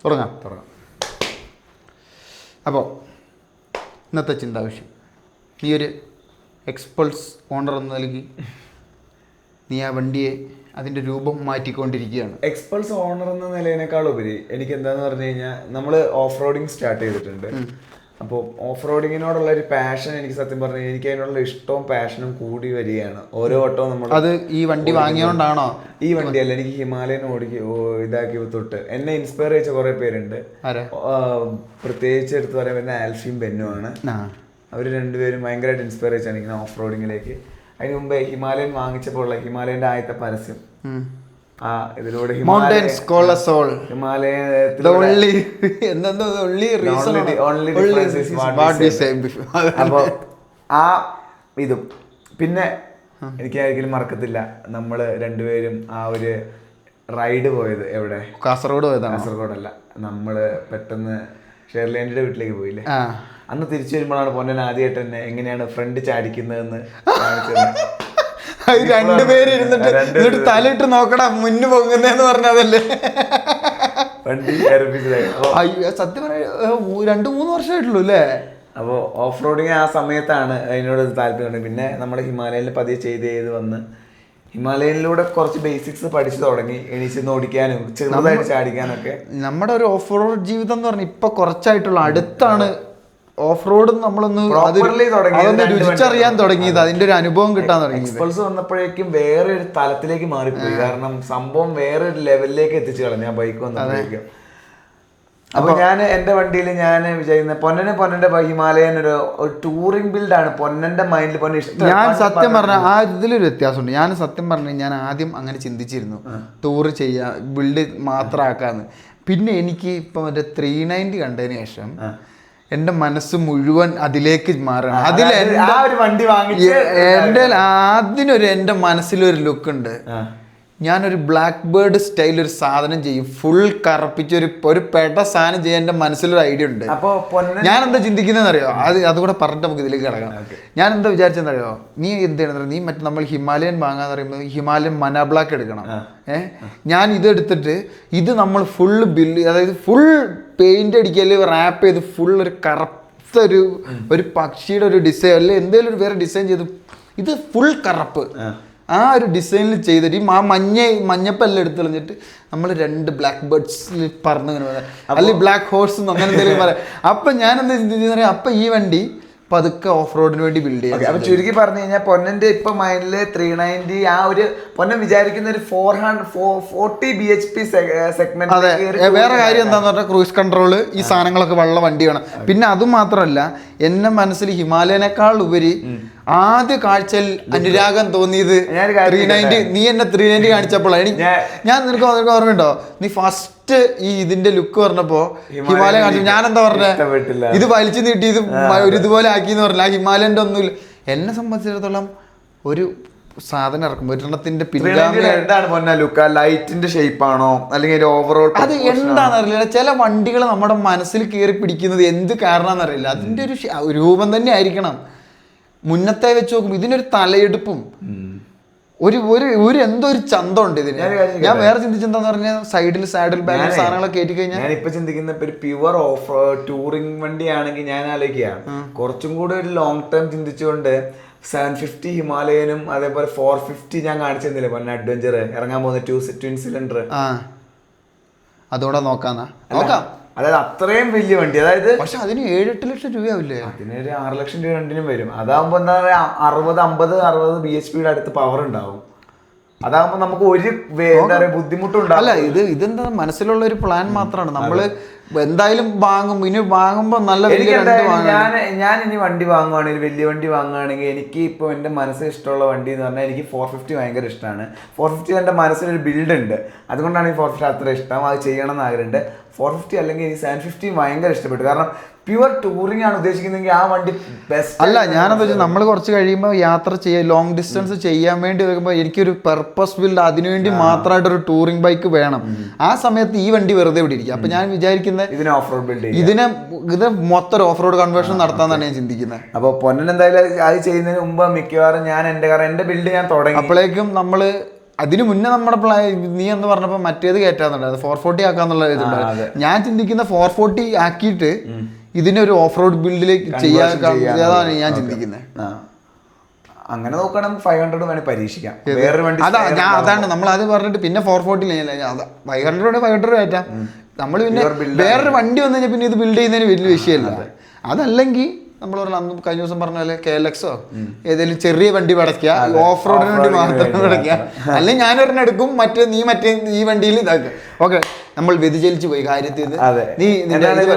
തുടങ്ങാം. അപ്പോൾ ഇന്നത്തെ ചിന്താവിഷയം, നീ ഒരു എക്സ്പൾസ് ഓണർ എന്ന നൽകി നീ ആ വണ്ടിയെ അതിൻ്റെ രൂപം മാറ്റിക്കൊണ്ടിരിക്കുകയാണ്. എക്സ്പൾസ് ഓണർ എന്ന നിലയിനേക്കാൾ ഉപരി എനിക്ക് എന്താന്ന് പറഞ്ഞു കഴിഞ്ഞാൽ നമ്മൾ ഓഫ് റോഡിങ് സ്റ്റാർട്ട് ചെയ്തിട്ടുണ്ട്. അപ്പോൾ ഓഫ് റോഡിങ്ങിനോടുള്ള ഒരു പാഷൻ എനിക്ക് സത്യം പറഞ്ഞു കഴിഞ്ഞാൽ എനിക്ക് അതിനുള്ള ഇഷ്ടവും പാഷനും കൂടി വരികയാണ് ഓരോ വട്ടവും. നമ്മൾ അത് ഈ വണ്ടി വാങ്ങിയോണ്ടാണോ? ഈ വണ്ടിയല്ല, എനിക്ക് ഹിമാലയൻ ഇതാക്കി തൊട്ട് എന്നെ ഇൻസ്പയർ ചെയ്ത കുറെ പേരുണ്ട്. പ്രത്യേകിച്ച് എടുത്ത് പറയാൻ പറ്റുന്ന ആൽഫിയും ബെന്നും ആണ്. അവർ രണ്ടുപേരും ഭയങ്കരമായിട്ട് ഇൻസ്പയർ ചെയ്താണ് ഇങ്ങനെ ഓഫ് റോഡിങ്ങിലേക്ക്. അതിന് മുമ്പേ ഹിമാലയൻ വാങ്ങിച്ചപ്പോൾ ഉള്ള ഹിമാലയന്റെ ആദ്യത്തെ പരസ്യം ഇതിലൂടെ അപ്പൊ ആ ഇതും പിന്നെ എനിക്ക് ഒരിക്കലും മറക്കത്തില്ല. നമ്മള് രണ്ടുപേരും ആ ഒരു റൈഡ് പോയത് എവിടെ, കാസർഗോഡല്ല, നമ്മള് പെട്ടെന്ന് ഷെർലിന്റെ വീട്ടിലേക്ക് പോയില്ലേ. അന്ന് തിരിച്ചു വരുമ്പോഴാണ് പൊന്നൻ ആദ്യമായിട്ട് തന്നെ എങ്ങനെയാണ് ഫ്രണ്ട് ചാടിക്കുന്നതെന്ന് കാണിച്ചത്. രണ്ടുപേര് ഇരുന്നിട്ട് തലയിട്ട് നോക്കടാ മുന്നു പൊങ്ങുന്നേന്ന് പറഞ്ഞതല്ലേ. സത്യം പറയാ 2-3 വർഷമായിട്ടുള്ളൂ അല്ലേ. അപ്പോൾ ഓഫ് റോഡിങ് ആ സമയത്താണ് അതിനോട് താല്പര്യം. പിന്നെ നമ്മുടെ ഹിമാലയനിൽ പതിയെ ചെയ്ത് വന്ന് ഹിമാലയനിലൂടെ കുറച്ച് ബേസിക്സ് പഠിച്ചു തുടങ്ങി. എണീച്ച് ഓടിക്കാനും ചെറുതായിട്ട് ചാടിക്കാനൊക്കെ. നമ്മുടെ ഒരു ഓഫ് റോഡ് ജീവിതം എന്ന് പറഞ്ഞാൽ ഇപ്പൊ കുറച്ചായിട്ടുള്ള അടുത്താണ് ഓഫ് റോഡ് നമ്മളൊന്ന് രുചിച്ചറിയാൻ തുടങ്ങിയത്, അതിന്റെ ഒരു അനുഭവം കിട്ടാൻ തുടങ്ങി. എക്സ്പൾസ് വന്നപ്പോഴേക്കും വേറെ ഒരു തലത്തിലേക്ക് മാറിപ്പോയി. കാരണം സംഭവം വേറെ ഒരു ലെവലിലേക്ക് എത്തിച്ചു കളഞ്ഞു ആ ബൈക്ക് വന്നപ്പോഴേക്കും. അപ്പൊ ഞാൻ എന്റെ വണ്ടിയിൽ ഞാൻ വിചാരിക്കുന്ന പൊന്നന്റെ ഹിമാലയൻ ഒരു ടൂറിംഗ് ബിൽഡാണ് പൊന്നന്റെ മൈൻഡിൽ. പൊന്നെ ഇഷ്ടം. ഞാൻ സത്യം പറഞ്ഞ ആ ഇതിലൊരു വ്യത്യാസമുണ്ട്. ഞാൻ സത്യം പറഞ്ഞു ഞാൻ ആദ്യം അങ്ങനെ ചിന്തിച്ചിരുന്നു, ടൂർ ചെയ്യാ ബിൽഡ് മാത്രമാക്കാന്ന്. പിന്നെ എനിക്ക് ഇപ്പൊ മറ്റേ 390 കണ്ടതിന് ശേഷം എന്റെ മനസ്സ് മുഴുവൻ അതിലേക്ക് മാറണം. അതിനൊരു എന്റെ മനസ്സിലൊരു ലുക്ക് ഉണ്ട്. ഞാനൊരു ബ്ലാക്ക് ബേർഡ് സ്റ്റൈൽ ഒരു സാധനം ചെയ്യും, ഫുൾ കറപ്പിച്ചൊരു പെട സാധനം ചെയ്യാൻ എന്റെ മനസ്സിലൊരു ഐഡിയ ഉണ്ട്. ഞാൻ എന്താ ചിന്തിക്കുന്നതെന്ന് അറിയോ, അതുകൂടെ പറഞ്ഞിട്ട് നമുക്ക് ഇതിലേക്ക് കിടക്കാം. ഞാൻ എന്താ വിചാരിച്ചെന്നറിയോ, നീ എന്ത് ചെയ്യണം, നീ മറ്റേ നമ്മൾ ഹിമാലയൻ വാങ്ങാന്ന് പറയുമ്പോൾ ഹിമാലയൻ മന ബ്ലാക്ക് എടുക്കണം. ഞാൻ ഇതെടുത്തിട്ട് ഇത് നമ്മൾ ഫുള്ള് ബില്ല്, അതായത് ഫുൾ പെയിന്റ് അടിക്കല് റാപ്പ് ചെയ്ത് ഫുൾ ഒരു കറുത്ത ഒരു പക്ഷിയുടെ ഒരു ഡിസൈൻ അല്ലെ എന്തെങ്കിലും ഒരു വേറെ ഡിസൈൻ ചെയ്ത് ഇത് ഫുൾ കറുപ്പ് ആ ഒരു ഡിസൈനിൽ ചെയ്തിട്ട് ആ മഞ്ഞപ്പെല്ലാം എടുത്ത് കളഞ്ഞിട്ട് നമ്മൾ 2 ബ്ലാക്ക് ബേർഡ്സിൽ പറന്ന് ഇങ്ങനെ പറയാം, അല്ലെങ്കിൽ ബ്ലാക്ക് ഹോഴ്സ് അങ്ങനെ എന്തെങ്കിലും പറയാം. അപ്പൊ ഞാൻ എന്താ ചിന്തിച്ചെന്ന് പറയാം, അപ്പൊ ഈ വണ്ടി പതുക്കെ ഓഫ് റോഡിന് വേണ്ടി ബിൽഡ് ചെയ്യാം. അപ്പൊ ചുരുക്കി പറഞ്ഞു കഴിഞ്ഞാൽ പൊന്നന്റെ ഇപ്പൊ മൈൻഡില് 390 ആ ഒരു പൊന്നൻ വിചാരിക്കുന്ന ഒരു 440 bhp സെഗ്മെന്റ്. അതെ, വേറെ കാര്യം എന്താന്ന് പറഞ്ഞാൽ ക്രൂസ് കൺട്രോള് ഈ സാധനങ്ങളൊക്കെ ഉള്ള വണ്ടി വേണം. പിന്നെ അത് മാത്രമല്ല എന്റെ മനസ്സിൽ ഹിമാലയനേക്കാൾ ഉപരി ആദ്യ കാഴ്ചയിൽ അനുരാഗം തോന്നിയത് 390. നീ എന്നെ 390 കാണിച്ചപ്പോഴാണ് നിനക്ക് ഓർമ്മയുണ്ടോ, നീ ഫസ്റ്റ് ഈ ഇതിന്റെ ലുക്ക് പറഞ്ഞപ്പോ ഹിമാലയൻ കാണിച്ചു, ഞാൻ എന്താ പറഞ്ഞ ഇത് വലിച്ചു നീട്ടി ഇത് ഇതുപോലെ ആക്കിന്ന് പറഞ്ഞില്ല. ആ ഹിമാലയന്റെ ഒന്നുമില്ല. എന്നെ സംബന്ധിച്ചിടത്തോളം ഒരു സാധനം ഇറക്കുമ്പോ ഒരെണ്ണത്തിന്റെ ലൈറ്റിന്റെ ഷേപ്പ് ആണോ അല്ലെങ്കിൽ ഓവറോൾ അത് എന്താണെന്നറിയില്ല. ചില വണ്ടികൾ നമ്മുടെ മനസ്സിൽ കയറി പിടിക്കുന്നത് എന്ത് കാരണമാണെന്നറിയില്ല. അതിന്റെ ഒരു രൂപം തന്നെ ആയിരിക്കണം. മുന്നത്തെ വെച്ച് നോക്കുമ്പോൾ ഇതിനൊരു തലയെടുപ്പും ഒരു എന്തോ ഒരു ചന്തം ഉണ്ട് ഇതിന്. ഞാൻ വേറെ ചിന്തിച്ചെന്താന്ന് പറഞ്ഞാൽ സൈഡിൽ സാഡിൽ ബാഗ് സാധനങ്ങളൊക്കെ കയറ്റി കഴിഞ്ഞാൽ ഞാൻ ഇപ്പൊ ചിന്തിക്കുന്ന ഒരു പ്യുവർ ഓഫ് ടൂറിംഗ് വണ്ടിയാണെങ്കിൽ ഞാൻ ആലോചിക്കാം കുറച്ചും കൂടെ ഒരു ലോങ് ടേം ചിന്തിച്ചുകൊണ്ട് 750 ഹിമാലയനും അതേപോലെ 450 ഞാൻ കാണിച്ചിരുന്നില്ല പൊന്നെ അഡ്വഞ്ചർ ഇറങ്ങാൻ പോകുന്ന ട്വിൻ സിലിണ്ടർ അതോടെ നോക്കാം. അതായത് അത്രയും വലിയ വണ്ടി, അതായത് പക്ഷെ അതിന് 7-8 ലക്ഷം രൂപയാവില്ലേ? അതിനൊരു 6 ലക്ഷം രൂപ രണ്ടിനും വരും. അതാകുമ്പോ എന്താ പറയാ 60 bhp അടുത്ത് പവർ ഉണ്ടാവും. അതാകുമ്പോ നമുക്ക് ഒരു എന്താ പറയാ ബുദ്ധിമുട്ടുണ്ടാവും. അല്ല ഇതെന്താ മനസ്സിലുള്ള ഒരു പ്ലാൻ മാത്രമാണ്. നമ്മള് എന്തായാലും വാങ്ങും. ഇനി വാങ്ങുമ്പോ നല്ല ഞാൻ ഇനി വണ്ടി വാങ്ങുവാണെങ്കിൽ വലിയ വണ്ടി വാങ്ങുകയാണെങ്കിൽ എനിക്ക് ഇപ്പോൾ എൻ്റെ മനസ്സിൽ ഇഷ്ടമുള്ള വണ്ടി എന്ന് പറഞ്ഞാൽ എനിക്ക് 450 ഭയങ്കര ഇഷ്ടമാണ്. 450 എൻ്റെ മനസ്സിലൊരു ബിൽഡ് ഉണ്ട്, അതുകൊണ്ടാണ് ഈ 450 അത്ര ഇഷ്ടം. അത് ചെയ്യണം എന്ന് ആഗ്രഹമുണ്ട്. 450 അല്ലെങ്കിൽ ഈ 750 ഭയങ്കര ഇഷ്ടപ്പെട്ടു. കാരണം പ്യുവർ ടൂറിംഗ് ആണ് ഉദ്ദേശിക്കുന്നതെങ്കിൽ ആ വണ്ടി ബെസ്റ്റ് അല്ല. ഞാനെന്താ വെച്ചാൽ നമ്മൾ കുറച്ച് കഴിയുമ്പോൾ യാത്ര ചെയ്യാൻ ലോങ് ഡിസ്റ്റൻസ് ചെയ്യാൻ വേണ്ടി വരുമ്പോൾ എനിക്കൊരു പെർപ്പസ് ബിൽഡ് അതിനുവേണ്ടി മാത്രമായിട്ടൊരു ടൂറിംഗ് ബൈക്ക് വേണം. ആ സമയത്ത് ഈ വണ്ടി വെറുതെ ഇവിടെ ഇരിക്കും. അപ്പൊ ഞാൻ വിചാരിക്കുന്നത് ഇതിനെ ഓഫ് റോഡ് ബിൽഡ് ഇത് മൊത്തം ഓഫ് റോഡ് കൺവേർഷൻ നടത്താന്നാണ് ഞാൻ ചിന്തിക്കുന്നത്. അപ്പോൾ പൊന്നൻ എന്തായാലും അത് ചെയ്യുന്നതിന് മുമ്പ് മിക്കവാറും ഞാൻ എൻ്റെ ബിൽഡ് ഞാൻ തുടങ്ങി. അപ്പോഴേക്കും നമ്മള് അതിന് മുന്നേ നമ്മുടെ നീ എന്ന് പറഞ്ഞപ്പോൾ മറ്റേത് കയറ്റാന്നുണ്ട്, അത് 440 ആക്കാന്നുള്ള ഇതുണ്ടായിരുന്നു. ഞാൻ ചിന്തിക്കുന്ന 440 ആക്കിയിട്ട് ഇതിനെ ഒരു ഓഫ് റോഡ് ബിൽഡിലേക്ക് ചെയ്യാതാണ് ഞാൻ ചിന്തിക്കുന്നത്. അങ്ങനെ നോക്കുകയാണെങ്കിൽ 500 വേണമെങ്കിൽ പരീക്ഷിക്കാം. അതാണ് നമ്മൾ അത് പറഞ്ഞിട്ട് പിന്നെ 440 500 കയറ്റാം. നമ്മൾ പിന്നെ വേറൊരു വണ്ടി വന്നു കഴിഞ്ഞാൽ പിന്നെ ഇത് ബിൽഡ് ചെയ്യുന്നതിന് വലിയ വിഷയമല്ല. അതല്ലെങ്കിൽ നമ്മൾ അന്ന് കഴിഞ്ഞ ദിവസം പറഞ്ഞ പോലെ KLX ഏതെങ്കിലും ചെറിയ വണ്ടി പടയ്ക്കുക, ഓഫ് റോഡിന് വേണ്ടി മാത്രം പടയ്ക്കുക. അല്ലെങ്കിൽ ഞാനൊരെണ്ണം എടുക്കും, മറ്റേ ഈ വണ്ടിയിൽ ഇതാക്കുക. ഓക്കെ, നമ്മൾ വ്യതിചലിച്ചു പോയി കാര്യത്തിൽ. നീ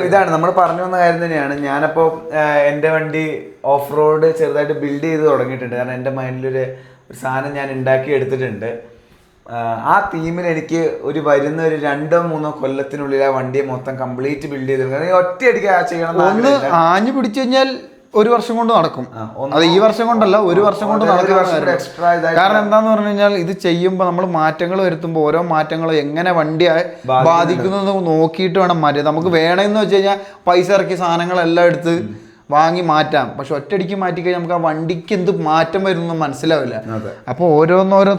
ഇതാണ് നമ്മൾ പറഞ്ഞു വന്ന കാര്യം തന്നെയാണ്. ഞാനപ്പോ എന്റെ വണ്ടി ഓഫ് റോഡ് ചെറുതായിട്ട് ബിൽഡ് ചെയ്ത് തുടങ്ങിയിട്ടുണ്ട്. കാരണം എന്റെ മൈൻഡിലൊരു സാധനം ഞാൻ ഉണ്ടാക്കി എടുത്തിട്ടുണ്ട്. ആ തീമിൽ എനിക്ക് വരുന്ന ഒരു 2-3 കൊല്ലത്തിനുള്ളിൽ ആ വണ്ടിയെ മൊത്തം കംപ്ലീറ്റ് ബിൽഡ് ചെയ്തിട്ടുണ്ട്. ഒറ്റയടിക്ക് ചെയ്യണം. ഒന്ന് ആഞ്ഞു പിടിച്ചു കഴിഞ്ഞാൽ 1 വർഷം കൊണ്ട് നടക്കും. അത് ഈ വർഷം കൊണ്ടല്ല, 1 വർഷം കൊണ്ട് നടക്കും. കാരണം എന്താന്ന് പറഞ്ഞു കഴിഞ്ഞാൽ ഇത് ചെയ്യുമ്പോൾ നമ്മൾ മാറ്റങ്ങൾ വരുത്തുമ്പോൾ ഓരോ മാറ്റങ്ങളും എങ്ങനെ വണ്ടിയെ ബാധിക്കുന്നു നോക്കിയിട്ട് വേണം മാറ്റാൻ. നമുക്ക് വേണമെന്ന് വെച്ച് കഴിഞ്ഞാൽ പൈസ ഇറക്കി സാധനങ്ങളെല്ലാം എടുത്ത് വാങ്ങി മാറ്റാം. പക്ഷെ ഒറ്റയടിക്ക് മാറ്റിക്കഴിഞ്ഞാൽ നമുക്ക് ആ വണ്ടിക്ക് എന്ത് മാറ്റം വരുന്നു മനസ്സിലാവില്ല. അപ്പോൾ ഓരോന്നോരോ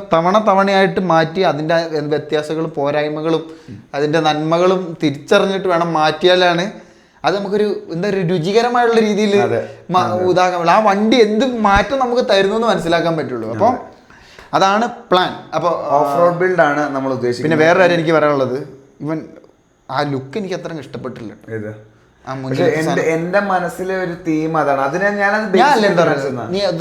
തവണയായിട്ട് മാറ്റി അതിൻ്റെ വ്യത്യാസങ്ങളും പോരായ്മകളും അതിൻ്റെ നന്മകളും തിരിച്ചറിഞ്ഞിട്ട് വേണം മാറ്റിയാലാണ് അത് നമുക്കൊരു ഒരു രുചികരമായുള്ള രീതിയിൽ ഇതാക്കാൻ, ആ വണ്ടി എന്ത് മാറ്റം നമുക്ക് തരുന്നു എന്ന് മനസ്സിലാക്കാൻ പറ്റുള്ളൂ. അപ്പോൾ അതാണ് പ്ലാൻ. അപ്പോൾ ഓഫ് റോഡ് ബിൽഡാണ് നമ്മൾ ഉദ്ദേശിക്കുന്നത്. പിന്നെ വേറെ കാര്യം എനിക്ക് പറയാനുള്ളത്, ആ ലുക്ക് എനിക്ക് അത്ര ഇഷ്ടപ്പെട്ടില്ല. എന്റെ മനസ്സിലെ ഒരു തീം അതാണ്. അതിനെ നീ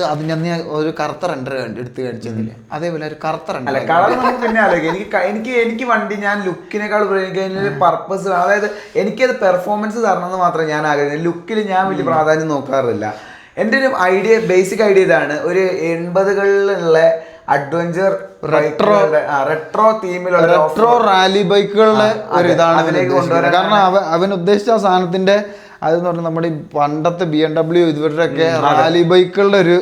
അതിന് ഒരു കറുത്ത റെൻഡർ എടുത്ത് കാണിച്ചില്ലേ, അതേപോലെ ഒരു കറുത്ത റെൻഡർ. കളർ നമുക്ക് പിന്നെ ആലോചിക്കാം. എനിക്ക് വണ്ടി ഞാൻ ലുക്കിനേക്കാൾ ഉപയോഗിക്കുന്നതിന് പർപ്പസ്, അതായത് എനിക്കത് പെർഫോമൻസ് തരണമെന്ന് മാത്രമേ ഞാൻ ആഗ്രഹിക്കുന്നു. ലുക്കിൽ ഞാൻ വലിയ പ്രാധാന്യം നോക്കാറില്ല. എൻ്റെ ഒരു ബേസിക് ഐഡിയ ഇതാണ്. ഒരു 80കളിലുള്ള അഡ്വഞ്ചർ റെട്രോ തീമിലുള്ള റെട്രോ റാലി ബൈക്കുകളുടെ ഒരു ഇതാണ് കാരണം അവൻ ഉദ്ദേശിച്ച ആ സാധനത്തിന്റെ അതെന്ന് പറഞ്ഞാൽ നമ്മുടെ ഈ പണ്ടത്തെ BMW ഇവരുടെയൊക്കെ റാലി ബൈക്കുകളുടെ ഒരു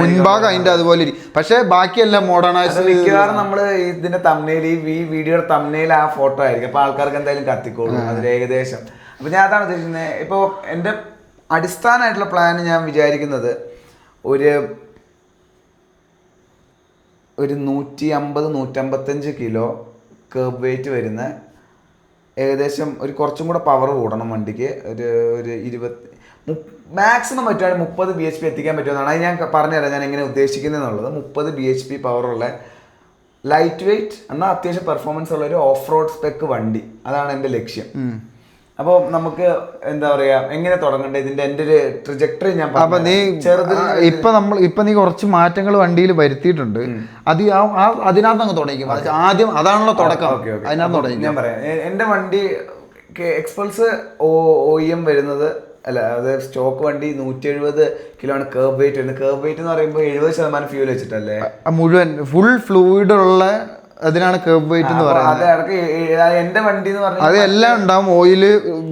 മുൻഭാഗം അതിന്റെ അതുപോലെ ഇരിക്കും. പക്ഷെ ബാക്കിയെല്ലാം മോഡേണൈസ്. മിക്കവാറും നമ്മള് ഇതിന്റെ തമ്മിൽ ഈ വീഡിയോയുടെ തമ്മിൽ ആ ഫോട്ടോ ആയിരിക്കും. അപ്പൊ ആൾക്കാർക്ക് എന്തായാലും കത്തിക്കോളും അതിൽ ഏകദേശം. അപ്പൊ ഞാൻ അതാണ് ഉദ്ദേശിക്കുന്നത്. ഇപ്പൊ എന്റെ അടിസ്ഥാനമായിട്ടുള്ള പ്ലാൻ ഞാൻ വിചാരിക്കുന്നത് ഒരു 150-155 കിലോ കേർബ് വെയിറ്റ് വരുന്ന, ഏകദേശം ഒരു കുറച്ചും കൂടെ പവർ കൂടണം വണ്ടിക്ക്. ഒരു 20 മാക്സിമം പറ്റുകയാണെങ്കിൽ 30 bhp എത്തിക്കാൻ പറ്റുമെന്നാണ്. അത് ഞാൻ പറഞ്ഞുതരാം ഞാൻ എങ്ങനെ ഉദ്ദേശിക്കുന്നതെന്നുള്ളത്. 30 bhp പവറുള്ള ലൈറ്റ് വെയിറ്റ് എന്നാൽ അത്യാവശ്യം പെർഫോമൻസ് ഉള്ള ഒരു ഓഫ് റോഡ് സ്പെക്ക് വണ്ടി, അതാണ് എൻ്റെ ലക്ഷ്യം. അപ്പോൾ നമുക്ക് എന്താ പറയാ, എങ്ങനെ തുടങ്ങണ്ടേ ഇതിന്റെ എൻ്റെ ഒരു ട്രജക്ടറി ഞാൻ ഇപ്പൊ നീ കുറച്ച് മാറ്റങ്ങൾ വണ്ടിയിൽ വരുത്തിയിട്ടുണ്ട്. അത് അതിനകത്ത് അങ്ങ് തുടങ്ങിക്കും. ആദ്യം അതാണല്ലോ തുടക്കം. അതിനകത്ത് തുടങ്ങി ഞാൻ പറയാം. എൻ്റെ വണ്ടി എക്സ്പൾസ് OEM വരുന്നത് അത് സ്റ്റോക്ക് വണ്ടി 170 കിലോ ആണ് കേർബ് വെയിറ്റ് വരുന്നത്. കേർബ് വെയിറ്റ് എന്ന് പറയുമ്പോൾ 70% ഫ്യൂൽ വെച്ചിട്ടല്ലേ മുഴുവൻ ഫുൾ ഫ്ലൂയിഡ് ഉള്ള, അതിനാണ് കേർബ് വെയിറ്റ് എന്ന് പറയുന്നത്. എന്റെ വണ്ടി എന്ന് പറഞ്ഞാൽ അത് എല്ലാം ഉണ്ടാവും. ഓയില്,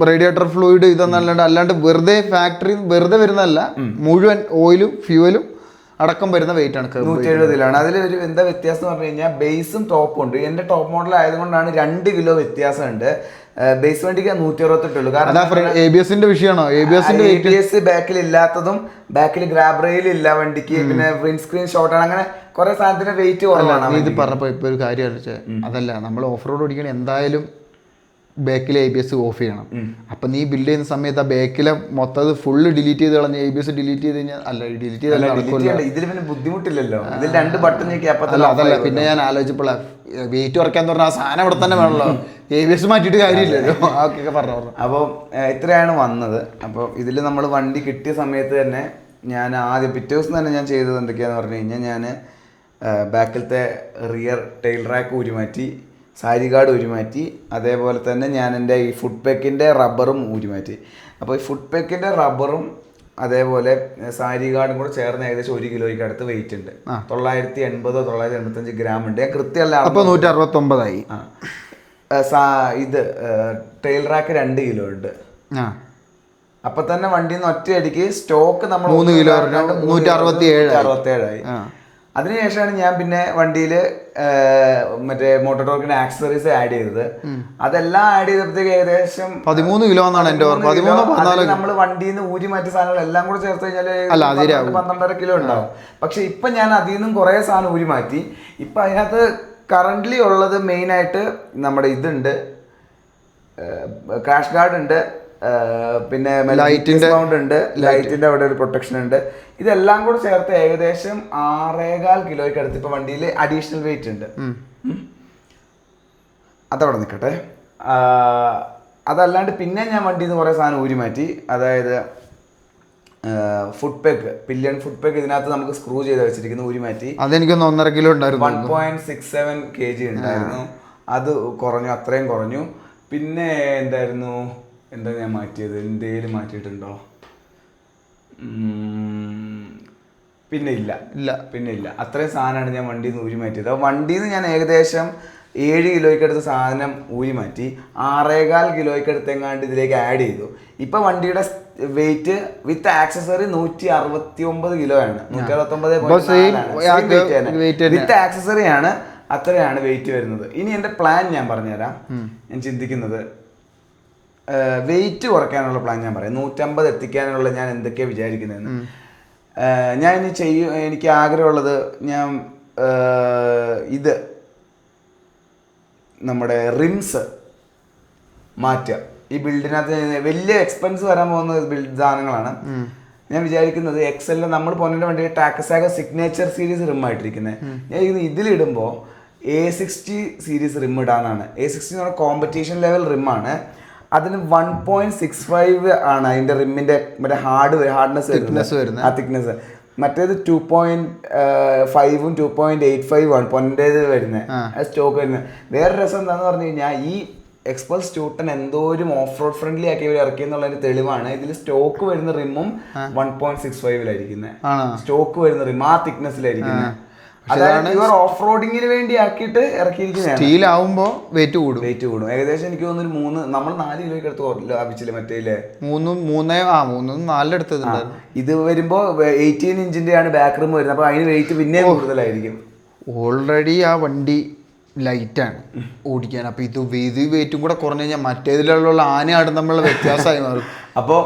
റേഡിയേറ്റർ ഫ്ലൂയിഡ്, ഇതൊന്നല്ലാണ്ട് അല്ലാണ്ട് വെറുതെ ഫാക്ടറി വെറുതെ വരുന്നതല്ല, മുഴുവൻ ഓയിലും ഫ്യൂവലും അടക്കം വരുന്ന വെയിറ്റ് ആണ്. 170 അതിൽ ഒരു എന്താ വ്യത്യാസം എന്ന് പറഞ്ഞു കഴിഞ്ഞാൽ ബേസും ടോപ്പും ഉണ്ട്. എന്റെ ടോപ്പ് മോഡൽ ആയതുകൊണ്ടാണ് 2 കിലോ വ്യത്യാസമുണ്ട്. ബേസ് വണ്ടിക്ക് 168 ഉള്ളൂ. കാരണം ABS-ന്റെ വിഷയമാണോ? ABS ബാക്കിൽ ഇല്ലാത്തതും ബാക്കിൽ ഗ്രാബ് റെയിൽ ഇല്ല വണ്ടിക്ക്, പിന്നെ വിൻസ്ക്രീൻ ഷോർട്ടാണ്, അങ്ങനെ കുറെ സാധനത്തിന്റെ വെയിറ്റ് കുറവാണ്. ഇത് പറഞ്ഞപ്പോ ഇപ്പൊ ഒരു കാര്യം അറിയിച്ചത് അതല്ല, നമ്മൾ ഓഫ് റോഡ് ഓടിക്കണേ എന്തായാലും ബാക്കിലെ ABS ഓഫ് ചെയ്യണം. അപ്പൊ നീ ബിൽഡ് ചെയ്യുന്ന സമയത്ത് ആ ബാക്കിലെ മൊത്തം ഫുള്ള് ഡിലീറ്റ് ചെയ്ത് കളഞ്ഞ ABS ഡിലീറ്റ് ചെയ്ത് കഴിഞ്ഞാൽ ഡിലീറ്റ് ചെയ്താൽ ഇതിൽ പിന്നെ ബുദ്ധിമുട്ടില്ലല്ലോ. ഇതിൽ 2 ബട്ടൺ അതല്ല. പിന്നെ ഞാൻ ആലോചിച്ചപ്പോൾ വെയിറ്റ് കുറയ്ക്കാന്ന് പറഞ്ഞാൽ ആ സാധനം ഇവിടെ തന്നെ വേണമല്ലോ, ABS മാറ്റിയിട്ട് കാര്യമില്ലല്ലോ. ഒക്കെ പറഞ്ഞു. അപ്പോൾ ഇത്രയാണ് വന്നത്. അപ്പോൾ ഇതിൽ നമ്മൾ വണ്ടി കിട്ടിയ സമയത്ത് തന്നെ ഞാൻ ആദ്യം പിറ്റേ ദിവസം തന്നെ ഞാൻ ചെയ്തത് എന്തൊക്കെയാന്ന് പറഞ്ഞു കഴിഞ്ഞാൽ, ഞാൻ ബാക്കിലത്തെ റിയർ ടെയിൽ റാക്ക് ഊരിമാറ്റി, സാരി ഗാർഡ് ഊരിമാറ്റി, അതേപോലെ തന്നെ ഞാൻ എൻ്റെ ഈ ഫുഡ് പെക്കിൻ്റെ റബ്ബറും ഊരിമാറ്റി. അപ്പോൾ ഈ ഫുഡ് പെക്കിൻ്റെ റബ്ബറും അതേപോലെ സാരി ഗാർഡും കൂടെ ചേർന്ന് ഏകദേശം 1 കിലോയ്ക്ക് അടുത്ത് വെയിറ്റ് ഉണ്ട്. 980-985 ഗ്രാം ഉണ്ട്. ഞാൻ കൃത്യമല്ല. അപ്പോൾ 169 ഇത് ടെയിൽ റാക്ക് 2 കിലോ ഉണ്ട്. അപ്പൊ തന്നെ വണ്ടിന്ന് ഒറ്റയടിക്ക് സ്റ്റോക്ക് നമ്മൾ 3 കിലോ 167 ആയി. അതിനുശേഷമാണ് ഞാൻ പിന്നെ വണ്ടിയിൽ മറ്റേ മോട്ടോർ ടോർക്കിന്റെ ആക്സസറീസ് ആഡ് ചെയ്തത്. അതെല്ലാം ആഡ് ചെയ്തപ്പോഴത്തേക്ക് ഏകദേശം 13 കിലോ എന്നാണ് എൻ്റെ ഓർമ്മ. 13-14 നമ്മൾ വണ്ടിയിൽ നിന്ന് ഊരി മാറ്റിയ സാധനങ്ങൾ എല്ലാം കൂടെ ചേർത്ത് കഴിഞ്ഞാൽ 12.5 കിലോ ഉണ്ടാവും. പക്ഷെ ഇപ്പൊ ഞാൻ അതിൽ നിന്നും കുറെ സാധനം ഊരി മാറ്റി. ഇപ്പൊ അതിനകത്ത് കറന്റ്ലി ഉള്ളത് മെയിനായിട്ട് നമ്മുടെ ഇതുണ്ട്, ക്രാഷ് ഗാർഡ് ഉണ്ട്, പിന്നെ മൗണ്ട് ഉണ്ട്, ലൈറ്റിന്റെ അവിടെ ഒരു പ്രൊട്ടക്ഷൻ ഉണ്ട്. ഇതെല്ലാം കൂടെ ചേർത്ത് ഏകദേശം 6.25 കിലോയ്ക്ക് അടുത്ത് ഇപ്പൊ വണ്ടിയിൽ അഡീഷണൽ വെയിറ്റ് ഉണ്ട്. അതവിടെ നിൽക്കട്ടെ. അതല്ലാണ്ട് പിന്നെ ഞാൻ വണ്ടിയിൽ നിന്ന് കുറേ സാധനം ഊരി മാറ്റി. അതായത് ഫുഡ് പാക്ക്, പില്ലിയൺ ഫുഡ് പാക്ക് ഇതിനകത്ത് നമുക്ക് സ്ക്രൂ ചെയ്ത് വെച്ചിരിക്കുന്നു, ഊരി മാറ്റി. അതെനിക്കൊന്ന് 1.5 കിലോ ഉണ്ടായിരുന്നു. 1.67 kg ഉണ്ടായിരുന്നു. അത് കുറഞ്ഞു, അത്രയും കുറഞ്ഞു. പിന്നെ എന്തായിരുന്നു, എന്താ ഞാൻ മാറ്റിയത്, എന്തേലും മാറ്റിയിട്ടുണ്ടോ? പിന്നെ ഇല്ല. അത്രയും സാധനമാണ് ഞാൻ വണ്ടിയിൽ നിന്ന് ഊരി മാറ്റിയത്. അപ്പോൾ വണ്ടിയിൽ നിന്ന് ഞാൻ ഏകദേശം 7 കിലോയ്ക്ക് അടുത്ത് സാധനം ഊരി മാറ്റി. 6.25 കിലോയ്ക്ക് അടുത്തെങ്ങാണ്ട് ഇതിലേക്ക് ആഡ് ചെയ്തു. ഇപ്പൊ വണ്ടിയുടെ വെയിറ്റ് വിത്ത് ആക്സസറി 169 കിലോ ആണ്. 169 വിത്ത് ആക്സസറി ആണ്. അത്രയാണ് വെയിറ്റ് വരുന്നത്. ഇനി എൻ്റെ പ്ലാൻ ഞാൻ പറഞ്ഞുതരാം. ഞാൻ ചിന്തിക്കുന്നത് വെയിറ്റ് കുറയ്ക്കാനുള്ള പ്ലാൻ ഞാൻ പറയാം. 150 എത്തിക്കാനുള്ള ഞാൻ എന്തൊക്കെയാണ് വിചാരിക്കുന്നതെന്ന്. ഞാൻ ഇനി എനിക്ക് ആഗ്രഹമുള്ളത്, ഞാൻ ഇത് നമ്മുടെ റിംസ് മാറ്റുക. ഈ ബിൽഡിനകത്ത് വലിയ എക്സ്പെൻസ് വരാൻ പോകുന്ന സാധനങ്ങളാണ്. ഞാൻ വിചാരിക്കുന്നത് എക്സലിൽ നമ്മൾ പോന്നതിൻ്റെ വണ്ടി ടാക്കസാഗ സിഗ്നേച്ചർ സീരീസ് റിം ആയിട്ടിരിക്കുന്നത്. ഞാൻ ഇതിലിടുമ്പോൾ A60 സീരീസ് റിം ഇടാനാണ്. A60 എന്ന് പറഞ്ഞാൽ കോമ്പറ്റീഷൻ ലെവൽ റിമ്മാണ്. അതിന് 1.65 ആണ് അതിന്റെ റിമ്മിന്റെ മറ്റേ ഹാർഡ്നെസ് വരുന്നത്, ആ തിക്നെസ്. മറ്റേത് 2.5ഉം 2.85 ആണ് പൊന്നേത് വരുന്നത്, സ്റ്റോക്ക് വരുന്നത്. വേറെ രസം എന്താന്ന് പറഞ്ഞു കഴിഞ്ഞാൽ ഈ എക്സ്പൾസ് ടൂട്ടൻ എന്തോരും ഓഫ് റോഡ് ഫ്രണ്ട്ലി ആക്കി ഇവർ ഇറക്കിയെന്നുള്ളതിന്റെ തെളിവാണ്. ഇതിൽ സ്റ്റോക്ക് വരുന്ന റിമ്മും 1.65 സ്റ്റോക്ക് വരുന്ന റിം ആ തിക്നെസ്സിലായിരിക്കുന്നത്. അതായത് ഓഫ് റോഡിങ്ങിന് വേണ്ടി ആക്കിയിട്ട് ഇറക്കിയിരിക്കുന്നതാണ്. സ്റ്റീൽ ആവുമ്പോ വെയിറ്റ് കൂടും. ഏകദേശം എനിക്ക് തോന്നുന്നു 3 നമ്മൾ 4 കിലോയ്ക്ക് അടുത്ത് ലാഭിച്ചില്ലേ മറ്റേല്ലേ? 3-4 എടുത്തത്. ഇത് വരുമ്പോ 18 ഇഞ്ചിന്റെ ആണ് ബാക്ക് റിം വരുന്നത്. അപ്പൊ അതിന് വെയിറ്റ് പിന്നെ കൂടുതലായിരിക്കും. ഓൾറെഡി ആ വണ്ടി ലൈറ്റാണ് ഓടിക്കാൻ. അപ്പൊ ഇത് വെയിറ്റും കൂടെ കുറഞ്ഞു കഴിഞ്ഞാൽ മറ്റേതിലുള്ള ആനയാടും തമ്മിലുള്ള വ്യത്യാസമായി മാറും. അപ്പോൾ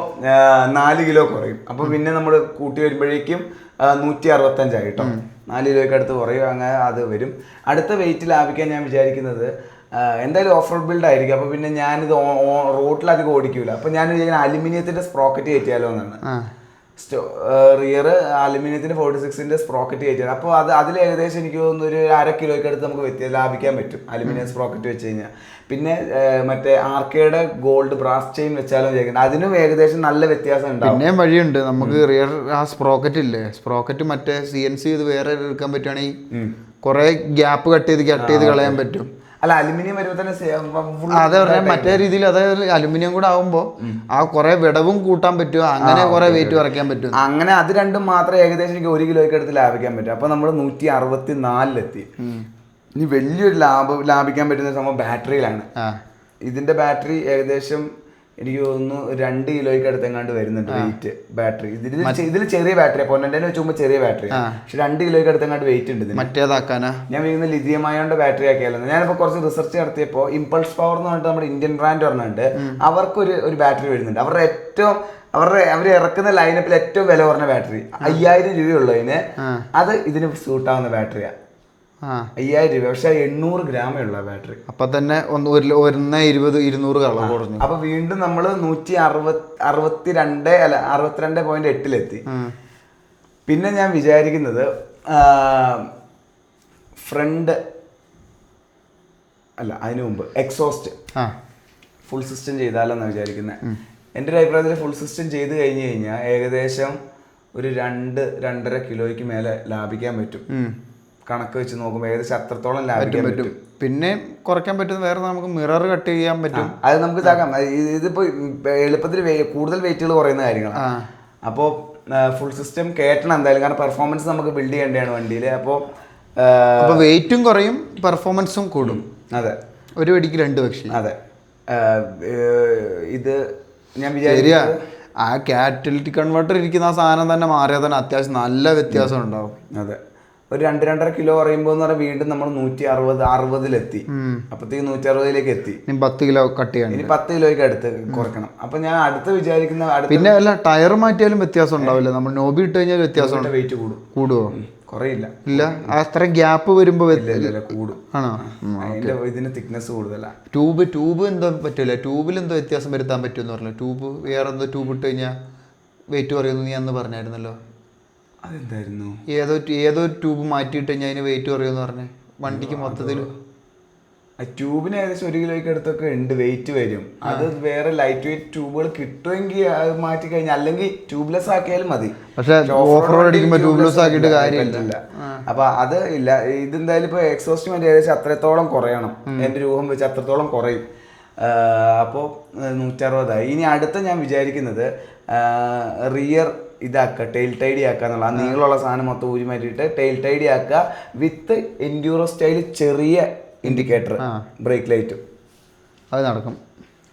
4 കിലോ കുറയും. അപ്പൊ പിന്നെ നമ്മൾ കൂട്ടി വരുമ്പോഴേക്കും 165 ആയിട്ടോ. 4 കിലോയ്ക്ക് അടുത്ത് കുറയും. അങ്ങനെ അത് വരും. അടുത്ത വെയിറ്റ് ലാഭിക്കാൻ ഞാൻ വിചാരിക്കുന്നത് എന്തായാലും ഓഫ് റോഡ് ബിൽഡ് ആയിരിക്കും. അപ്പോൾ പിന്നെ ഞാനിത് റോഡിലധികം ഓടിക്കൂല. അപ്പോൾ ഞാൻ വിചാരിക്കുന്നത് അലുമിനിയത്തിൻ്റെ സ്പ്രോക്കറ്റ് കയറ്റിയാലോ എന്നാണ്. റിയർ അലുമിനിയത്തിൻ്റെ 46ന്റെ സ്പ്രോക്കറ്റ് കയറ്റിയാൽ അപ്പോൾ അതിൽ ഏകദേശം എനിക്ക് തോന്നുന്നു ഒരു 1/2 കിലോയ്ക്ക് അടുത്ത് നമുക്ക് ലാഭിക്കാൻ പറ്റും അലുമിനിയം സ്പ്രോക്കറ്റ് വെച്ച് കഴിഞ്ഞാൽ. പിന്നെ മറ്റേ ആർക്കേഡ് ഗോൾഡ് ബ്രാസ് ചെയിൻ വെച്ചാലും വിചാരിക്കുന്നത് അതിനും ഏകദേശം നല്ല വ്യത്യാസം ഉണ്ടാവും. പിന്നെ വഴിയുണ്ട് നമുക്ക്. റിയർ ആ സ്പ്രോക്കറ്റ് ഇല്ലേ, സ്പ്രോക്കറ്റ് മറ്റേ CNC ഇത് വേറെ എടുക്കാൻ പറ്റുവാണെങ്കിൽ കുറെ ഗ്യാപ്പ് കട്ട് ചെയ്ത് കളയാൻ പറ്റും. അല്ല അലുമിനിയം വരുമ്പോൾ തന്നെ അതെ പറഞ്ഞാൽ മറ്റേ രീതിയിൽ അതായത് അലുമിനിയം കൂടെ ആകുമ്പോൾ ആ കുറെ വിടവും കൂട്ടാൻ പറ്റും. അങ്ങനെ കുറെ വെയിറ്റ് കുറയ്ക്കാൻ പറ്റും. അങ്ങനെ അത് രണ്ടും മാത്രം ഏകദേശം എനിക്ക് 1 കിലോയ്ക്ക് അടുത്ത് ലാഭിക്കാൻ പറ്റും. അപ്പൊ നമ്മൾ 164 ഇനി വലിയൊരു ലാഭിക്കാൻ പറ്റുന്ന സംഭവം ബാറ്ററിയിലാണ്. ഇതിന്റെ ബാറ്ററി ഏകദേശം എനിക്ക് തോന്നുന്നു 2 കിലോയ്ക്ക് അടുത്തെങ്ങാണ്ട് വരുന്നുണ്ട് വെയിറ്റ് ബാറ്ററി. ഇതിൽ ചെറിയ ബാറ്ററി പൊന്നന്റെ വെച്ച് നോക്കുമ്പോൾ ചെറിയ ബാറ്ററി, പക്ഷെ 2 കിലോയ്ക്ക് അടുത്തെങ്ങാണ്ട് വെയിറ്റ് ഉണ്ട്. മറ്റേതാക്കാനാ ഞാൻ വീണ്ടും ലിഥിയം അയോണിന്റെ ബാറ്ററി ആക്കിയാലോ. ഞാനിപ്പോൾ കുറച്ച് റിസർച്ച് നടത്തിയപ്പോൾ ഇമ്പൾസ് പവർ എന്ന് പറഞ്ഞിട്ട് നമ്മുടെ ഇന്ത്യൻ ബ്രാൻഡ് പറഞ്ഞിട്ടുണ്ട്. അവർക്കൊരു ബാറ്ററി വരുന്നുണ്ട്. അവർ ഇറക്കുന്ന ലൈനപ്പിൽ ഏറ്റവും വില കുറഞ്ഞ ബാറ്ററി 5000 രൂപയുള്ളതിന് അത് ഇതിന് സൂട്ടാവുന്ന ബാറ്ററിയാണ്. 5000 രൂപ, പക്ഷെ 800 ഗ്രാമേ ഉള്ള ബാറ്ററി. അപ്പൊ തന്നെ 120-200 കളർ കുറഞ്ഞു. അപ്പൊ വീണ്ടും നമ്മള് 62.8 പിന്നെ ഞാൻ വിചാരിക്കുന്നത് ഫ്രണ്ട് അല്ല അതിനു മുമ്പ് എക്സോസ്റ്റ് ഫുൾ സിസ്റ്റം ചെയ്താലോന്നാണ് വിചാരിക്കുന്നത്. എൻ്റെ ഒരു അഭിപ്രായത്തിൽ ഫുൾ സിസ്റ്റം ചെയ്ത് കഴിഞ്ഞ് കഴിഞ്ഞാൽ ഏകദേശം ഒരു 2-2.5 കിലോയ്ക്ക് മേലെ ലാഭിക്കാൻ പറ്റും. കണക്ക് വെച്ച് നോക്കുമ്പോൾ ഏകദേശം അത്രത്തോളം ലാഭിക്കാൻ പറ്റും. പിന്നെ കുറയ്ക്കാൻ പറ്റുന്ന വേറെ നമുക്ക് മിറർ കട്ട് ചെയ്യാൻ പറ്റും. അത് നമുക്ക് ഇതാക്കാം. ഇതിപ്പോ എളുപ്പത്തിൽ കൂടുതൽ വെയിറ്റുകൾ കുറയുന്ന കാര്യങ്ങളാണ്. അപ്പോൾ ഫുൾ സിസ്റ്റം കേട്ടണം എന്തായാലും, കാരണം പെർഫോമൻസ് നമുക്ക് ബിൽഡ് ചെയ്യേണ്ടതാണ് വണ്ടിയിൽ. അപ്പോൾ വെയിറ്റും കുറയും പെർഫോമൻസും കൂടും. അതെ, ഒരു വെടിക്ക് 2 പക്ഷി. അതെ, ഇത് ഞാൻ വിചാരിക്കുക ആ കാറ്റലിറ്റിക് കൺവേർട്ടർ ഇരിക്കുന്ന ആ സാധനം തന്നെ മാറിയാൽ തന്നെ അത്യാവശ്യം നല്ല വ്യത്യാസം ഉണ്ടാവും. അതെ, ഒരു 2-2.5 കിലോ പറയുമ്പോൾ എന്ന് പറഞ്ഞാൽ വീണ്ടും നമ്മൾ 160-60 അപ്പത്തേക്ക് 160 എത്തി. 10 കിലോ കട്ട് ചെയ്യണം. ഇനി 10 കിലോയ്ക്ക് അടുത്ത് കുറയ്ക്കണം. അപ്പൊ ഞാൻ അടുത്ത് വിചാരിക്കുന്ന പിന്നെ അല്ല ടയർ മാറ്റിയാലും വ്യത്യാസം ഉണ്ടാവില്ല. നമ്മൾ നോബി ഇട്ട് കഴിഞ്ഞാൽ വ്യത്യാസം വെയിറ്റ് കൂടുവോ? കുറയില്ല. ഇല്ല, അത്ര ഗ്യാപ്പ് വരുമ്പോ കൂടും. ആണോ? അതിന്റെ ഇതിന് തിക്നെസ് കൂടുതലാ. ട്യൂബ് എന്തോ പറ്റൂല. ട്യൂബിൽ എന്തോ വ്യത്യാസം വരുത്താൻ പറ്റുമെന്ന് പറഞ്ഞു. ട്യൂബ് വേറെ എന്തോ ട്യൂബ് ഇട്ട് കഴിഞ്ഞാൽ വെയിറ്റ് കുറയുന്നു നീ അന്ന് പറഞ്ഞായിരുന്നല്ലോ. അതെന്തായിരുന്നു? ഏതോ ട്യൂബ് മാറ്റിയിട്ട് കഴിഞ്ഞാൽ അതിന് വെയിറ്റ് കുറയുമെന്ന് പറഞ്ഞേ വണ്ടിക്ക് മൊത്തത്തിൽ. ട്യൂബിന് ഏകദേശം 1 കിലോയ്ക്ക് അടുത്തൊക്കെ ഉണ്ട് വെയിറ്റ് വരും. അത് വേറെ ലൈറ്റ് വെയിറ്റ് ട്യൂബുകൾ കിട്ടുമെങ്കിൽ അത് മാറ്റി കഴിഞ്ഞാൽ, അല്ലെങ്കിൽ ട്യൂബ്ലെസ് ആക്കിയാലും മതി. പക്ഷെ ഓഫ് റോഡ് അടിക്കുമ്പോൾ ട്യൂബ്ലെസ് ആക്കിയിട്ട് കാര്യമില്ല. അപ്പൊ അത് ഇല്ല. ഇതെന്തായാലും ഇപ്പൊ എക്സോസ്റ്റ് ഏകദേശം അത്രത്തോളം കുറയണം. എന്റെ രൂപം വെച്ച് അത്രത്തോളം കുറയും. അപ്പോൾ 160 ഇനി അടുത്ത ഞാൻ വിചാരിക്കുന്നത് റിയർ ഇതാക്കുക, ടെയിൽ ടൈഡി ആക്കുക എന്നുള്ള. ആ നീളമുള്ള സാധനം മൊത്തം ഊരി മാറ്റിയിട്ട് ടെയിൽ ടൈഡി ആക്കുക വിത്ത് എൻഡ്യൂറോ സ്റ്റൈൽ ചെറിയ ഇൻഡിക്കേറ്റർ ബ്രേക്ക് ലൈറ്റും. അത് നടക്കും.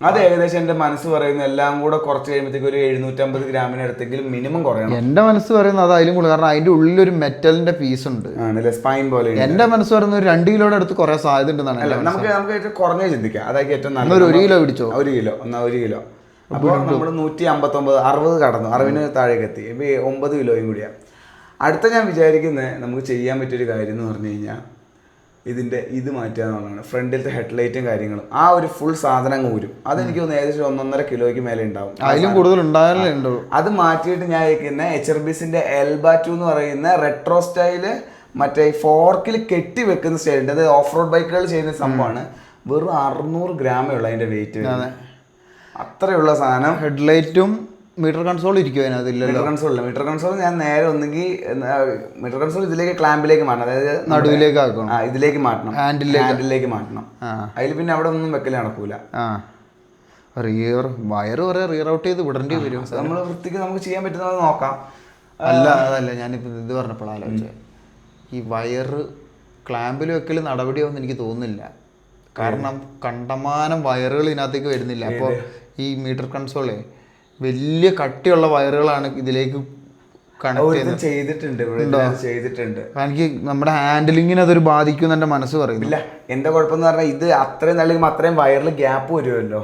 അത് ഏകദേശം എൻ്റെ മനസ്സ് പറയുന്നത് എല്ലാം കൂടെ കുറച്ച് കഴിയുമ്പോഴത്തേക്ക് ഒരു 750 ഗ്രാമിനടുത്തെങ്കിലും മിനിമം കുറയണം. എൻ്റെ മനസ്സ് പറയുന്നത് അത് അതിലും കൂടുതൽ. കാരണം അതിൻ്റെ ഉള്ളിലൊരു മെറ്റലിന്റെ പീസ് ഉണ്ട്, ആണല്ലേ, സ്പൈൻ പോലെ. എൻ്റെ മനസ്സ് പറയുന്നത് ഒരു 2 കിലോയുടെ അടുത്ത് കുറേ സാധ്യത ഉണ്ടെന്നാണ്. നമുക്ക് ഏറ്റവും കുറഞ്ഞ ചിന്തിക്കാം. അതായത് ഏറ്റവും നല്ല 1 കിലോ പിടിച്ചോ. 1 കിലോ. അപ്പോൾ നമ്മൾ 159 60 കടന്നു, 60 താഴേക്ക് എത്തി. ഇപ്പൊ 9 കിലോയും കൂടിയാണ്. അടുത്ത ഞാൻ വിചാരിക്കുന്നത് നമുക്ക് ചെയ്യാൻ പറ്റിയൊരു കാര്യം എന്ന് പറഞ്ഞു കഴിഞ്ഞാൽ ഇതിൻ്റെ ഇത് മാറ്റുക എന്നുള്ളതാണ്. ഫ്രണ്ടിലത്തെ ഹെഡ്ലൈറ്റും കാര്യങ്ങളും ആ ഒരു ഫുൾ സാധനം ഊരും. അതെനിക്ക് തോന്നുന്നു ഏകദേശം 1.5 കിലോയ്ക്ക് മേലെ ഉണ്ടാവും. അതിലും കൂടുതൽ ഉണ്ടായാലും അത് മാറ്റിയിട്ട് ഞാൻ ഇരിക്കുന്ന HRBസിന്റെ എൽബ 2 എന്ന് പറയുന്ന റെട്രോ സ്റ്റൈല്, മറ്റേ ഫോർക്കിൽ കെട്ടി വെക്കുന്ന സ്റ്റൈലുണ്ട്. അത് ഓഫ് റോഡ് ബൈക്കുകൾ ചെയ്യുന്ന സംഭവമാണ്. വെറും 600 ഗ്രാമേ ഉള്ളൂ അതിന്റെ വെയിറ്റ്. അത്രയുള്ള സാധനം. ഹെഡ്ലൈറ്റും മീറ്റർ കൺസോൾ ഇരിക്കും അതിനകത്ത്. മീറ്റർ കൺസോൾ ഞാൻ നേരെ ഒന്നെങ്കിൽ മീറ്റർ കൺസോൾ ഇതിലേക്ക് ക്ലാമ്പിലേക്ക് മാറ്റണം, അതായത് നടുവിലേക്ക് ആക്കണം, ഇതിലേക്ക് മാറ്റണം, ഹാൻഡിലേക്ക് മാറ്റണം. അതിൽ പിന്നെ അവിടെ ഒന്നും വെക്കൽ നടക്കൂല. വയറ് കുറെ റിയർ ഔട്ട് ചെയ്ത് വിടേണ്ടി വരും. നമ്മൾ വൃത്തിക്ക് നമുക്ക് ചെയ്യാൻ പറ്റുന്നത് നോക്കാം. അതല്ല ഞാനിപ്പോൾ ഇത് പറഞ്ഞപ്പോഴാണ് ആലോചിച്ചത്, ഈ വയറ് ക്ലാമ്പിൽ വെക്കൽ നടപടിയാവുമെന്ന് എനിക്ക് തോന്നുന്നില്ല. കാരണം കണ്ടമാനം വയറുകൾ ഇതിനകത്തേക്ക് വരുന്നില്ല. അപ്പോൾ ഈ മീറ്റർ കൺസോളേ വലിയ കട്ടിയുള്ള വയറുകളാണ് ഇതിലേക്ക് കണക്ട് ചെയ്തിട്ടുണ്ട്. എനിക്ക് നമ്മുടെ ഹാൻഡിലിങ്ങിന് അതൊരു ബാധിക്കും എന്റെ മനസ്സ് പറയുന്നില്ല. എന്റെ കുഴപ്പമെന്ന് പറഞ്ഞാൽ ഇത് അത്രയും നല്ല അത്രയും വയറിൽ ഗ്യാപ്പ് വരുമല്ലോ.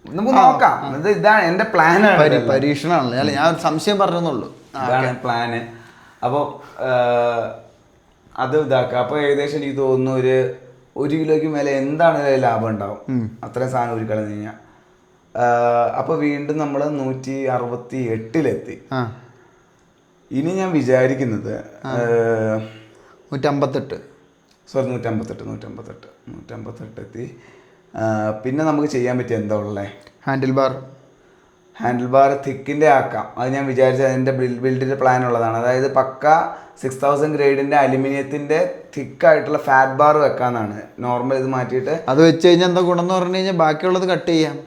നമുക്ക് നോക്കാം. ഇതാണ് എന്റെ പ്ലാനാണ്, പരീക്ഷണമാണല്ലോ. അല്ല ഞാൻ സംശയം പറഞ്ഞെന്നുള്ളൂ. ഇതാണ് പ്ലാന്. അപ്പോൾ അത് ഇതാക്കുക. അപ്പോൾ ഏകദേശം എനിക്ക് തോന്നുന്നു ഒരു 1 കിലോയ്ക്ക് മേലെ എന്താണ് ലാഭം ഉണ്ടാവും അത്രയും സാധനം ഒരു കളഞ്ഞു കഴിഞ്ഞാൽ. അപ്പോൾ വീണ്ടും നമ്മൾ 168 ഇനി ഞാൻ വിചാരിക്കുന്നത് 158 എത്തി. പിന്നെ നമുക്ക് ചെയ്യാൻ പറ്റിയ എന്താ ഉള്ളത്? ഹാൻഡിൽ ബാർ തിക്കിൻ്റെ ആക്കാം. അത് ഞാൻ വിചാരിച്ചത് അതിൻ്റെ ബിൽഡിൻ്റെ പ്ലാൻ ഉള്ളതാണ്. അതായത് പക്ക 6000 ഗ്രേഡിൻ്റെ അലുമിനിയത്തിൻ്റെ തിക്കായിട്ടുള്ള ഫാറ്റ് ബാർ വെക്കാന്നാണ്. നോർമൽ ഇത് മാറ്റിയിട്ട് അത് വെച്ച് കഴിഞ്ഞാൽ എന്താ ഗുണം എന്ന് പറഞ്ഞു കഴിഞ്ഞാൽ ബാക്കിയുള്ളത് കട്ട് ചെയ്യാം,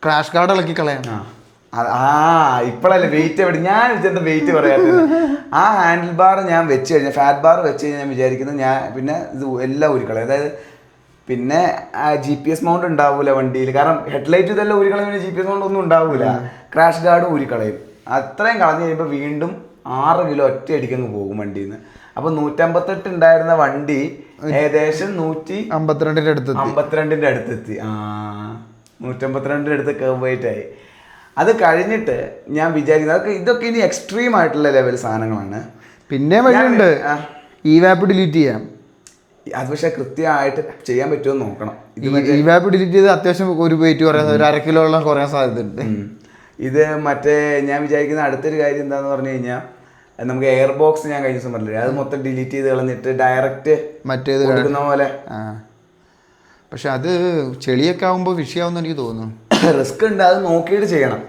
ക്രാഷ് കാർഡ് ഇളക്കി കളയാം. ഇപ്പോഴല്ലേ വെയിറ്റ് എവിടെ ഞാൻ വെച്ചെന്താ വെയിറ്റ് പറയാത്തത്. ആ ഹാൻഡിൽ ബാർ ഞാൻ വെച്ച് കഴിഞ്ഞാൽ, ഫാറ്റ് ബാർ വെച്ച് കഴിഞ്ഞാൽ ഞാൻ വിചാരിക്കുന്നത് ഞാൻ പിന്നെ ഇത് എല്ലാം ഊരിക്കളയും. അതായത് പിന്നെ GPS മൗണ്ട് ഉണ്ടാവൂല വണ്ടിയിൽ. കാരണം ഹെഡ്ലൈറ്റ് ഇതെല്ലാം ഊരിക്കളയും, പിന്നെ GPS മൗണ്ട് ഒന്നും ഉണ്ടാവൂല. ക്രാഷ് ഗാർഡ് ഊരിക്കളയും. അത്രയും കളഞ്ഞു കഴിയുമ്പോൾ വീണ്ടും 6 കിലോ ഒറ്റ അടിക്കങ്ങ് പോകും വണ്ടിയിൽ നിന്ന്. അപ്പൊ 158 ഉണ്ടായിരുന്ന വണ്ടി ഏകദേശം 152 അടുത്തെത്തി. 152 അടുത്ത് കർവ് വെയിറ്റ് ആയി. അത് കഴിഞ്ഞിട്ട് ഞാൻ വിചാരിക്കുന്നത് ഇതൊക്കെ ഇനി എക്സ്ട്രീം ആയിട്ടുള്ള ലെവൽ സാധനങ്ങളാണ്. പിന്നെ വഴിയുണ്ട്, ഇവാപ്പ് ഡിലീറ്റ് ചെയ്യാം. അത് പക്ഷെ കൃത്യമായിട്ട് ചെയ്യാൻ പറ്റുമോ നോക്കണം. ഇവാപ്പ് ഡിലീറ്റ് ചെയ്ത് അത്യാവശ്യം ഒരു വെയിറ്റ് കുറയാൻ, ഒരു 1/2 കിലോളം കുറയാൻ സാധ്യതയുണ്ട്. ഇത് മറ്റേ ഞാൻ വിചാരിക്കുന്ന അടുത്തൊരു കാര്യം എന്താന്ന് പറഞ്ഞു കഴിഞ്ഞാൽ, നമുക്ക് എയർ ബോക്സ് ഞാൻ കഴിഞ്ഞ ദിവസം പറഞ്ഞില്ലേ, അത് മൊത്തം ഡിലീറ്റ് ചെയ്ത് കളഞ്ഞിട്ട് ഡയറക്റ്റ് മറ്റേത് കൊടുക്കുന്ന പോലെ. പക്ഷെ അത് ചെളിയൊക്കെ ആകുമ്പോൾ വിഷയമാവുമെന്ന് എനിക്ക് തോന്നുന്നു. റിസ്ക് ഉണ്ട്, അത് നോക്കിയിട്ട് ചെയ്യണം.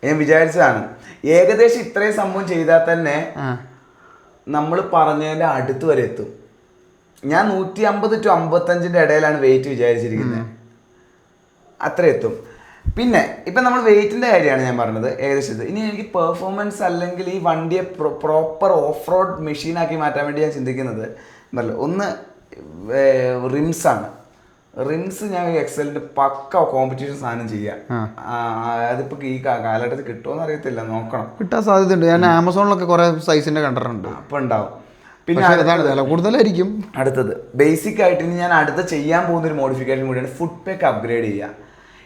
ഞാൻ വിചാരിച്ചതാണ്. ഏകദേശം ഇത്രയും സംഭവം ചെയ്താൽ തന്നെ നമ്മൾ പറഞ്ഞതിൻ്റെ അടുത്ത് വരെ എത്തും. ഞാൻ 150 to 55 ഇടയിലാണ് വെയിറ്റ് വിചാരിച്ചിരിക്കുന്നത്. അത്ര എത്തും. പിന്നെ ഇപ്പം നമ്മൾ വെയിറ്റിൻ്റെ കാര്യമാണ് ഞാൻ പറഞ്ഞത് ഏകദേശം. ഇനി എനിക്ക് പെർഫോമൻസ് അല്ലെങ്കിൽ ഈ വണ്ടിയെ പ്രോപ്പർ ഓഫ് റോഡ് മെഷീനാക്കി മാറ്റാൻ വേണ്ടി ഞാൻ ചിന്തിക്കുന്നത് ഒന്ന് റിംസാണ്. റിംസ് ഞാൻ എക്സലിൻ്റെ പക്ക കോമ്പറ്റീഷൻ സാധനം ചെയ്യാം. അതിപ്പോൾ ഈ കാലഘട്ടത്തിൽ കിട്ടുമോയെന്ന് അറിയത്തില്ല, നോക്കണം. കിട്ടാൻ സാധ്യതയുണ്ട്. ഞാൻ ആമസോണിലൊക്കെ കുറേ സൈസിൻ്റെ കണ്ടിട്ടുണ്ട്. അപ്പം ഉണ്ടാവും. പിന്നെ അതാണ് വില കൂടുതലായിരിക്കും. അടുത്തത് ബേസിക് ആയിട്ട് ഇനി ഞാൻ അടുത്ത ചെയ്യാൻ പോകുന്ന ഒരു മോഡിഫിക്കേഷൻ കൂടിയാണ് ഫുഡ് പാക്ക് അപ്ഗ്രേഡ് ചെയ്യുക.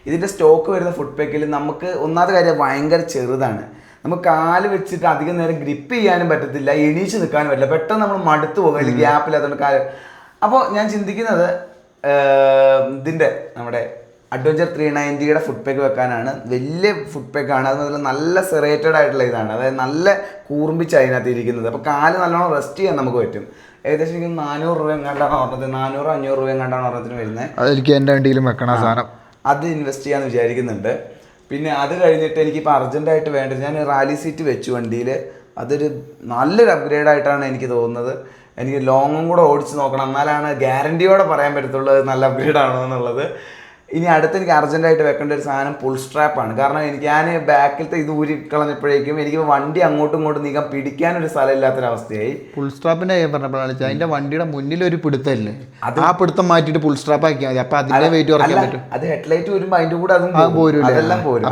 ഇതിൻ്റെ സ്റ്റോക്ക് വരുന്ന ഫുഡ് പാക്കിൽ നമുക്ക് ഒന്നാമത്തെ കാര്യം ഭയങ്കര ചെറുതാണ്. നമുക്ക് കാല് വെച്ചിട്ട് അധികം നേരം ഗ്രിപ്പ് ചെയ്യാനും പറ്റത്തില്ല, എണീച്ച് നിൽക്കാനും പറ്റില്ല, പെട്ടെന്ന് നമ്മൾ മടുത്തു പോകും അല്ലെങ്കിൽ ഗ്യാപ്പില്ലാത്തതുകൊണ്ട് കാല്. അപ്പോൾ ഞാൻ ചിന്തിക്കുന്നത് ഇതിൻ്റെ നമ്മുടെ അഡ്വഞ്ചർ 390യുടെ ഫുഡ് പാക്ക് വെക്കാനാണ്. വലിയ ഫുഡ് പാക്കാണ്, അത് നല്ല സെറേറ്റഡ് ആയിട്ടുള്ള ഇതാണ്, അതായത് നല്ല കൂർമ്പിച്ച് അതിനകത്ത് ഇരിക്കുന്നത്. അപ്പോൾ കാല് നല്ലോണം റെസ്റ്റ് ചെയ്യാൻ നമുക്ക് പറ്റും. ഏകദേശം എനിക്ക് 400 രൂപ എങ്ങാണ്ടാണ് പറഞ്ഞത്, 400-500 രൂപ എങ്ങാണ്ടാണ് പറഞ്ഞതിന് വരുന്നത്. അതെനിക്ക് എൻ്റെ വണ്ടിയിലും വെക്കണം സാധനം, അത് ഇൻവെസ്റ്റ് ചെയ്യാമെന്ന് വിചാരിക്കുന്നുണ്ട്. പിന്നെ അത് കഴിഞ്ഞിട്ട് എനിക്കിപ്പോൾ അർജൻറ്റായിട്ട് വേണ്ടത്, ഞാൻ റാലി സീറ്റ് വെച്ചു വണ്ടിയിൽ. അതൊരു നല്ലൊരു അപ്ഗ്രേഡ് ആയിട്ടാണ് എനിക്ക് തോന്നുന്നത്. എനിക്ക് ലോങ്ങും കൂടെ ഓടിച്ച് നോക്കണം, എന്നാലാണ് ഗ്യാരണ്ടിയോടെ പറയാൻ പറ്റത്തുള്ളൂ അത് നല്ല അപ്ഗ്രേഡ് ആണോ എന്നുള്ളത്. ഇനി അടുത്ത് എനിക്ക് അർജൻറ്റായിട്ട് വെക്കേണ്ട ഒരു സാധനം ഫുൾ സ്ട്രാപ്പാണ്. കാരണം ഞാൻ ബാക്കിലത്തെ ഇത് ഊരി കളഞ്ഞപ്പോഴേക്കും എനിക്ക് വണ്ടി അങ്ങോട്ടും ഇങ്ങോട്ടും നീക്കാൻ പിടിക്കാനൊരു സ്ഥലമില്ലാത്തൊരവസ്ഥയായി. ഫുൾ സ്ട്രാപ്പിന്റെ പറഞ്ഞപ്പോഴാണ് അതിന്റെ വണ്ടിയുടെ മുന്നിൽ ഒരു പിടുത്തല്ലേ, ആ പിടുത്തം മാറ്റിയിട്ട് ഫുൾ സ്ട്രാപ്പ് ആക്കിയാൽ മതി. അപ്പൊ അതിന്റെ വെയിറ്റ് കുറയ്ക്കാൻ പറ്റും. അത് ഹെഡ്ലൈറ്റ് വരുമ്പോൾ അതിന്റെ കൂടെ അതെല്ലാം പോരും.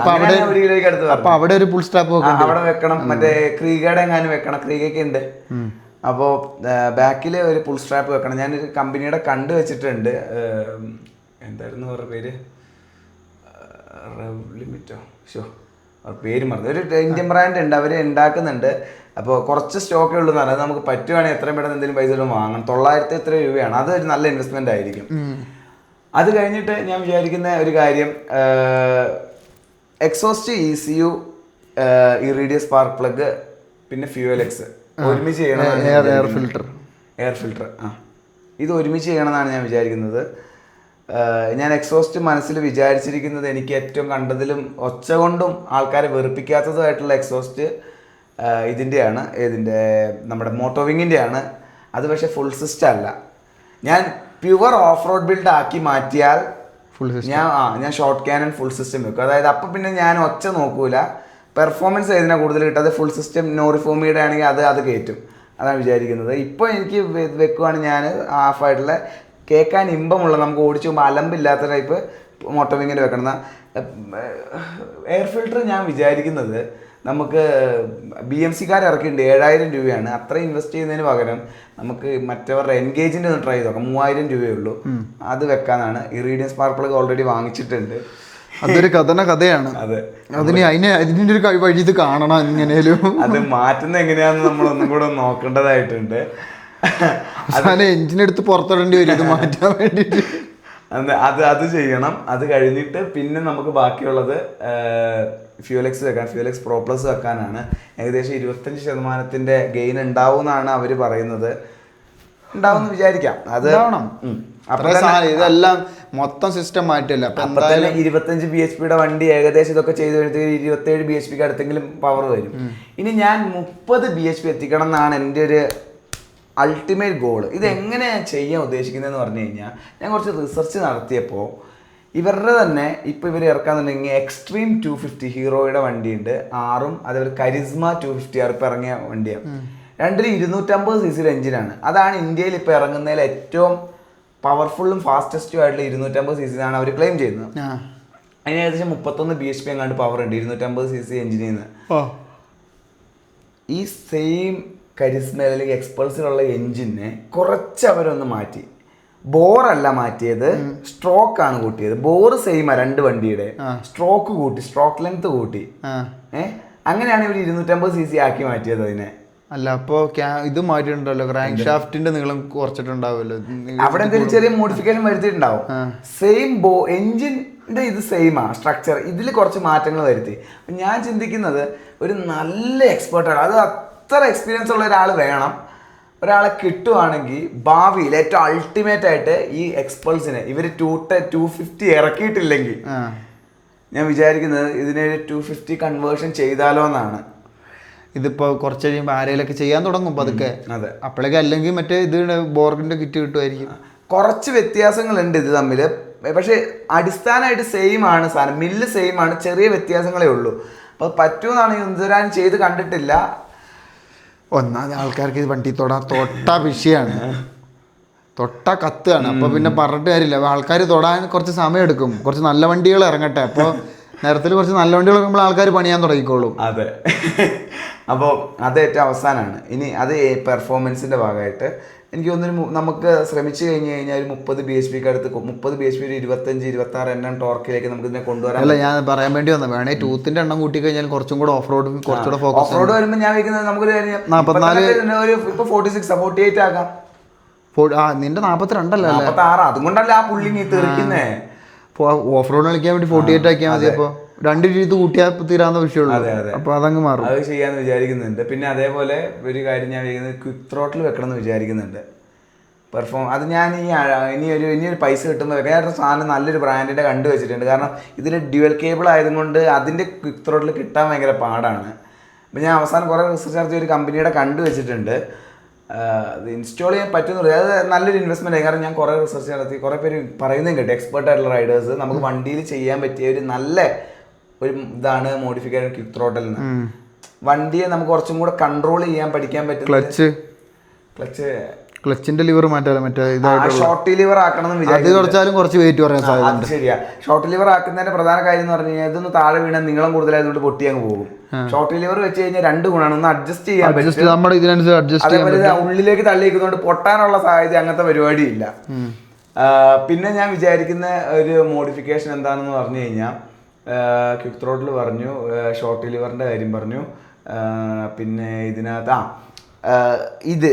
അപ്പൊ അവിടെ ഒരു ഫുൾ സ്ട്രാപ്പ് അവിടെ വെക്കണം. മറ്റേ ക്രീഗയുടെ എങ്ങാനും വെക്കണം, ക്രീഗൊക്കെ ഉണ്ട്. അപ്പോൾ ബാക്കിൽ ഒരു ഫുൾ സ്ട്രാപ്പ് വെക്കണം. ഞാനൊരു കമ്പനിയുടെ കണ്ടു വെച്ചിട്ടുണ്ട്, എന്തായിരുന്നു അവരുടെ പേര്, ലിമിറ്റോ പേര് മറന്നു, ഒരു ഇന്ത്യൻ ബ്രാൻഡ് ഉണ്ട്, അവർ ഉണ്ടാക്കുന്നുണ്ട്. അപ്പോൾ കുറച്ച് സ്റ്റോക്കേ ഉള്ളൂ എന്ന് പറഞ്ഞാൽ നമുക്ക് പറ്റുവാണെങ്കിൽ എത്രയും പെട്ടെന്ന് എന്തെങ്കിലും പൈസ വാങ്ങണം. 900 എത്ര രൂപയാണ്, അതൊരു നല്ല ഇൻവെസ്റ്റ്മെന്റ് ആയിരിക്കും. അത് കഴിഞ്ഞിട്ട് ഞാൻ വിചാരിക്കുന്ന ഒരു കാര്യം, എക്സോസ്റ്റ് ECU, ഇറീഡിയസ് സ്പാർക്ക് പ്ലഗ്, പിന്നെ ഫ്യൂവൽ എക്സ് ഒരുമിച്ച് ചെയ്യണം. എയർ ഫിൽട്ടർ ഇത് ഒരുമിച്ച് ചെയ്യണമെന്നാണ് ഞാൻ വിചാരിക്കുന്നത്. ഞാൻ എക്സോസ്റ്റ് മനസ്സിൽ വിചാരിച്ചിരിക്കുന്നത് എനിക്ക് ഏറ്റവും കണ്ടതിലും ഒച്ച കൊണ്ടും ആൾക്കാരെ വെറുപ്പിക്കാത്തതുമായിട്ടുള്ള എക്സോസ്റ്റ് ഇതിൻ്റെയാണ്, നമ്മുടെ മോട്ടോവിങ്ങിൻ്റെയാണ്. അത് പക്ഷേ ഫുൾ സിസ്റ്റം അല്ല. ഞാൻ പ്യുവർ ഓഫ് റോഡ് ബിൽഡ് ആക്കി മാറ്റിയാൽ ഞാൻ ഷോർട്ട് ക്യാനൺ ഫുൾ സിസ്റ്റം വെക്കും. അതായത് അപ്പം പിന്നെ ഞാൻ ഒച്ച നോക്കൂല, പെർഫോമൻസ് ഏതിനാ കൂടുതൽ കിട്ടും. അത് ഫുൾ സിസ്റ്റം നോറിഫോമിയുടെ ആണെങ്കിൽ അത് കയറ്റും, അതാണ് വിചാരിക്കുന്നത്. ഇപ്പോൾ എനിക്ക് വെക്കുവാണ് ഞാൻ ഹാഫായിട്ടുള്ള കേൾക്കാൻ ഇമ്പമുള്ള, നമുക്ക് ഓടിച്ചു പോകുമ്പോൾ അലമ്പില്ലാത്ത ടൈപ്പ് മോട്ടോവിങ്ങിൻ്റെ വെക്കണം. എയർ ഫിൽട്ടർ ഞാൻ വിചാരിക്കുന്നത് നമുക്ക് BMC-കാർ ഇറക്കിയിട്ടുണ്ട്, 7000 രൂപയാണ്. അത്ര ഇൻവെസ്റ്റ് ചെയ്യുന്നതിന് പകരം നമുക്ക് മറ്റവരുടെ എൻഗേജിൻ്റെ ഒന്ന് ട്രൈ ചെയ്ത് നോക്കാം, 3000 രൂപയേ ഉള്ളൂ. അത് വെക്കാനാണ്. ഇറീഡിയസ് സ്പാർക്ക് പ്ലഗ് ഓൾറെഡി വാങ്ങിച്ചിട്ടുണ്ട്. അതൊരു കഥയാണ്. അതെ, അതിന്റെ ഒരു വഴി ഇത് കാണണം എങ്ങനെയാലും. അത് മാറ്റുന്ന എങ്ങനെയാണെന്ന് നമ്മൾ ഒന്നും കൂടെ നോക്കേണ്ടതായിട്ടുണ്ട്. എഞ്ചിൻ എടുത്ത് പുറത്തിടേണ്ടി വരും ഇത് മാറ്റാൻ വേണ്ടിയിട്ട്. അത് ചെയ്യണം. അത് കഴിഞ്ഞിട്ട് പിന്നെ നമുക്ക് ബാക്കിയുള്ളത് ഫ്യൂൽ എക്സ് വെക്കാൻ, ഫ്യൂൽ എക്സ് പ്രോ പ്ലസ് വെക്കാനാണ്. ഏകദേശം 25% ഗെയിൻ ഉണ്ടാവും എന്നാണ് അവർ പറയുന്നത്. ഉണ്ടാവും വിചാരിക്കാം. അത് ഇതെല്ലാം മൊത്തം സിസ്റ്റം മാറ്റില്ല. അപ്പൊ തന്നെ 25 bhp വണ്ടി ഏകദേശം ഇതൊക്കെ ചെയ്ത് കഴിഞ്ഞാൽ 27 bhp അടുത്തെങ്കിലും പവർ വരും. ഇനി ഞാൻ 30 bhp എത്തിക്കണം എന്നാണ് എൻ്റെ ഒരു അൾട്ടിമേറ്റ് ഗോൾ. ഇതെങ്ങനെ ചെയ്യാൻ ഉദ്ദേശിക്കുന്നതെന്ന് പറഞ്ഞു കഴിഞ്ഞാൽ, ഞാൻ കുറച്ച് റിസർച്ച് നടത്തിയപ്പോൾ ഇവരുടെ തന്നെ ഇപ്പോൾ ഇവർ ഇറക്കാന്നുണ്ടെങ്കിൽ എക്സ്ട്രീം 250 ഹീറോയുടെ വണ്ടിയുണ്ട്, 6ഉം അതേപോലെ കരിസ്മ 250 ഇപ്പോൾ ഇറങ്ങിയ വണ്ടിയാണ്. രണ്ടിലും 250 cc എഞ്ചിനാണ്. അതാണ് ഇന്ത്യയിൽ ഇപ്പോൾ ഇറങ്ങുന്നതിൽ ഏറ്റവും പവർഫുള്ളും ഫാസ്റ്റസ്റ്റും ആയിട്ടുള്ള 250 cc ആണ് അവർ ക്ലെയിം ചെയ്യുന്നത്. അതിന് ഏകദേശം 31 bhp എങ്ങാണ്ട് പവർ ഉണ്ട് 250 cc എഞ്ചിനിൽ നിന്ന്. ഈ സെയിം കരിസ്മ അല്ലെങ്കിൽ എക്സ്പൾസിലുള്ള എഞ്ചിനെ കുറച്ച് അവരൊന്ന് മാറ്റി. ബോറല്ല മാറ്റിയത്, സ്ട്രോക്കാണ് കൂട്ടിയത്. ബോർ സെയിമാ രണ്ട് വണ്ടിയുടെ, സ്ട്രോക്ക് കൂട്ടി, സ്ട്രോക്ക് ലെങ്ത് കൂട്ടി. അങ്ങനെയാണ് ഇവർ 250 cc ആക്കി മാറ്റിയത് അതിനെ. അല്ല അപ്പോ ഇത് മാറ്റിയിട്ടുണ്ടല്ലോ, ക്രാങ്ക് ഷാഫ്റ്റിന്റെ നീളം കുറച്ചിട്ടുണ്ടാവുമല്ലോ, അവിടെ എന്തെങ്കിലും ചെറിയ മോഡിഫിക്കേഷൻ വരുത്തിയിട്ടുണ്ടാവും. സെയിം എഞ്ചിന്റെ ഇത് സെയിമാ സ്ട്രക്ചർ, ഇതിൽ കുറച്ച് മാറ്റങ്ങൾ വരുത്തി. ഞാൻ ചിന്തിക്കുന്നത് ഒരു നല്ല എക്സ്പേർട്ടാണ്, അത് അത്ര എക്സ്പീരിയൻസ് ഉള്ള ഒരാൾ വേണം. ഒരാളെ കിട്ടുവാണെങ്കിൽ ഭാവിയിൽ ഏറ്റവും അൾട്ടിമേറ്റ് ആയിട്ട് ഈ എക്സ്പൾസിനെ ഇവർ 250 ഇറക്കിയിട്ടില്ലെങ്കിൽ ഞാൻ വിചാരിക്കുന്നത് ഇതിനെ 250 കൺവേർഷൻ ചെയ്താലോ എന്നാണ്. ഇതിപ്പോ കുറച്ച് കഴിയുമ്പോൾ ആരെയിലൊക്കെ ചെയ്യാൻ തുടങ്ങും പതുക്കെ. അതെ, അപ്പോഴേക്കും അല്ലെങ്കിൽ മറ്റേ ഇത് ബോർഗിന്റെ കിറ്റ് കിട്ടുമായിരിക്കും. കുറച്ച് വ്യത്യാസങ്ങളുണ്ട് ഇത് തമ്മിൽ, പക്ഷെ അടിസ്ഥാനമായിട്ട് സെയിം ആണ് സാധനം, മില്ല് സെയിം ആണ്, ചെറിയ വ്യത്യാസങ്ങളേ ഉള്ളൂ. അപ്പോൾ പറ്റുമെന്നാണ് ഇതുവരെ ചെയ്ത് കണ്ടിട്ടില്ല. ഒന്നാമത് ആൾക്കാർക്ക് ഇത് വണ്ടി തൊട്ട വിഷയമാണ്, തൊട്ട കത്തുകയാണ്. അപ്പോൾ പിന്നെ പറഞ്ഞിട്ട് കാര്യമില്ല, ആൾക്കാർ തൊടാൻ കുറച്ച് സമയം എടുക്കും, കുറച്ച് നല്ല വണ്ടികൾ ഇറങ്ങട്ടെ. അപ്പോൾ നേരത്തിൽ കുറച്ച് നല്ല വണ്ടികളൊക്കെ നമ്മൾ ആൾക്കാർ പണിയാൻ തുടങ്ങിക്കോളും. അതെ. അപ്പോൾ അത് ഏറ്റവും അവസാനമാണ്. ഇനി അത് പെർഫോമൻസിൻ്റെ ഭാഗമായിട്ട് എനിക്ക് തോന്നുന്നു നമുക്ക് ശ്രമിച്ചു കഴിഞ്ഞ് കഴിഞ്ഞാൽ ഒരു 30 BHP അടുത്ത് 30 BHP ഒരു 25-26 എണ്ണം ടോർക്കിലേക്ക് നമുക്ക് ഇതിനെ കൊണ്ടുവരാൻ. അല്ല, ഞാൻ പറയാൻ വേണ്ടി വന്നത് വേണേ ടൂത്തിന്റെ എണ്ണം കൂട്ടി കഴിഞ്ഞാൽ കുറച്ചും കൂടെ ഓഫ് റോഡ് കുറച്ചുകൂടെ ഫോക്കസ്. ഓഫ് റോഡ് വരുമ്പോൾ ഞാൻ വയ്ക്കുന്നത് നമുക്കൊരു 44 ഇപ്പൊ 46 48 ആക്കാം. നിന്റെ 42 46. അതുകൊണ്ടല്ല ആ പുള്ളി നീ തെറിക്കുന്നേ. ഓഫ് റോഡ് കളിക്കാൻ വേണ്ടി 48 ആക്കിയാൽ മതി. അപ്പൊ 2 രീതി കൂട്ടിയാൽ തീരാവുന്ന വിഷയമുള്ളൂ. അപ്പൊ അതങ്ങ് മാറും. അത് ചെയ്യാന്ന് വിചാരിക്കുന്നുണ്ട്. പിന്നെ അതേപോലെ ഒരു കാര്യം ഞാൻ വിചാരിക്കുന്നത് ക്വിക്ക് ത്രോട്ടിൽ വെക്കണം എന്ന് വിചാരിക്കുന്നുണ്ട്. അത് ഞാൻ ഇനിയൊരു പൈസ കിട്ടുമ്പോൾ വെക്കാൻ സാധനം നല്ലൊരു ബ്രാൻഡിൻ്റെ കണ്ടു വെച്ചിട്ടുണ്ട്. കാരണം ഇതിൽ ഡ്യുവൽ കേബിൾ ആയതുകൊണ്ട് അതിൻ്റെ ക്വിക്ക് ത്രോട്ടിൽ കിട്ടാൻ ഭയങ്കര പാടാണ്. അപ്പം ഞാൻ അവസാനം കുറേ റിസർച്ച് നടത്തിയ ഒരു കമ്പനിയുടെ കണ്ടു വെച്ചിട്ടുണ്ട്. അത് ഇൻസ്റ്റാൾ ചെയ്യാൻ പറ്റുന്നില്ല. അത് നല്ലൊരു ഇൻവെസ്റ്റ്മെൻ്റ് ആയി. കാരണം ഞാൻ കുറേ റിസർച്ച് നടത്തി കുറേ പേര് പറയുന്നതും കേട്ടോ, എക്സ്പെർട്ട് ആയിട്ടുള്ള റൈഡേഴ്സ് നമുക്ക് വണ്ടിയിൽ ചെയ്യാൻ പറ്റിയ ഒരു നല്ല ഒരു ഇതാണ് മോഡിഫിക്കേഷൻ ക്വിക്ക് ത്രോട്ടിൽ നിന്ന്. വണ്ടിയെ നമുക്ക് കുറച്ചും കൂടെ കൺട്രോൾ ചെയ്യാൻ പഠിക്കാൻ പറ്റും. ക്ലച്ചിന്റെ ലിവർ മാറ്റാൻ ഷോർട്ട് ലിവർ ആക്കണം എന്ന് വിചാരിച്ചാലും കുറച്ച് വെയിറ്റ് പറയാൻ സാധ്യത. ശരിയാ. ഷോർട്ട് ലിവർ ആക്കുന്നതിന്റെ പ്രധാന കാര്യം എന്ന് പറഞ്ഞു കഴിഞ്ഞാൽ ഇതൊന്ന് താഴെ വീണാൽ നീളം കൂടുതലായതുകൊണ്ട് പൊട്ടി അങ്ങ് പോകും. ഷോർട്ട് ലിവർ വെച്ച് കഴിഞ്ഞാൽ 2 ഗുണമാണ്. ഒന്ന് അഡ്ജസ്റ്റ് ചെയ്യാൻ പറ്റും, അതേപോലെ ഉള്ളിലേക്ക് തള്ളിയിരിക്കുന്നതുകൊണ്ട് പൊട്ടാനുള്ള സാധ്യത അങ്ങനത്തെ പരിപാടിയില്ല. പിന്നെ ഞാൻ വിചാരിക്കുന്ന ഒരു മോഡിഫിക്കേഷൻ എന്താണെന്ന് പറഞ്ഞു കഴിഞ്ഞാൽ ക്വിക്ക് ത്രോട്ടിൽ പറഞ്ഞു, ഷോർട്ട് ലിവറിന്റെ കാര്യം പറഞ്ഞു, പിന്നെ ഇതിനകത്ത് ഇത്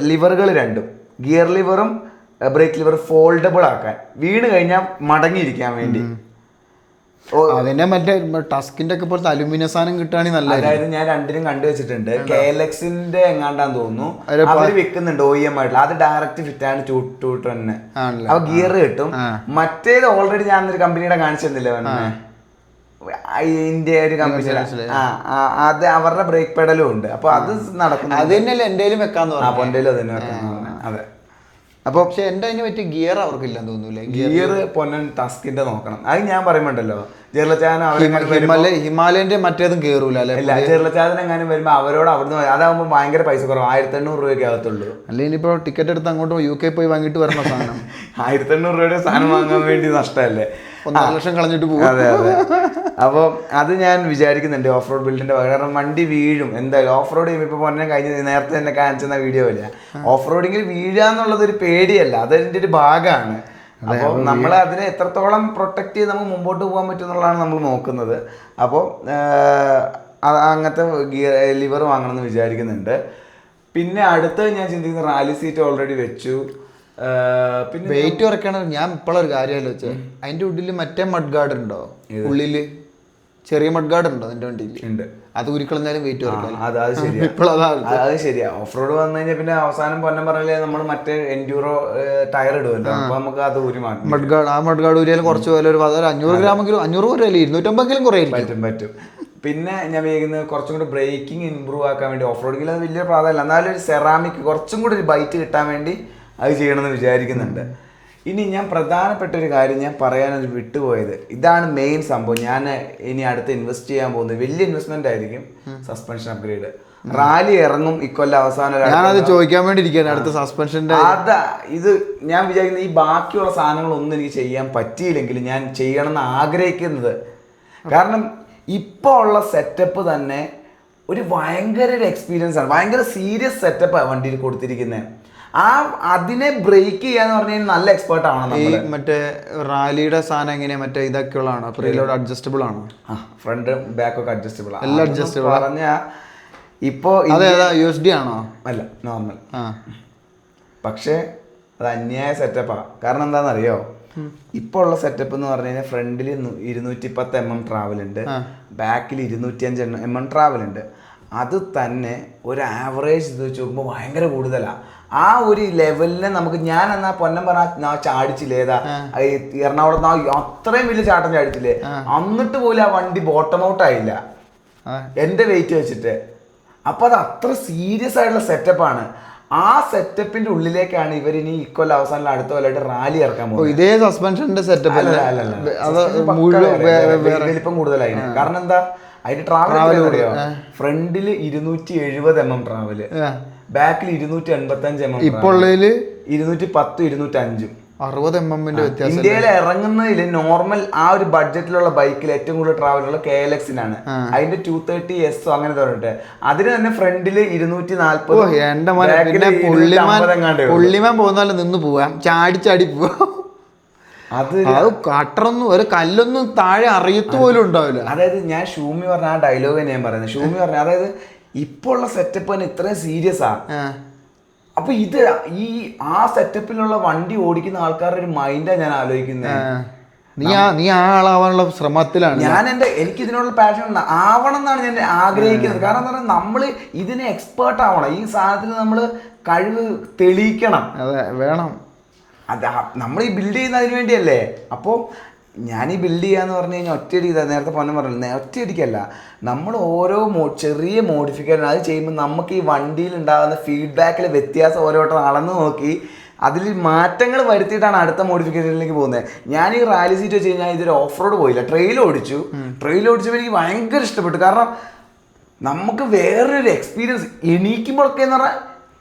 ലിവറുകൾ രണ്ടും ഗിയർ ലിവറും ബ്രേക്ക് ലിവർ ഫോൾഡബിൾ ആക്കാൻ, വീണ് കഴിഞ്ഞാൽ മടങ്ങിയിരിക്കാൻ വേണ്ടി. അതിന്റെ മറ്റേ ടസ്കിന്റെ ഒക്കെ പോലത്തെ അലുമിനിയം സാധനം കിട്ടുകയാണെങ്കിൽ നല്ല. അതായത് ഞാൻ രണ്ടിനും കണ്ടുവച്ചിട്ടുണ്ട്. KLXന്റെ എങ്ങാണ്ടാന്ന് തോന്നുന്നു അവര് വെക്കുന്നുണ്ട് OEM ആയിട്ടുള്ള. അത് ഡയറക്റ്റ് ഫിറ്റ് ആണ് 210. അപ്പൊ ഗിയർ കിട്ടും. മറ്റേത് ഓൾറെഡി ഞാൻ ഒരു കമ്പനിയുടെ കാണിച്ചിരുന്നില്ല, ഇന്ത്യ ഒരു കമ്പനിയുടെ. അത് അവരുടെ ബ്രേക്ക് പെഡലും ഉണ്ട്. അപ്പൊ അത് നടക്കുന്നു. അത് തന്നെയല്ലേ എന്റെയിലും വെക്കാന്ന് പറഞ്ഞു. പൊന്തയിലും അത് തന്നെ വെക്കാന്ന് പറഞ്ഞു. അതെ. അപ്പൊ പക്ഷെ എന്റെ അതിന് പറ്റിയ ഗിയർ അവർക്കില്ലെന്ന് തോന്നൂല്ലേ. ഗിയർ പൊന്നൻ ടസ്കിന്റെ നോക്കണം. അത് ഞാൻ പറയുമ്പോണ്ടല്ലോ ഹിമാലയന്റെ മറ്റേതും കേറൂല. ചെറുലച്ചാതൻ എങ്ങാനും വരുമ്പോ അവരോട് അവിടുന്ന് അതാകുമ്പോൾ ഭയങ്കര പൈസ കുറവ്, 1800 രൂപയ്ക്ക് അകത്തുള്ളൂ. അല്ലെങ്കിൽ ഇനിയിപ്പോ ടിക്കറ്റ് എടുത്ത് അങ്ങോട്ട് UK പോയി വാങ്ങിട്ട് വരുന്ന സാധനം 1800 രൂപയുടെ സാധനം വാങ്ങാൻ വേണ്ടി നഷ്ടമല്ലേ, 1.5 ലക്ഷം കളഞ്ഞിട്ട് പോകും. അതെ അതെ. അപ്പോൾ അത് ഞാൻ വിചാരിക്കുന്നുണ്ട് ഓഫ് റോഡ് ബിൽഡിന്റെ. കാരണം വണ്ടി വീഴും എന്തായാലും. ഓഫ് റോഡ് ചെയ്യുമ്പോൾ ഇപ്പോൾ പൊന്നെ കഴിഞ്ഞ നേരത്തെ തന്നെ കാണിച്ചെന്ന വീഡിയോ ഇല്ല, ഓഫ് റോഡിങ്ങിൽ വീഴാന്നുള്ളത് ഒരു പേടിയല്ല, അതതിൻ്റെ ഒരു ഭാഗമാണ്. അപ്പോൾ നമ്മൾ അതിനെ എത്രത്തോളം പ്രൊട്ടക്ട് ചെയ്ത് നമുക്ക് മുമ്പോട്ട് പോകാൻ പറ്റും എന്നുള്ളതാണ് നമ്മൾ നോക്കുന്നത്. അപ്പോൾ അങ്ങനത്തെ ലിവർ വാങ്ങണം എന്ന് വിചാരിക്കുന്നുണ്ട്. പിന്നെ അടുത്ത് ഞാൻ ചിന്തിക്കുന്ന റാലി സീറ്റ് ഓൾറെഡി വെച്ചു. പിന്നെ വെയിറ്റ് കുറയ്ക്കണം. ഞാൻ ഇപ്പോഴൊരു കാര്യം വെച്ചാൽ അതിന്റെ ഉള്ളിൽ മറ്റേ മഡ് ഗാർഡ് ഉണ്ടോ, ഉള്ളില് ചെറിയ മഡ് ഗാർഡ് ഉണ്ടോ അതിന്റെ വണ്ടിയിൽ? ഉണ്ട്. അത് ഉരുക്കളഞ്ഞാലും വെയിറ്റ് കുറയ്ക്കാം. അത് ശരിയാ. ഓഫ് റോഡ് വന്നു കഴിഞ്ഞാൽ പിന്നെ അവസാനം പൊന്നം പറഞ്ഞാൽ നമ്മൾ മറ്റേ എൻഡ്യൂറോ ടയർ ഇടുമല്ലോ, അപ്പൊ നമുക്ക് അത് ഊരി മാറ്റും. മഡ് ഗാർഡ് ആ മഡ് ഗാർഡ് ഊരിയാലും കുറച്ച് പോലെ ഒരു 500 ഗ്രാമെങ്കിലും 500 പോലെ 250 കുറേ പറ്റും. പിന്നെ ഞാൻ വിചാരിക്കുന്നത് കുറച്ചും കൂടി ബ്രേക്കിംഗ് ഇമ്പ്രൂവ് ആക്കാൻ വേണ്ടി, ഓഫ് റോഡിൽ അത് വലിയ പ്രാധാന്യമില്ല, എന്നാലും ഒരു സെറാമിക് കുറച്ചും കൂടി ഒരു ബൈറ്റ് കിട്ടാൻ വേണ്ടി അത് ചെയ്യണമെന്ന് വിചാരിക്കുന്നുണ്ട്. ഇനി ഞാൻ പ്രധാനപ്പെട്ട ഒരു കാര്യം ഞാൻ പറയാനൊരു വിട്ടുപോയത്, ഇതാണ് മെയിൻ സംഭവം. ഞാൻ ഇനി അടുത്ത് ഇൻവെസ്റ്റ് ചെയ്യാൻ പോകുന്നത് വലിയ ഇൻവെസ്റ്റ്മെന്റ് ആയിരിക്കും, സസ്പെൻഷൻ അപ്ഗ്രേഡ്. റാലി ഇറങ്ങും ഇക്കൊല്ലം അവസാനം. ഞാനത് ചോദിക്കാൻ വേണ്ടി ഇരിക്കുകയാണ് അടുത്ത സസ്പെൻഷന്റെ. ഇത് ഞാൻ വിചാരിക്കുന്നത് ഈ ബാക്കിയുള്ള സാധനങ്ങളൊന്നും എനിക്ക് ചെയ്യാൻ പറ്റിയില്ലെങ്കിൽ ഞാൻ ചെയ്യണമെന്ന് ആഗ്രഹിക്കുന്നത്. കാരണം ഇപ്പോൾ ഉള്ള സെറ്റപ്പ് തന്നെ ഒരു ഭയങ്കര ഒരു എക്സ്പീരിയൻസ് ആണ്, ഭയങ്കര സീരിയസ് സെറ്റപ്പാണ് വണ്ടിയിൽ കൊടുത്തിരിക്കുന്നത്. അതിനെ ബ്രേക്ക് ചെയ്യാന്ന് പറഞ്ഞു കഴിഞ്ഞാൽ നല്ല എക്സ്പേർട്ട് ആണ്. മറ്റേ റാലിയുടെ സാധനം എങ്ങനെയാ, മറ്റേ ഇതൊക്കെ ഉള്ളതാണോ, പ്രീലോഡ് അഡ്ജസ്റ്റബിൾ ആണോ? ഫ്രണ്ട് ബാക്ക് ഒക്കെ അഡ്ജസ്റ്റബിൾ ആണ്. എല്ലാം അഡ്ജസ്റ്റബിൾ പറഞ്ഞ ഇപ്പോ USD ആണോ? അല്ല, നോർമൽ. പക്ഷേ അത് അന്യായ സെറ്റപ്പാണ്. കാരണം എന്താണെന്നറിയോ, ഇപ്പോൾ ഉള്ള സെറ്റപ്പ് എന്ന് പറഞ്ഞു കഴിഞ്ഞാൽ ഫ്രണ്ടിൽ 210 mm ട്രാവൽ ഉണ്ട്, ബാക്കിൽ 205 mm ട്രാവൽ ഉണ്ട്. അത് തന്നെ ഒരു ആവറേജ് ഇത് വെച്ച് നോക്കുമ്പോൾ ഭയങ്കര കൂടുതലാണ്. ആ ഒരു ലെവലിനെ നമുക്ക്, ഞാൻ എന്നാ പൊന്നം പറഞ്ഞ ചാടിച്ചില്ലേ, ഏതാ എറണാകുളത്ത് അത്രയും വലിയ ചാട്ടം ചാടിച്ചില്ലേ, എന്നിട്ട് പോലും ആ വണ്ടി ബോട്ടം ഔട്ട് ആയില്ല എന്റെ വെയിറ്റ് വെച്ചിട്ട്. അപ്പൊ അത് അത്ര സീരിയസ് ആയിട്ടുള്ള സെറ്റപ്പാണ്. ആ സെറ്റപ്പിന്റെ ഉള്ളിലേക്കാണ് ഇവർ ഇനി ഇക്കൊല്ലം അവസാനം അടുത്ത കൊല്ലമായിട്ട് റാലി ഇറക്കാൻ പോകുന്നത്. ഇതേ സസ്പെൻഷന്റെ സെറ്റപ്പ് വലിപ്പം കൂടുതലായി. കാരണം എന്താ, അതിന്റെ ട്രാവൽ ഫ്രണ്ടില് 270 mm ട്രാവല്, ബാക്കിൽ 285 mm, ഇപ്പോൾ 210 205. 60 mm വ്യത്യാസം. ഇന്ത്യയിൽ ഇറങ്ങുന്നതിൽ നോർമൽ ആ ഒരു ബഡ്ജറ്റിലുള്ള ബൈക്കിൽ ഏറ്റവും കൂടുതൽ ട്രാവലുള്ള KLX-നാണ്. അതിന്റെ 230S അങ്ങനെ പറഞ്ഞിട്ട് അതിന് തന്നെ ഫ്രണ്ടില് 240. എന്റെ മോനെ പിന്നെ പുള്ളിമാൻ പോകുന്നാലും നിന്ന് പോവാം, ചാടി ചാടി പോവാം. അത് കട്ടറൊന്നും ഒരു കല്ലൊന്നും താഴെ അറിയത്തു പോലും ഉണ്ടാവില്ല. അതായത് ഞാൻ ഷൂമി പറഞ്ഞ ആ ഡയലോഗ് ഞാൻ പറയുന്നത്, ഷൂമി പറഞ്ഞ അതായത് ഇപ്പൊ ഉള്ള സെറ്റപ്പ് തന്നെ ഇത്രയും സീരിയസ് ആ. അപ്പൊ ഇത് ആ സെറ്റപ്പിലുള്ള വണ്ടി ഓടിക്കുന്ന ആൾക്കാരുടെ ഒരു മൈൻഡാ ഞാൻ ആലോചിക്കുന്നത്. നീ ആ ആളാവാനുള്ള ശ്രമത്തിലാണ്. എനിക്ക് ഇതിനുള്ള പാഷൻ ആവണം എന്നാണ് ഞാൻ ആഗ്രഹിക്കുന്നത്. കാരണം എന്താ പറയുക, നമ്മള് ഇതിന് എക്സ്പേർട്ട് ആവണം, ഈ സാധനത്തിന് നമ്മള് കഴിവ് തെളിയിക്കണം. അതെ, വേണം. അത് നമ്മൾ ഈ ബിൽഡ് ചെയ്യുന്ന അതിന് വേണ്ടിയല്ലേ. അപ്പോൾ ഞാൻ ഈ ബിൽഡ് ചെയ്യാന്ന് പറഞ്ഞു കഴിഞ്ഞാൽ ഒറ്റയടിക്ക്, നേരത്തെ പൊന്നെ പറഞ്ഞു, ഒറ്റയടിക്കല്ല, നമ്മൾ ഓരോ ചെറിയ മോഡിഫിക്കേഷൻ അത് ചെയ്യുമ്പോൾ നമുക്ക് ഈ വണ്ടിയിൽ ഉണ്ടാകുന്ന ഫീഡ്ബാക്കിലെ വ്യത്യാസം ഓരോ വട്ടം അളന്ന് നോക്കി അതിൽ മാറ്റങ്ങൾ വരുത്തിയിട്ടാണ് അടുത്ത മോഡിഫിക്കേഷനിലേക്ക് പോകുന്നത്. ഞാൻ ഈ റാലി സീറ്റ് വെച്ച് കഴിഞ്ഞാൽ ഇതൊരു ഓഫ് റോഡ് പോയില്ല, ട്രെയിൽ ഓടിച്ചപ്പോൾ എനിക്ക് ഭയങ്കര ഇഷ്ടപ്പെട്ടു. കാരണം നമുക്ക് വേറൊരു എക്സ്പീരിയൻസ്, എണീക്കുമ്പോഴൊക്കെ എന്ന് പറഞ്ഞാൽ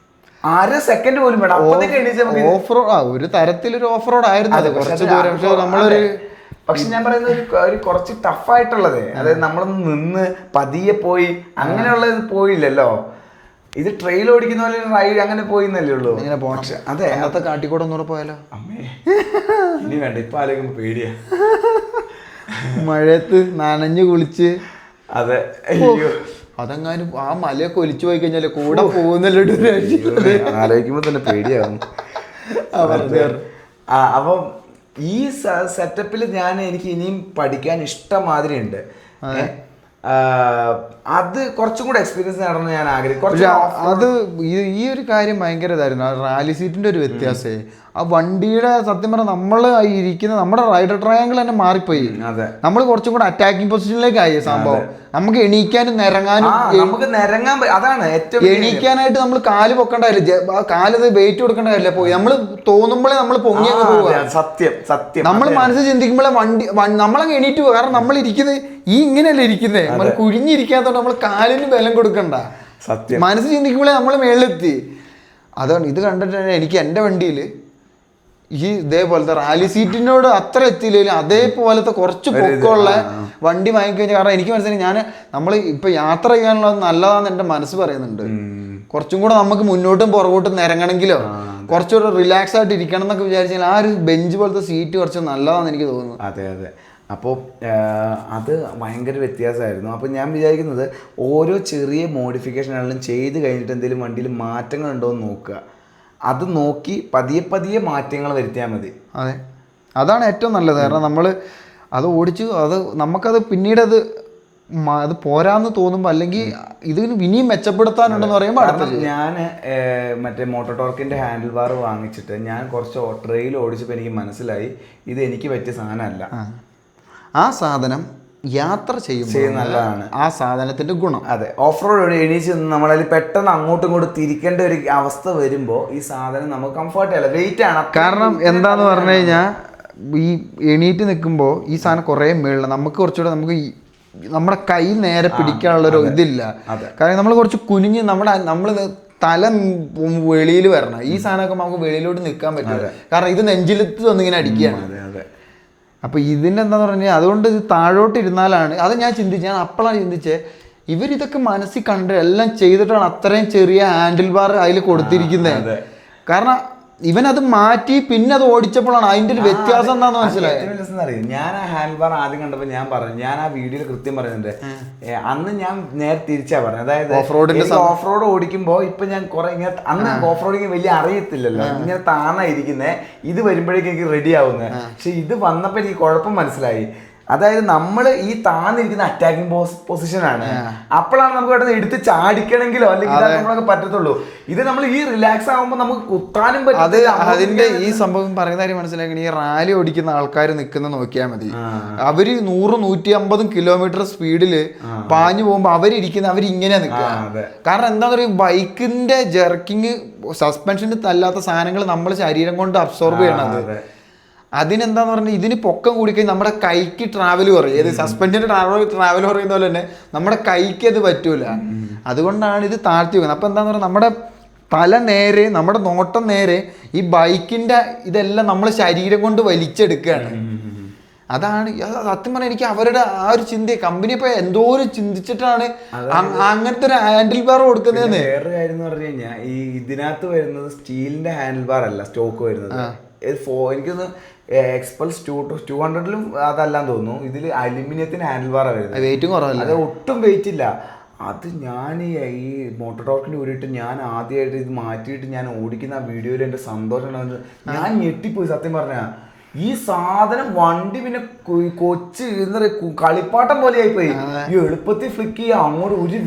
1/2 സെക്കൻഡ് പോലും വേണം, അപ്പോഴത്തേക്ക് എണീച്ച് ഓഫ് റോഡ് ഒരു തരത്തിലൊരു ഓഫ് റോഡ് ആയിരുന്നു. പക്ഷെ ഞാൻ പറയുന്നത് ഒരു കുറച്ച് ടഫായിട്ടുള്ളത്, അതായത് നമ്മളൊന്ന് നിന്ന് പതിയെ പോയി അങ്ങനെയുള്ളത് പോയില്ലല്ലോ. ഇത് ട്രെയിൽ ഓടിക്കുന്ന പോലെ റൈഡ് അങ്ങനെ പോയിന്നല്ലേ ഉള്ളൂ. ഇങ്ങനെ പോണം. അതെ, അന്നത്തെ കാട്ടിക്കൂടെ ഒന്നുകൂടെ പോയാലോ. അമ്മേ ഇനി വേണ്ട, ഇപ്പൊ ആലോചിക്കുമ്പോ പേടിയാ. മഴയത്ത് നനഞ്ഞു കുളിച്ച്. അതെ, അതെങ്ങാനും ആ മലയൊക്കെ ഒലിച്ചു പോയി കഴിഞ്ഞാല് കൂടെ പോകുന്നല്ലോ. ആലോചിക്കുമ്പോ തന്നെ പേടിയാവും. അപ്പം ഈ സെറ്റപ്പിൽ എനിക്ക് ഇനിയും പഠിക്കാൻ ഇഷ്ടമാതിരി ഉണ്ട്. അത് കുറച്ചും കൂടെ എക്സ്പീരിയൻസ് നടന്ന് ഞാൻ ആഗ്രഹിക്കും. അത് ഈ ഒരു കാര്യം ഭയങ്കര ഇതായിരുന്നു. റാലി സീറ്റിന്റെ ഒരു വ്യത്യാസേ, ആ വണ്ടിയുടെ സത്യം പറഞ്ഞാൽ നമ്മൾ ഇരിക്കുന്ന നമ്മുടെ റൈഡർ ട്രയാങ്കിൾ തന്നെ മാറിപ്പോയി. നമ്മൾ കുറച്ചും കൂടെ അറ്റാക്കിംഗ് പൊസിഷനിലേക്ക് ആയി സംഭവം. നമുക്ക് എണീക്കാനും നിരങ്ങാനും, നമുക്ക് നിരങ്ങാൻ, അതാണ് ഏറ്റവും എണീക്കാനായിട്ട് നമ്മൾ കാല് പൊക്കണ്ടായില്ല, കാല് വെയിറ്റ് കൊടുക്കേണ്ട കാര്യമില്ല. പോയി നമ്മൾ തോന്നുമ്പോഴേ നമ്മൾ പൊങ്ങിയൊക്കെ പോവുക. സത്യം നമ്മൾ മനസ്സിൽ ചിന്തിക്കുമ്പോഴേ നമ്മളങ്ങ് എണീറ്റ് പോകും. കാരണം നമ്മൾ ഇരിക്കുന്നത് ഇങ്ങനെയല്ലേ ഇരിക്കുന്നത്, നമ്മൾ കുഴിഞ്ഞിരിക്കാത്തോണ്ട് നമ്മൾ കാലിന് ബലം കൊടുക്കണ്ട. സത്യം, മനസ്സ് ചിന്തിക്കുമ്പോഴേ നമ്മൾ മേളിലെത്തി. അതാണ് ഇത് കണ്ടിട്ട് എനിക്ക് എൻ്റെ വണ്ടിയിൽ ഇതേപോലത്തെ റാലി സീറ്റിനോട് അത്ര എത്തിയില്ലെങ്കിലും അതേപോലത്തെ കുറച്ച് പൊക്കമുള്ള വണ്ടി വാങ്ങിക്കഴിഞ്ഞാൽ, കാരണം എനിക്ക് മനസ്സിലായി നമ്മൾ ഇപ്പൊ യാത്ര ചെയ്യാനുള്ളത് നല്ലതാണെന്ന് എൻ്റെ മനസ്സ് പറയുന്നുണ്ട്. കുറച്ചും കൂടെ നമുക്ക് മുന്നോട്ടും പുറകോട്ടും നിരങ്ങണമെങ്കിലോ കുറച്ചുകൂടെ റിലാക്സ് ആയിട്ട് ഇരിക്കണം എന്നൊക്കെ വിചാരിച്ചാൽ ആ ഒരു ബെഞ്ച് പോലത്തെ സീറ്റ് കുറച്ച് നല്ലതാണെന്ന് എനിക്ക് തോന്നുന്നു. അതെ. അപ്പോൾ അത് ഭയങ്കര വ്യത്യാസമായിരുന്നു. അപ്പോൾ ഞാൻ വിചാരിക്കുന്നത് ഓരോ ചെറിയ മോഡിഫിക്കേഷനാണെങ്കിലും ചെയ്ത് കഴിഞ്ഞിട്ട് എന്തെങ്കിലും വണ്ടിയിൽ മാറ്റങ്ങളുണ്ടോ എന്ന് നോക്കുക. അത് നോക്കി പതിയെ മാറ്റങ്ങൾ വരുത്തിയാൽ മതി. അതെ, അതാണ് ഏറ്റവും നല്ലത്. കാരണം നമ്മൾ അത് ഓടിച്ച് നമുക്കത് പിന്നീട് അത് പോരാന്ന് തോന്നുമ്പോൾ, അല്ലെങ്കിൽ ഇതിന് ഇനിയും മെച്ചപ്പെടുത്താനുണ്ടെന്ന് പറയുമ്പോൾ, ഞാൻ മറ്റേ മോട്ടോ ടോർക്കിൻ്റെ ഹാൻഡിൽ ബാർ വാങ്ങിച്ചിട്ട് ഞാൻ കുറച്ച് ട്രെയിൽ ഓടിച്ചപ്പോൾ എനിക്ക് മനസ്സിലായി ഇത് എനിക്ക് പറ്റിയ സാധനമല്ല. ആ സാധനം യാത്ര ചെയ്യുമ്പോൾ നല്ലതാണ് ആ സാധനത്തിന്റെ ഗുണം. അതെ, ഓഫ് റോഡ് എണീച്ച് നമ്മളതിൽ പെട്ടെന്ന് അങ്ങോട്ടും ഇങ്ങോട്ടും തിരിക്കേണ്ട ഒരു അവസ്ഥ വരുമ്പോൾ ഈ സാധനം നമുക്ക് കംഫർട്ട് അല്ല, വെയിറ്റ് ആണ്. കാരണം എന്താന്ന് പറഞ്ഞു കഴിഞ്ഞാൽ ഈ എണീറ്റ് നിൽക്കുമ്പോൾ ഈ സാധനം കുറേ മേളിൽ നമുക്ക് കുറച്ചുകൂടെ നമുക്ക് നമ്മുടെ കൈ നേരെ പിടിക്കാനുള്ളൊരു ഇതില്ല. കാരണം നമ്മൾ കുറച്ച് കുനിഞ്ഞ് നമ്മൾ തല വെളിയിൽ വരണം. ഈ സാധനമൊക്കെ നമുക്ക് വെളിയിലോട്ട് നിൽക്കാൻ പറ്റില്ല, കാരണം ഇത് നെഞ്ചിലെത്ത് വന്നിങ്ങനെ അടിക്കുകയാണ്. അപ്പോൾ ഇതിൻ്റെ എന്താന്ന് പറഞ്ഞാൽ അതുകൊണ്ട് ഇത് താഴോട്ട് ഇരുന്നാലാണ് അത് ഞാൻ അപ്പോഴാണ് ചിന്തിച്ചത്, ഇവരിതൊക്കെ മനസ്സിൽ കണ്ട് എല്ലാം ചെയ്തിട്ടാണ് അത്രയും ചെറിയ ഹാൻഡിൽ ബാർ അതിൽ കൊടുത്തിരിക്കുന്നത്. കാരണം ഇവനത് മാറ്റി പിന്നെ അത് ഓടിച്ചപ്പോഴാണ് അതിന്റെ ഒരു വ്യത്യാസം എന്താന്ന് മനസ്സിലായത്. ഞാൻ ആ ഹാൻഡിൽ ബാർ ആദ്യം കണ്ടപ്പോൾ ഞാൻ ആ വീഡിയോയിൽ കൃത്യം പറയുന്നുണ്ട്, അന്ന് ഞാൻ നേരെ തിരിച്ചാ പറഞ്ഞത്. അതായത് ഓഫ് റോഡ് ഓടിക്കുമ്പോൾ ഇപ്പൊ ഞാൻ കുറെ ഇങ്ങനെ, അന്ന് ഓഫ് റോഡിങ് വലിയ അറിയത്തില്ലല്ലോ, ഇങ്ങനെ താന്നായിരിക്കുന്നേ, ഇത് വരുമ്പോഴേക്കും എനിക്ക് റെഡി ആവുന്നത്. പക്ഷെ ഇത് വന്നപ്പോൾ എനിക്ക് കുഴപ്പം മനസ്സിലായി. അതായത് നമ്മൾ ഈ താന്നിരിക്കുന്ന അറ്റാക്കിംഗ് പൊസിഷനാണ്. അപ്പോഴാണ് നമുക്ക് പെട്ടെന്ന് എടുത്ത് ചാടിക്കണമെങ്കിലോ അല്ലെങ്കിൽ നമ്മളൊക്കെ പറ്റത്തുള്ളൂ. ഇത് നമ്മൾ ഈ റിലാക്സ് ആകുമ്പോൾ നമുക്ക് കുത്താനും പറ്റും. അത് അതിന്റെ ഈ സംഭവം പറയുന്ന കാര്യം മനസ്സിലാക്കണം. ഈ റാലി ഓടിക്കുന്ന ആൾക്കാർ നിൽക്കുന്ന നോക്കിയാൽ മതി. അവര് 100-150 കിലോമീറ്റർ സ്പീഡില് പാഞ്ഞു പോകുമ്പോ അവരിങ്ങനെ നിൽക്കുക. കാരണം എന്താ പറയുക, ബൈക്കിന്റെ ജെർക്കിങ് സസ്പെൻഷന് തല്ലാത്ത സാധനങ്ങൾ നമ്മൾ ശരീരം കൊണ്ട് അബ്സോർബ് ചെയ്യണത്. അതിനെന്താന്ന് പറഞ്ഞാൽ ഇതിന് പൊക്കം കൂടിക്കഴിഞ്ഞാൽ നമ്മുടെ കൈക്ക് ട്രാവൽ കുറയും. ഏത് സസ്പെൻഷൻ്റെ ട്രാവൽ പറയുന്ന പോലെ തന്നെ നമ്മുടെ കൈക്ക് അത് പറ്റൂല. അതുകൊണ്ടാണ് ഇത് താഴ്ത്തി വെക്കുന്നത്. അപ്പോൾ എന്താന്ന് പറഞ്ഞാൽ നമ്മുടെ തല നേരെ, നമ്മുടെ നോട്ടം നേരെ, ഈ ബൈക്കിന്റെ ഇതെല്ലാം നമ്മൾ ശരീരം കൊണ്ട് വലിച്ചെടുക്കുകയാണ്. അതാണ് സത്യം പറഞ്ഞാൽ എനിക്ക് അവരുടെ ആ ഒരു ചിന്ത, കമ്പനി ഇപ്പൊ എന്തോരം ചിന്തിച്ചിട്ടാണ് അങ്ങനത്തെ ഒരു ഹാൻഡിൽ ബാർ കൊടുക്കുന്നതെന്ന്. വേറൊരു കാര്യം എന്ന് പറഞ്ഞു കഴിഞ്ഞാൽ ഈ ഇതിനകത്ത് വരുന്നത് സ്റ്റീലിന്റെ ഹാൻഡിൽ ബാർ അല്ല സ്റ്റോക്ക് വരുന്നത്. എനിക്കൊന്ന് എക്സ്പൾസ് 200-ലും അതല്ലാന്ന് തോന്നുന്നു. ഇതിൽ അലുമിനിയത്തിന്റെ ഹാൻഡിൽ ബാറാണ് വരുന്നത്. വെയിറ്റും കുറവല്ല, അത് ഒട്ടും വെയിറ്റ് ഇല്ല. അത് ഞാൻ ഈ മോട്ടോർ ടോർക്കിന് ഊരിയിട്ട് ഞാൻ ആദ്യമായിട്ട് ഇത് മാറ്റിയിട്ട് ഞാൻ ഓടിക്കുന്ന ആ വീഡിയോയിൽ എൻ്റെ സന്തോഷം ഞാൻ ഞെട്ടിപ്പോയി സത്യം പറഞ്ഞാൽ. ഈ സാധനം വണ്ടി പിന്നെ കൊച്ച് എന്താ പറയുക കളിപ്പാട്ടം പോലെ ആയിപ്പോയി. ഈ എളുപ്പത്തിൽ ഫ്ലിക്ക് ചെയ്യാം, അങ്ങോട്ട് ഒരു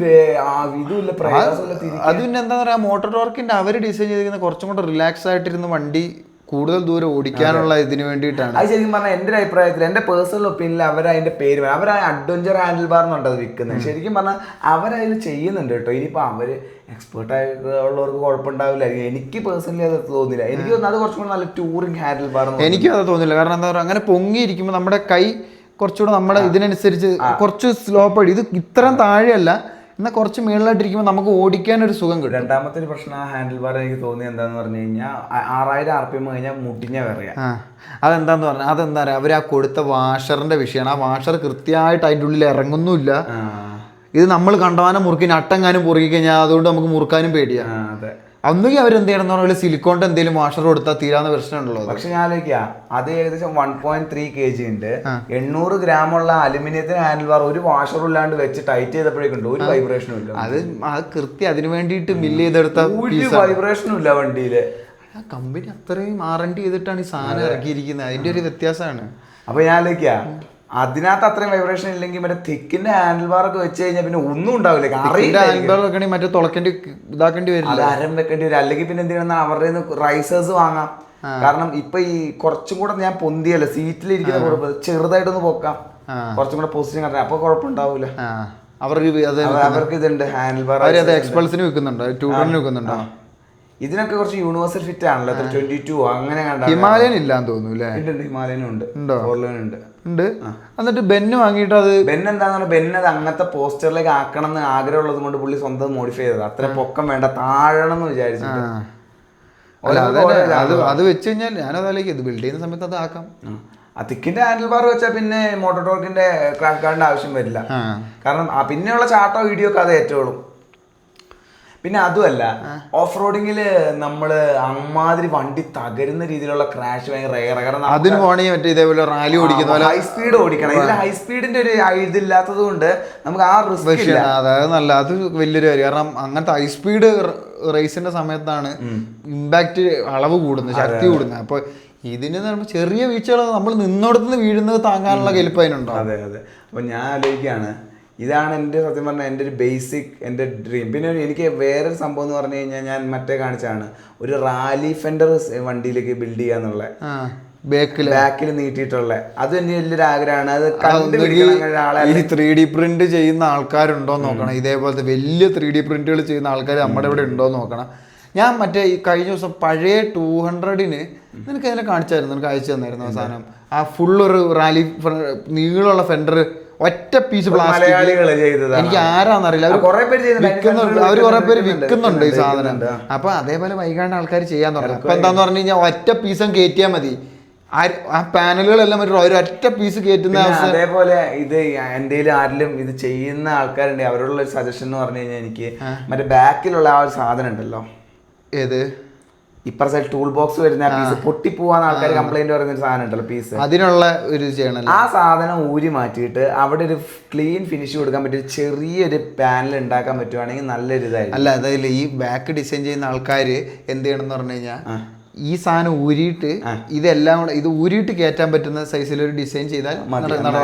ഇതുമില്ല, പ്രയാസമില്ല. അത് പിന്നെ എന്താ പറയാ, മോട്ടോർ ടോർക്കിന്റെ അവർ ഡിസൈൻ ചെയ്തിരിക്കുന്ന കുറച്ചും കൂടെ റിലാക്സ് ആയിട്ടിരുന്ന വണ്ടി കൂടുതൽ ദൂരം ഓടിക്കാനുള്ള ഇതിന് വേണ്ടിയിട്ടാണ്. അത് ശരിക്കും പറഞ്ഞാൽ എൻ്റെ ഒരു അഭിപ്രായത്തിൽ, എൻ്റെ പേഴ്സണൽ ഒപ്പീനിയനിൽ അവരതിൻ്റെ പേര് അവർ അഡ്വഞ്ചർ ഹാൻഡിൽ ബാർ എന്നുണ്ട് അത് വിൽക്കുന്നത്. ശരിക്കും പറഞ്ഞാൽ അവരതിൽ ചെയ്യുന്നുണ്ട് കേട്ടോ. ഇനിയിപ്പോൾ അവർ എക്സ്പേർട്ട് ആയിട്ടുള്ളവർക്ക് കുഴപ്പമുണ്ടാവില്ലായിരിക്കും. എനിക്ക് പേഴ്സണലി അത് തോന്നില്ല. എനിക്ക് തോന്നുന്നു അത് കുറച്ചും കൂടെ നല്ല ടൂറിങ് ഹാൻഡിൽ ബാർ. എനിക്കും അത് തോന്നില്ല. കാരണം എന്താ പറയുക, അങ്ങനെ പൊങ്ങിയിരിക്കുമ്പോൾ നമ്മുടെ കൈ കുറച്ചുകൂടെ നമ്മുടെ ഇതിനനുസരിച്ച് കുറച്ച് സ്ലോപ്പ് ആയിട്ട്, ഇത് ഇത്രയും താഴെയല്ല എന്നാൽ കുറച്ച് മേളിലായിട്ടിരിക്കുമ്പോൾ നമുക്ക് ഓടിക്കാൻ ഒരു സുഖം കിട്ടും. രണ്ടാമത്തെ ഒരു പ്രശ്നം ആ ഹാൻഡിൽ ബാർ എനിക്ക് തോന്നി എന്താന്ന് പറഞ്ഞു കഴിഞ്ഞാൽ 6000 RPM കഴിഞ്ഞാൽ മുട്ടിഞ്ഞ പറയാം. അതെന്താന്ന് പറഞ്ഞാൽ അതെന്താ പറയുക, അവർ ആ കൊടുത്ത വാഷറിന്റെ വിഷയമാണ്. ആ വാഷർ കൃത്യമായിട്ട് അതിൻ്റെ ഉള്ളിൽ ഇറങ്ങുന്നുമില്ല. ഇത് നമ്മൾ കണ്ടവാനം മുറുക്കി നട്ടെങ്ങാനും മുറുക്കി കഴിഞ്ഞാൽ അതുകൊണ്ട് നമുക്ക് മുറുക്കാനും പേടിയാണ്. അതെ, ഒന്നുകിൽ അവരെന്ത് ചെയ്യണം എന്ന് പറഞ്ഞാൽ സിലിക്കോണിന്റെ എന്തെങ്കിലും വാഷർ കൊടുത്താൽ തീരാവുന്ന പ്രശ്നമുണ്ടല്ലോ. പക്ഷെ ഞാൻ ആലോചിക്കുക, അത് ഏകദേശം 1.3 kg ഉണ്ട്. 800 ഗ്രാമുള്ള അലുമിനിയത്തിന് ഹാൻഡിൽ ബാർ ഒരു വാഷറും ഇല്ലാണ്ട് വെച്ച് ടൈറ്റ് ചെയ്തപ്പോഴേക്കുണ്ട് ഒരു വൈബ്രേഷനും ഇല്ല. അത് കൃത്യം അതിന് വേണ്ടിയിട്ട് മില്ല് ചെയ്തെടുത്ത ഒരു വൈബ്രേഷനും ഇല്ല വണ്ടിയില്. കമ്പനി അത്രയും R&D ചെയ്തിട്ടാണ് ഈ സാധനം ഇറക്കിയിരിക്കുന്നത്. അതിന്റെ ഒരു വ്യത്യാസമാണ്. അപ്പൊ ഞാൻ ആലോചിക്കുക, അതിനകത്ത് അത്രയും വൈബ്രേഷൻ ഇല്ലെങ്കിൽ മറ്റേ തിക്കിന്റെ ഹാൻഡിൽ ബാർ ഒക്കെ വെച്ച് കഴിഞ്ഞാൽ പിന്നെ ഒന്നും ഉണ്ടാവില്ല. മറ്റേ തുളക്കേണ്ടി ഇതാക്കേണ്ടി വരില്ല, അരം വെക്കേണ്ടി വരും. അല്ലെങ്കിൽ പിന്നെ എന്ത് ചെയ്യണം, അവരുടെ റൈസേഴ്സ് വാങ്ങാം. കാരണം ഇപ്പൊ ഈ കുറച്ചും കൂടെ ഞാൻ പൊന്തിയല്ലോ സീറ്റിലിരിക്കുന്ന കുഴപ്പം, ചെറുതായിട്ടൊന്ന് പൊക്കാം, കുറച്ചും കൂടെ പൊസിഷൻ കറക്റ്റ്, അപ്പൊ കുഴപ്പമുണ്ടാവൂല. അവർക്ക് ഇതുണ്ട് ഹാൻഡിൽ ബാർ. എക്സ്പൾസിന് വെക്കുന്നുണ്ടോ, 210 വെക്കുന്നുണ്ടോ? ഇതിനൊക്കെ കുറച്ച് യൂണിവേഴ്സൽ ഫിറ്റ് ആണല്ലോ, 22 അങ്ങനെ കണ്ട. ഹിമാലയൻ ഇല്ലാന്ന് തോന്നുന്നു. ഹിമാലയനും ഉണ്ട്, ഉണ്ട്. എന്നിട്ട് ബെന്ന് വാങ്ങിയിട്ട് അത് ബെന്ന് എന്താന്ന് ബെന്ന് അത് അങ്ങനത്തെ പോസ്റ്ററിലേക്ക് ആക്കണം എന്ന് ആഗ്രഹമുള്ളത് കൊണ്ട് പുള്ളി സ്വന്തം മോഡിഫൈ ചെയ്തത്. അത്ര പൊക്കം വേണ്ട, താഴണം എന്ന് വിചാരിച്ചിട്ട്. അത് വെച്ച് കഴിഞ്ഞാൽ ഞാനതാലേക്ക് ഇത് ബിൽഡ് ചെയ്യുന്ന സമയത്ത് അത് ആക്കാം. തിക്കിന്റെ ഹാൻഡിൽ ബാർ വെച്ചാൽ പിന്നെ മോട്ടോർ ടോർക്കിന്റെ ക്രാഷ് ഗാർഡിന്റെ ആവശ്യം വരില്ല. കാരണം പിന്നെയുള്ള ചാട്ടോ വീഡിയോ ഒക്കെ അത് ഏറ്റവും. പിന്നെ അതുമല്ല, ഓഫ് റോഡിങ്ങില് നമ്മള് അമ്മാതിരി വണ്ടി തകരുന്ന രീതിയിലുള്ള ക്രാഷ് ഭയങ്കര റെയർ. കാരണം അതിന് പോണെങ്കിൽ മറ്റേ ഇതേപോലെ റാലി ഓടിക്കുന്ന ഹൈ സ്പീഡ് ഓടിക്കണം. ഇതിൽ ഹൈ സ്പീഡിന്റെ ഒരു ഇതില്ലാത്തത് കൊണ്ട് നമുക്ക് ആ റിസ്ക് ഇല്ല. അതായത് നല്ല, അത് വലിയൊരു കാര്യം. കാരണം അങ്ങനത്തെ ഹൈ സ്പീഡ് റേസിന്റെ സമയത്താണ് ഇമ്പാക്ട് അളവ് കൂടുന്നത്, ശക്തി കൂടുന്നത്. അപ്പൊ ഇതിന് ചെറിയ വീഴ്ചകൾ നമ്മൾ നിന്നോടത്തുനിന്ന് വീഴുന്നത് താങ്ങാനുള്ള കെൽപ്പ് അതിനുണ്ടോ? അതെ അതെ. അപ്പൊ ഞാൻ ആലോചിക്കുകയാണ്, ഇതാണ് എൻ്റെ സത്യം പറഞ്ഞാൽ എൻ്റെ ഒരു ബേസിക് എൻ്റെ ഡ്രീം. പിന്നെ എനിക്ക് വേറൊരു സംഭവം എന്ന് പറഞ്ഞു കഴിഞ്ഞാൽ ഞാൻ മറ്റേ കാണിച്ചാണ് ഒരു റാലി ഫെൻഡർ വണ്ടിയിലേക്ക് ബിൽഡ് ചെയ്യാന്നുള്ള, ബാക്കിൽ നീട്ടിയിട്ടുള്ള. അത് എൻ്റെ വലിയൊരു ആഗ്രഹമാണ്. അത് ഈ 3D പ്രിന്റ് ചെയ്യുന്ന ആൾക്കാരുണ്ടോ നോക്കണം. ഇതേപോലത്തെ വലിയ 3D പ്രിന്റുകൾ ചെയ്യുന്ന ആൾക്കാർ നമ്മുടെ ഇവിടെ ഉണ്ടോ നോക്കണം. ഞാൻ മറ്റേ ഈ കഴിഞ്ഞ ദിവസം പഴയ 200-ന് നിനക്ക് അതിനെ കാണിച്ചായിരുന്നു, നിനക്ക് അയച്ചു തന്നായിരുന്നു ആ സാധനം. ആ ഫുള്ളൊരു റാലി നീളമുള്ള ഫെൻഡർ, ഒറ്റ പീസ് പ്ലാസ്റ്റിക്. എനിക്ക് ആരാന്നറിയില്ല, അവർ കുറെ പേര് വിൽക്കുന്നുണ്ട് ഈ സാധനം. അപ്പൊ അതേപോലെ വൈകാണ്ട് ആൾക്കാർ ചെയ്യാന്ന് പറഞ്ഞു. അപ്പൊ എന്താന്ന് പറഞ്ഞു കഴിഞ്ഞാൽ ഒറ്റ പീസും കയറ്റിയാൽ മതി. ആ പാനലുകളെല്ലാം ഒരൊറ്റ പീസ് കയറ്റുന്ന അവസ്ഥ. അതേപോലെ ഇത് എന്തെങ്കിലും ആരിലും ഇത് ചെയ്യുന്ന ആൾക്കാരുണ്ട്, അവരോടുള്ള ഒരു സജഷൻ എന്ന് പറഞ്ഞു കഴിഞ്ഞാൽ എനിക്ക് മറ്റേ ബാക്കിലുള്ള ആ ഒരു സാധനം ഉണ്ടല്ലോ, ഏത് ഇപ്പറ സൈഡ് ടൂൾ ബോക്സ് വരുന്ന പീസ് പൊട്ടിപ്പോവാന്ന് ആൾക്കാർ കംപ്ലൈന്റ് പറയുന്ന ഒരു സാധനം ഉണ്ടല്ലോ പീസ്, അതിനുള്ള ഒരു ചെയ്യണം. ആ സാധനം ഊരി മാറ്റിയിട്ട് അവിടെ ഒരു ക്ലീൻ ഫിനിഷ് കൊടുക്കാൻ പറ്റിയ ചെറിയൊരു പാനൽ ഉണ്ടാക്കാൻ പറ്റുവാണെങ്കിൽ നല്ലൊരു ഇതായിരുന്നു. അല്ല, അതായത് ഈ ബാക്ക് ഡിസൈൻ ചെയ്യുന്ന ആൾക്കാർ എന്ത് ചെയ്യണം എന്ന് പറഞ്ഞു കഴിഞ്ഞാൽ ഈ സാധനം ഊരിയിട്ട് ഇതെല്ലാം കൂടെ ഇത് ഊരിയിട്ട് കയറ്റാൻ പറ്റുന്ന സൈസിൽ ഒരു ഡിസൈൻ ചെയ്താൽ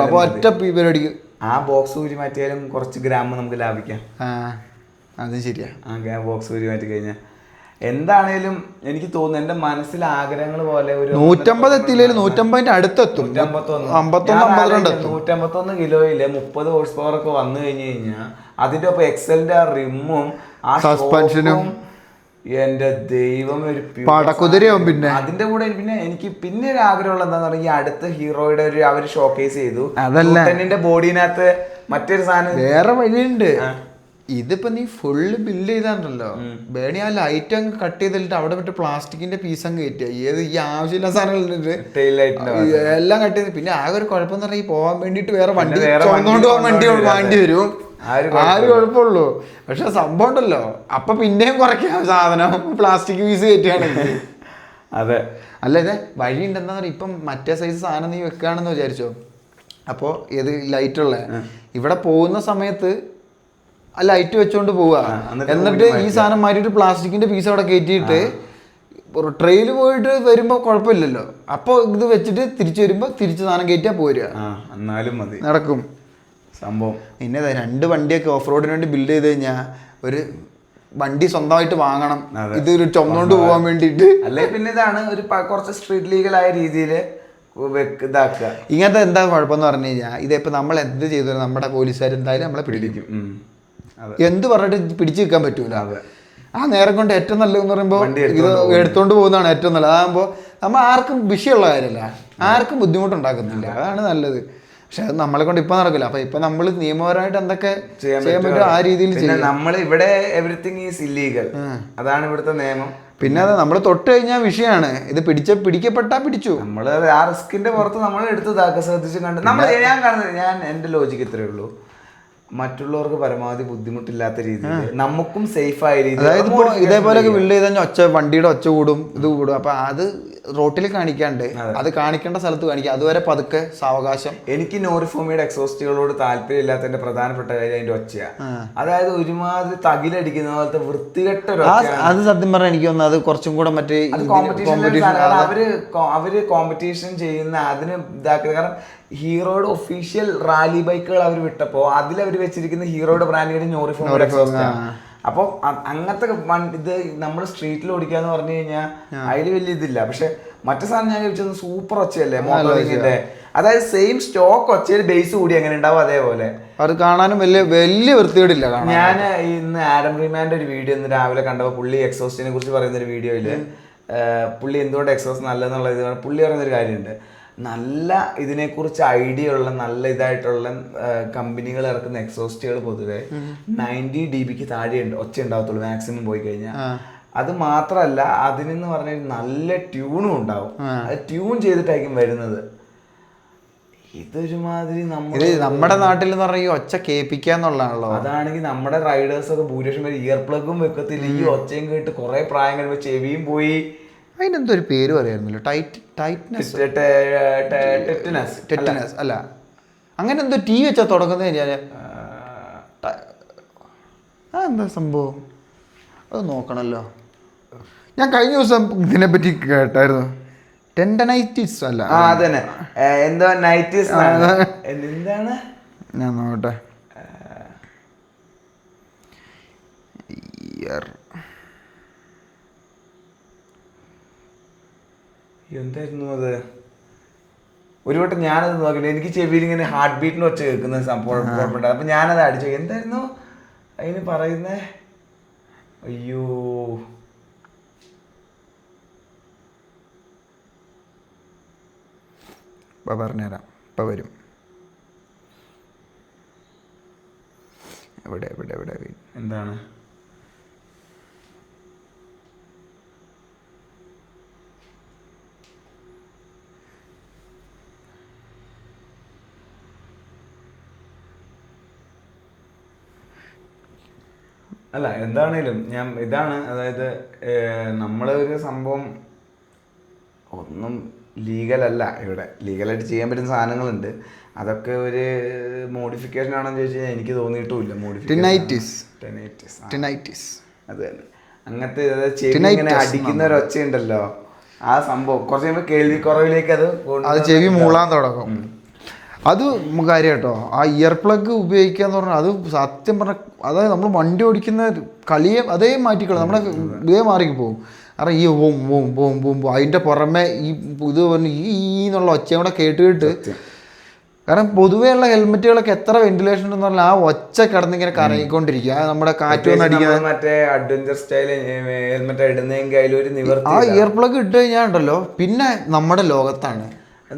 അപ്പോൾ ഒറ്റ പരിപാടിക്ക് ആ ബോക്സ് ഊരി മാറ്റിയാലും കുറച്ച് ഗ്രാം നമുക്ക് ലാഭിക്കാം. അത് ശരിയാ. ആ ബോക്സ് ഊരി മാറ്റി കഴിഞ്ഞാൽ എന്താണേലും എനിക്ക് തോന്നുന്നു എൻ്റെ മനസ്സിലെ ആഗ്രഹങ്ങൾ പോലെ ഒരു 150 എത്തിയില്ലെങ്കിൽ 150 അടുത്തെത്തും. 151 കിലോയില് 30 ഹോഴ്സ് പവർ ഒക്കെ വന്നു കഴിഞ്ഞു കഴിഞ്ഞാൽ അതിന്റെ ഒപ്പം എക്സലിന്റെ ആ റിമ്മും ആ സസ്പെൻഷനും എന്റെ ദൈവം ഒരു പടക്കുതിരയാവും. പിന്നെ അതിന്റെ കൂടെ പിന്നെ എനിക്ക് പിന്നെ ഒരു ആഗ്രഹമുള്ള എന്താന്ന് പറഞ്ഞാൽ ഈ അടുത്ത ഹീറോയുടെ ഒരു അവർ ഷോക്കേസ് ചെയ്തു, അതല്ല ബോഡിനകത്ത് മറ്റൊരു സാധനം വേറെ വഴിയുണ്ട്. ഇതിപ്പോ നീ ഫുള്ള് ബില്ല് ചെയ്താണ്ടല്ലോ ബേണി ആ ലൈറ്റ് അങ്ങ് കട്ട് ചെയ്തിട്ട് അവിടെ മറ്റേ പ്ലാസ്റ്റിക്കിന്റെ പീസ് അങ്ങ് കയറ്റുക ഏത് ഈ ആവശ്യമില്ല സാധനങ്ങൾ എല്ലാം കട്ട് ചെയ്ത് പിന്നെ ആകെ ഒരു കുഴപ്പമെന്ന് പറഞ്ഞാൽ ഈ പോകാൻ വേണ്ടിട്ട് വേറെ വണ്ടി ചുമന്നുകൊണ്ട് പോകാൻ വേണ്ടി വരും ആര് കുഴപ്പമുള്ളൂ. പക്ഷെ സംഭവം ഉണ്ടല്ലോ അപ്പൊ പിന്നെയും കുറയ്ക്കാം സാധനം പ്ലാസ്റ്റിക് പീസ് കയറ്റുകയാണെങ്കിൽ. അതെ അല്ല ഇതേ വഴി ഉണ്ടെന്നാ പറയുക. ഇപ്പം മറ്റേ സൈസ് സാധനം നീ വെക്കുകയാണെന്ന് വിചാരിച്ചോ, അപ്പോൾ ഏത് ലൈറ്റുള്ള ഇവിടെ പോകുന്ന സമയത്ത് ആ ലൈറ്റ് വെച്ചോണ്ട് പോവുക, എന്നിട്ട് ഈ സാധനം മാറ്റിയിട്ട് പ്ലാസ്റ്റിക്കിന്റെ പീസ് അവിടെ കയറ്റിയിട്ട് ട്രെയിൽ പോയിട്ട് വരുമ്പോൾ കുഴപ്പമില്ലല്ലോ. അപ്പോൾ ഇത് വെച്ചിട്ട് തിരിച്ചു വരുമ്പോൾ തിരിച്ച് സാധനം കയറ്റിയാൽ പോരുക, എന്നാലും മതി നടക്കും സംഭവം. പിന്നെ 2 വണ്ടിയൊക്കെ ഓഫ് റോഡിന് വേണ്ടി ബിൽഡ് ചെയ്ത് കഴിഞ്ഞാൽ ഒരു വണ്ടി സ്വന്തമായിട്ട് വാങ്ങണം, ഇത് ഒരു ചുമന്നുകൊണ്ട് പോകാൻ വേണ്ടിയിട്ട്. അല്ലെ പിന്നെ ഇതാണ് ഒരു കുറച്ച് സ്ട്രീറ്റ് ലീഗലായ രീതിയിൽ ഇതാക്കുക. ഇങ്ങനത്തെ എന്താ കുഴപ്പമെന്ന് പറഞ്ഞു കഴിഞ്ഞാൽ ഇതിപ്പോ നമ്മൾ എന്ത് ചെയ്തു നമ്മുടെ പോലീസുകാർ എന്തായാലും നമ്മളെ പിടിക്കും. എന്ത് പറഞ്ഞിട്ട് പിടിച്ചു നിൽക്കാൻ പറ്റൂല. ആ നേരം കൊണ്ട് ഏറ്റവും നല്ലതെന്ന് പറയുമ്പോൾ ഇത് എടുത്തോണ്ട് പോകുന്നതാണ് ഏറ്റവും നല്ലത്. അതാകുമ്പോൾ നമ്മൾ ആർക്കും വിഷയമുള്ള കാര്യമല്ല, ആർക്കും ബുദ്ധിമുട്ടുണ്ടാക്കുന്നില്ല, അതാണ് നല്ലത്. പക്ഷെ അത് നമ്മളെ കൊണ്ട് ഇപ്പൊ നടക്കില്ല. അപ്പൊ ഇപ്പൊ നമ്മൾ നിയമപരമായിട്ട് എന്തൊക്കെ ചെയ്യാൻ പറ്റും ആ രീതിയിൽ ചെയ്യാം. നമ്മൾ ഇവിടെ എവരിത്തിങ് ഈസ് ഇല്ലീഗൽ, അതാണ് ഇവിടുത്തെ നിയമം. പിന്നെ അത് നമ്മൾ തൊട്ട് കഴിഞ്ഞാൽ വിഷയമാണ്. ഇത് പിടിക്കപ്പെട്ടാ പിടിച്ചു. നമ്മൾ ആ റിസ്കിന്റെ പുറത്ത് നമ്മൾ എടുത്ത് ശ്രദ്ധിച്ച് കണ്ട് ഞാൻ എന്റെ ലോജിക്ക് ഇത്രയേ ഉള്ളൂ, മറ്റുള്ളവർക്ക് പരമാവധി ബുദ്ധിമുട്ടില്ലാത്ത രീതിയിൽ നമുക്കും സേഫ് ആയ രീതിയിൽ. അതായത് ഇപ്പോൾ ഇതേപോലെയൊക്കെ ബിൽഡ് ചെയ്ത് കഴിഞ്ഞാൽ വണ്ടിയുടെ ഒച്ച കൂടും, ഇത് കൂടും. അപ്പൊ അത് റോട്ടിൽ കാണിക്കാണ്ട് അത് കാണിക്കേണ്ട സ്ഥലത്ത് കാണിക്കുക, അതുവരെ പതുക്കെ സാവകാശം. എനിക്ക് നോറിഫോമിയുടെ എക്സോസ്റ്റുകളോട് താല്പര്യം ഇല്ലാത്തതിന്റെ പ്രധാനപ്പെട്ട കാര്യം അതിന്റെ ഒച്ചയാണ്. അതായത് ഒരുമാതിരി തകിലടിക്കുന്ന പോലത്തെ വൃത്തികെട്ട അത് സത്യം പറഞ്ഞാൽ എനിക്ക് തോന്നുന്നു അത് കുറച്ചും കൂടെ മറ്റേ അവര് കോമ്പറ്റീഷൻ ചെയ്യുന്ന അതിന് ഇതാക്കുന്നത്. കാരണം ഹീറോയുടെ ഒഫീഷ്യൽ റാലി ബൈക്കുകൾ അവർ വിട്ടപ്പോ അതിലവർ വെച്ചിരിക്കുന്ന ഹീറോയുടെ ബ്രാൻഡിന്റെ നോറിഫോമിയുടെ എക്സോസ്റ്റാണ്. അപ്പോൾ അങ്ങനത്തെ ഇത് നമ്മൾ സ്ട്രീറ്റിൽ ഓടിക്കാന്ന് പറഞ്ഞു കഴിഞ്ഞാൽ അതിൽ വലിയ ഇതില്ല. പക്ഷെ മറ്റു സാധനം ഞാൻ ചോദിച്ചത് സൂപ്പർ ഒച്ചയല്ലേ മോട്ടോറിങ്ങിന്റെ, അതായത് സെയിം സ്റ്റോക്ക് ഒച്ചയിൽ ബേസ് കൂടി എങ്ങനെ ഉണ്ടാവും അതേപോലെ അത് കാണാനും വലിയ വൃത്തികേടില്ല. ഞാൻ ഇന്ന് ആഡം റീമാന്റെ ഒരു വീഡിയോ ഇന്ന് രാവിലെ കണ്ടപ്പോൾ പുള്ളി എക്സോസ്റ്റിനെ കുറിച്ച് പറയുന്ന ഒരു വീഡിയോയില് പുള്ളി എന്തുകൊണ്ട് എക്സോസ്റ്റ് നല്ലതെന്നുള്ള ഇത് പുള്ളി പറയുന്നൊരു കാര്യമുണ്ട്. നല്ല ഇതിനെക്കുറിച്ച് ഐഡിയ ഉള്ള നല്ല ഇതായിട്ടുള്ള കമ്പനികൾ ഇറക്കുന്ന എക്സോസ്റ്റുകൾ പൊതുവെ 90 dB താഴെ ഒച്ച ഉണ്ടാവത്തുള്ളൂ മാക്സിമം പോയി കഴിഞ്ഞാൽ. അത് മാത്രമല്ല അതിനെന്ന് പറഞ്ഞാൽ നല്ല ട്യൂണും ഉണ്ടാവും, അത് ട്യൂൺ ചെയ്തിട്ടായിരിക്കും വരുന്നത്. ഇതൊരുമാതിരി നമ്മുടെ നാട്ടിൽ എന്ന് പറഞ്ഞാൽ ഈ ഒച്ച കേൾപ്പിക്കാന്നുള്ളതാണല്ലോ. അതാണെങ്കിൽ നമ്മുടെ റൈഡേഴ്സ് ഒക്കെ ഭൂരിപക്ഷം പേര് ഇയർ പ്ലഗും വെക്കത്തില്ല, ഈ ഒച്ചയും കേട്ട് കുറെ പ്രായം കഴിയുമ്പോൾ ചെവിയും പോയി. അതിനെന്തോ ഒരു പേര് പറയായിരുന്നല്ലോ, ടെറ്റനസ് അല്ല അങ്ങനെ എന്തോ ടി വെച്ചാ തുടങ്ങുന്നത്. എന്താ സംഭവം അത് നോക്കണല്ലോ. ഞാൻ കഴിഞ്ഞ ദിവസം ഇതിനെപ്പറ്റി കേട്ടായിരുന്നു. ടെൻഡനൈറ്റിസ് അല്ല അതന്നെ എന്തോ നൈറ്റിസ് എന്താണ് ഞാൻ നോക്കട്ടെ. എന്തായിരുന്നു അത്? ഒരു വട്ടം ഞാനത് നോക്കട്ടെ, എനിക്ക് ചെവിയിൽ ഇങ്ങനെ ഹാർട്ട് ബീറ്റിന് വെച്ച് കേൾക്കുന്ന സംഭവം. അപ്പൊ ഞാനത് അടിച്ചു, എന്തായിരുന്നു അതിന് പറയുന്നേ? അയ്യോ പറഞ്ഞുതരാം, ഇപ്പം വരും. എവിടെ എവിടെ എവിടെ എന്താണ്? അല്ല എന്താണേലും ഞാൻ ഇതാണ്, അതായത് നമ്മളൊരു സംഭവം ഒന്നും ലീഗലല്ല. ഇവിടെ ലീഗലായിട്ട് ചെയ്യാൻ പറ്റുന്ന സാധനങ്ങളുണ്ട്, അതൊക്കെ ഒരു മോഡിഫിക്കേഷൻ ആണെന്ന് ചോദിച്ചു കഴിഞ്ഞാൽ എനിക്ക് തോന്നിയിട്ടുമില്ല. അത് തന്നെ അങ്ങനത്തെ ചെവി ഇങ്ങനെ അടിക്കുന്ന ഒരു ഒച്ചയുണ്ടല്ലോ, ആ സംഭവം കുറച്ച് കഴിയുമ്പോൾ കേൾവി കുറവിലേക്ക് അത് ചെവി മൂളാൻ തുടങ്ങും. അത് കാര്യം കേട്ടോ. ആ ഇയർ പ്ലഗ് ഉപയോഗിക്കുക എന്ന് പറഞ്ഞാൽ അത് സത്യം പറഞ്ഞാൽ അതായത് നമ്മൾ വണ്ടി ഓടിക്കുന്ന കളിയെ അതേ മാറ്റിക്കളയും, നമ്മളെ ഇതേ മാറിക്ക് പോകും. കാരണം ഈ ബോം ബോം ബോം ബോം ബോം അതിൻ്റെ പുറമെ ഈ ഇത് പറഞ്ഞ് ഈ എന്നുള്ള ഒച്ചയും കൂടെ കേട്ട് കാരണം പൊതുവെയുള്ള ഹെൽമെറ്റുകളൊക്കെ എത്ര വെന്റിലേഷൻ ഉണ്ടെന്ന് പറഞ്ഞാൽ ആ ഒച്ച കിടന്നിങ്ങനെ കറങ്ങിക്കൊണ്ടിരിക്കുക. നമ്മുടെ കാറ്റ് വന്ന് അടിക്കുന്നത് മറ്റേ അഡ്വഞ്ചർ സ്റ്റൈൽ ഹെൽമെറ്റ് ഇടുന്നെങ്കിൽ അതിലൊരു നിവർത്തി. ആ ഇയർ പ്ലഗ് ഇട്ട് കഴിഞ്ഞാൽ ഉണ്ടല്ലോ പിന്നെ നമ്മുടെ ലോകത്താണ്.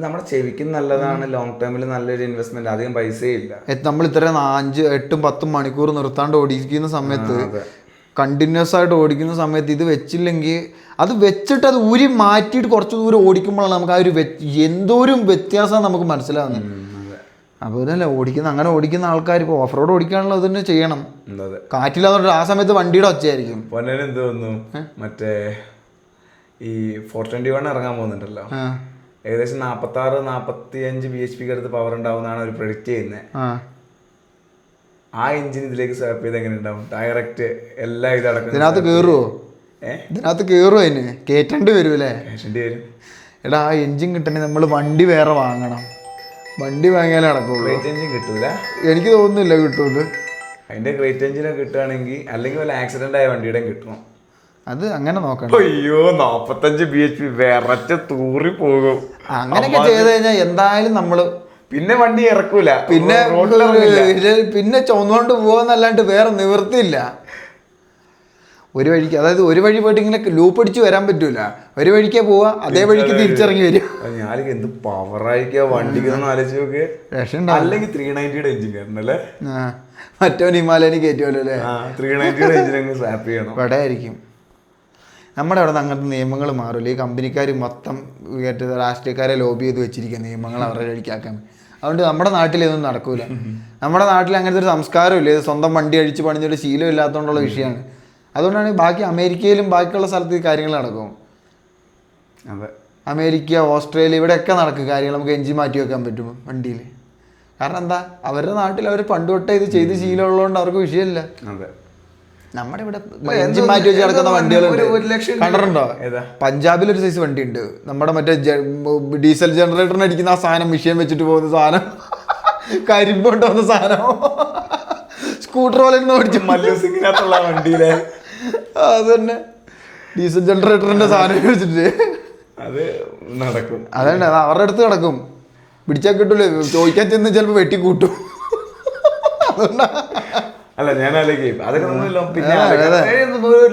നമ്മുടെ ചെവിക്ക് നല്ലതാണ്, ലോങ് ടേമിൽ നല്ലൊരു ഇൻവെസ്റ്റ്മെന്റ്, അധികം പൈസയില്ല. നമ്മൾ ഇത്ര 5, 8, 10 മണിക്കൂർ നിർത്താണ്ട് ഓടിക്കുന്ന സമയത്ത്, കണ്ടിന്യൂസ് ആയിട്ട് ഓടിക്കുന്ന സമയത്ത് ഇത് വെച്ചില്ലെങ്കിൽ, അത് വെച്ചിട്ട് അത് ഊരി മാറ്റിയിട്ട് കുറച്ച് ദൂരം ഓടിക്കുമ്പോഴാണ് നമുക്ക് ആ ഒരു എന്തോരം വ്യത്യാസം നമുക്ക് മനസ്സിലാവുന്നത്. അപ്പോൾ ഇതല്ലേ അങ്ങനെ ഓടിക്കുന്ന ആൾക്കാർ ഇപ്പോൾ ഓഫ് റോഡ് ഓടിക്കാനുള്ള തന്നെ ചെയ്യണം. കാറ്റില്ലാതെ ആ സമയത്ത് വണ്ടിയുടെ ഒച്ചയായിരിക്കും. എന്ത് തോന്നുന്നു, മറ്റേ ഈ 421 ഇറങ്ങാൻ പോകുന്നുണ്ടല്ലോ, ഏകദേശം 46-45 bhp അടുത്ത് പവർ ഉണ്ടാവുന്നതാണ് അവർ പ്രെഡിക്റ്റ് ചെയ്യുന്നത്. ആ എഞ്ചിൻ ഇതിലേക്ക് സ്വാപ്പ് ചെയ്ത് എങ്ങനെ ഉണ്ടാവും? ഡയറക്റ്റ് എല്ലാ ഇതടക്കം ഇതിനകത്ത് കയറുമോ? ഇതിനകത്ത് കയറുമോ? അതിന് കയറ്റേണ്ടി വരുമല്ലേ? കയറ്റേണ്ടി വരും. എടാ ആ എഞ്ചിൻ കിട്ടണമെങ്കിൽ നമ്മൾ വണ്ടി വേറെ വാങ്ങണം. വണ്ടി വാങ്ങിയാലേ നടക്കുള്ളൂ. ഗ്രേറ്റ് എഞ്ചിൻ കിട്ടൂല, എനിക്ക് തോന്നുന്നില്ല കിട്ടുള്ളൂ. അതിന്റെ ഗ്രേറ്റ് എഞ്ചിനൊക്കെ കിട്ടുകയാണെങ്കിൽ, അല്ലെങ്കിൽ വല്ല ആക്സിഡന്റ് ആയ വണ്ടിയുടെ കിട്ടണം. അത് അങ്ങനെ നോക്കണം. അയ്യോ 45 bhp വിറച്ച തൂറി പോകും. അങ്ങനെയൊക്കെ ചെയ്ത് കഴിഞ്ഞാൽ എന്തായാലും നമ്മള് പിന്നെ വണ്ടി ഇറക്കൂല, പിന്നെ ചുവന്നുകൊണ്ട് പോവാന്നല്ലാണ്ട് വേറെ നിവൃത്തിയില്ല. ഒരു വഴിക്ക്, അതായത് ഒരു വഴി പോയിട്ട് ഇങ്ങനെ ലൂപ്പ് അടിച്ച് വരാൻ പറ്റൂല. ഒരു വഴിക്കേ പോവാ, അതേ വഴിക്ക് തിരിച്ചിറങ്ങി വരും. ഞാനൊക്കെ എന്ത് പവറായിരിക്കാ വണ്ടിക്ക് ആലോചിച്ച് നോക്ക്. അല്ലെങ്കിൽ 390 എഞ്ചിൻ കയറണല്ലേ, മറ്റവൻ ഹിമാലയന് കയറ്റുമല്ലോ അല്ലേ. 390 എഞ്ചിൻ സ്വാപ്പ് ചെയ്യണം. ഇവിടെ ആയിരിക്കും. നമ്മുടെ അവിടെ നിന്ന് അങ്ങനത്തെ നിയമങ്ങൾ മാറില്ല. ഈ കമ്പനിക്കാർ മൊത്തം രാഷ്ട്രീയക്കാരെ ലോബി ചെയ്ത് വെച്ചിരിക്കുക നിയമങ്ങൾ അവരുടെ വഴിക്കാക്കാൻ. അതുകൊണ്ട് നമ്മുടെ നാട്ടിൽ ഇതൊന്നും നടക്കൂല. നമ്മുടെ നാട്ടിൽ അങ്ങനത്തെ ഒരു സംസ്കാരമില്ല. ഇത് സ്വന്തം വണ്ടി അടിച്ച് പണിഞ്ഞൊരു ശീലം ഇല്ലാത്തതുകൊണ്ടുള്ള വിഷയമാണ്. അതുകൊണ്ടാണ് ബാക്കി അമേരിക്കയിലും ബാക്കിയുള്ള സ്ഥലത്ത് ഈ കാര്യങ്ങൾ നടക്കും. അതെ, അമേരിക്ക, ഓസ്ട്രേലിയ, ഇവിടെയൊക്കെ നടക്കും കാര്യങ്ങൾ. നമുക്ക് എഞ്ചിൻ മാറ്റി വെക്കാൻ പറ്റും വണ്ടിയിൽ. കാരണം എന്താ, അവരുടെ നാട്ടിൽ അവർ പണ്ട് തൊട്ടേ ഇത് ചെയ്ത് ശീലമുള്ളതുകൊണ്ട് അവർക്ക് വിഷയമില്ല. അതെ, നമ്മുടെ ഇവിടെ എഞ്ചിൻ മാറ്റി വെച്ച് കിടക്കുന്ന വണ്ടികളുണ്ട്, കണ്ടിട്ടുണ്ടോ? പഞ്ചാബിൽ ഒരു സൈസ് വണ്ടി ഉണ്ട്, നമ്മുടെ മറ്റേ ഡീസൽ ജനറേറ്ററിന് അടിക്കുന്ന ആ സാധനം, മിഷ്യൻ വെച്ചിട്ട് പോകുന്ന സാധനം, കരിമ്പുണ്ട് വന്ന സാധനം, സ്കൂട്ടർ പോലെ ഓടിച്ചു മല്ലൂസിങ്ങിനകത്തുള്ള വണ്ടിയിലെ അത് തന്നെ ഡീസൽ ജനറേറ്ററിന്റെ സാധനം വെച്ചിട്ട് അത് നടക്കും. അതന്നെ, അത് അവരുടെ അടുത്ത് കിടക്കും. പിടിച്ചാൽ കിട്ടൂലേ, ചോദിക്കാൻ ചെന്ന് ചിലപ്പോൾ വെട്ടിക്കൂട്ടും. അതുകൊണ്ടാ അല്ല ഞാൻ ആലോചിക്കും അതൊക്കെ പിന്നെ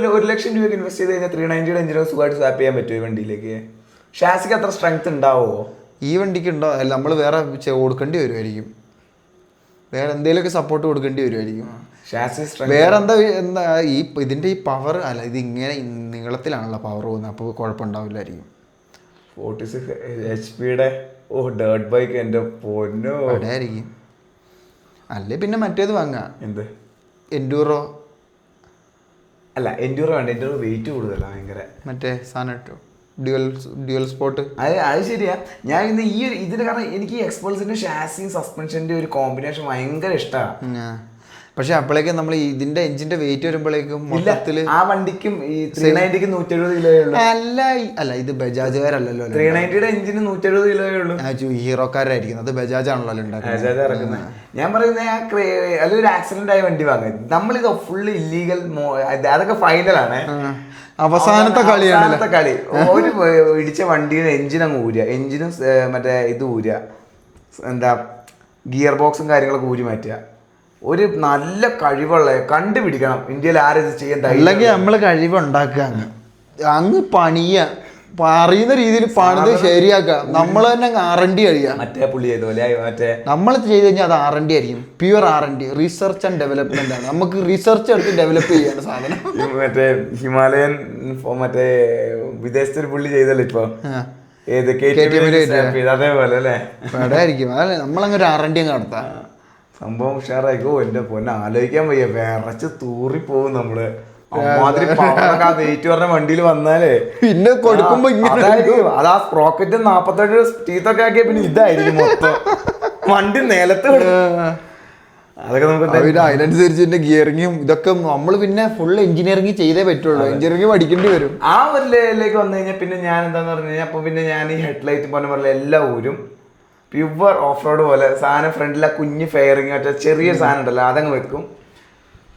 1 ലക്ഷം രൂപ ഇൻവെസ്റ്റ് ചെയ്ത് കഴിഞ്ഞാൽ 390 എഞ്ചിനോ സുഖമായിട്ട് സ്വാപ്പ് ചെയ്യാൻ പറ്റും ഈ വണ്ടിയിലേക്ക്. ഷാസിക്ക് അത്ര സ്ട്രെങ്ത് ഉണ്ടാവുമോ ഈ വണ്ടിക്ക്? ഉണ്ടോ? അല്ല, നമ്മൾ വേറെ കൊടുക്കേണ്ടി വരുമായിരിക്കും, വേറെ എന്തെങ്കിലുമൊക്കെ സപ്പോർട്ട് കൊടുക്കേണ്ടി വരുമായിരിക്കും. വേറെ എന്താ ഈ ഇതിന്റെ ഈ പവർ അല്ല, ഇത് ഇങ്ങനെ നീളത്തിലാണല്ലോ പവർ പോകുന്നത്, അപ്പോൾ കുഴപ്പമുണ്ടാവില്ലായിരിക്കും. 46 HP ഡേർട്ട് ബൈക്ക് എൻ്റെ പൊന്നോ അവിടെയായിരിക്കും. അല്ലേ പിന്നെ മറ്റേത് വാങ്ങാം, എന്ത് എൻഡ്യൂറോ. അല്ല എൻഡ്യൂറോ വേണ്ട, എൻഡ്യൂറോ വെയിറ്റ് കൂടുതലാണ് ഭയങ്കര. മറ്റേ സാധനം ഇട്ടു ഡ്യുവൽ സ്പോട്ട്. അത് ശരിയാ. ഞാൻ ഇന്ന് ഈ ഒരു ഇതിന് കാരണം എനിക്ക് എക്സ്പൾസിന്റെ ഷാസിയും സസ്പെൻഷന്റെ ഒരു കോമ്പിനേഷൻ ഭയങ്കര ഇഷ്ടമാണ്. പക്ഷെ അപ്പോഴേക്കും നമ്മൾ ഇതിന്റെ എഞ്ചിന്റെ വെയിറ്റ് വരുമ്പോഴേക്കും മൊത്തത്തില് ആ വണ്ടിക്കും ഈ 390ക്ക് 170 കിലോയേ ഉള്ളൂ. അല്ല ഇത് ബജാജുകാരല്ലോ. 390യുടെ എഞ്ചിന് 170 കിലോയേ ഉള്ളൂ. ഹീറോക്കാരായിരിക്കും, അത് ബജാജ് ആണല്ലോ ബജാജ് ഇറക്കുന്നത്. ഞാൻ പറയുന്നത് അതൊരു ആക്സിഡന്റ് ആയ വണ്ടി വാങ്ങാൻ. നമ്മളിത് ഫുള്ള് ഇല്ലീഗൽ, അതൊക്കെ ഫൈനലാണ്. അവസാനത്തെ കളി ഒരു ഇടിച്ച വണ്ടിയുടെ എഞ്ചിൻ അങ്ങ് ഊരുക, എഞ്ചിനും മറ്റേ ഇത് ഊരുക, എന്താ ഗിയർ ബോക്സും കാര്യങ്ങളൊക്കെ ഊരി മാറ്റുക. ഒരു നല്ല കഴിവുള്ള കണ്ടുപിടിക്കണം ഇന്ത്യയിൽ ആരും ഇത് ചെയ്യാൻ. അല്ലെങ്കിൽ നമ്മൾ കഴിവുണ്ടാക്കുക, അങ്ങ് പണിയ പറയുന്ന രീതിയിൽ പണിത് ശരിയാക്കുക. നമ്മൾ തന്നെ R&D കഴിയുക. മറ്റേ പുള്ളി ചെയ്ത പോലെ മറ്റേ നമ്മൾ ചെയ്ത് കഴിഞ്ഞാൽ അത് R&D ആയിരിക്കും, pure R&D, research and development ആണ്. നമുക്ക് റിസർച്ച് എടുത്ത് ഡെവലപ്പ് ചെയ്യാണ് സാധനം. മറ്റേ ഹിമാലയൻ മറ്റേ വിദേശത്തൊരു പുള്ളി ചെയ്തല്ലോ ഇപ്പൊ, ഏത് അതേപോലെ അല്ലേ ആയിരിക്കും. അതല്ലേ നമ്മളങ്ങനെ R&D അങ്ങ് നടത്താം. സംഭവം ഉഷാറായിക്കോ. എന്റെ പൊന്നെ ആലോചിക്കാൻ വയ്യ, വിറച്ച് തൂറിപ്പോവും നമ്മള്. അമ്മാതിരി വെയിറ്റ് പറഞ്ഞ വണ്ടിയിൽ വന്നാലേ പിന്നെ കൊടുക്കുമ്പോ അത് ആ സ്പ്രോക്കറ്റ് 47 ടീത്തൊക്കെ ആക്കിയ പിന്നെ ഇതായിരിക്കും മൊത്തം വണ്ടി നിലത്ത്. അതൊക്കെ നമുക്ക് അതിനനുസരിച്ച് ഗിയറിങ്ങും ഇതൊക്കെ നമ്മൾ പിന്നെ ഫുൾ എഞ്ചിനീയറിംഗ് ചെയ്തേ പറ്റുള്ളൂ. എഞ്ചിനീയറിംഗ് പഠിക്കേണ്ടി വരും. ആ ഒരു ലെവലിലേക്ക് വന്നു കഴിഞ്ഞാൽ പിന്നെ ഞാൻ എന്താന്ന് പറഞ്ഞു കഴിഞ്ഞാൽ അപ്പൊ പിന്നെ ഞാൻ ഈ ഹെഡ്ലൈറ്റ് പോലെ എല്ലാ ഊരും പ്യുവർ ഓഫ് റോഡ് പോലെ സാധനം ഫ്രണ്ടിലെ കുഞ്ഞ് ഫെയറിങ് മറ്റേ ചെറിയ സാധനം ഉണ്ടല്ലോ അതങ്ങ് വെക്കും,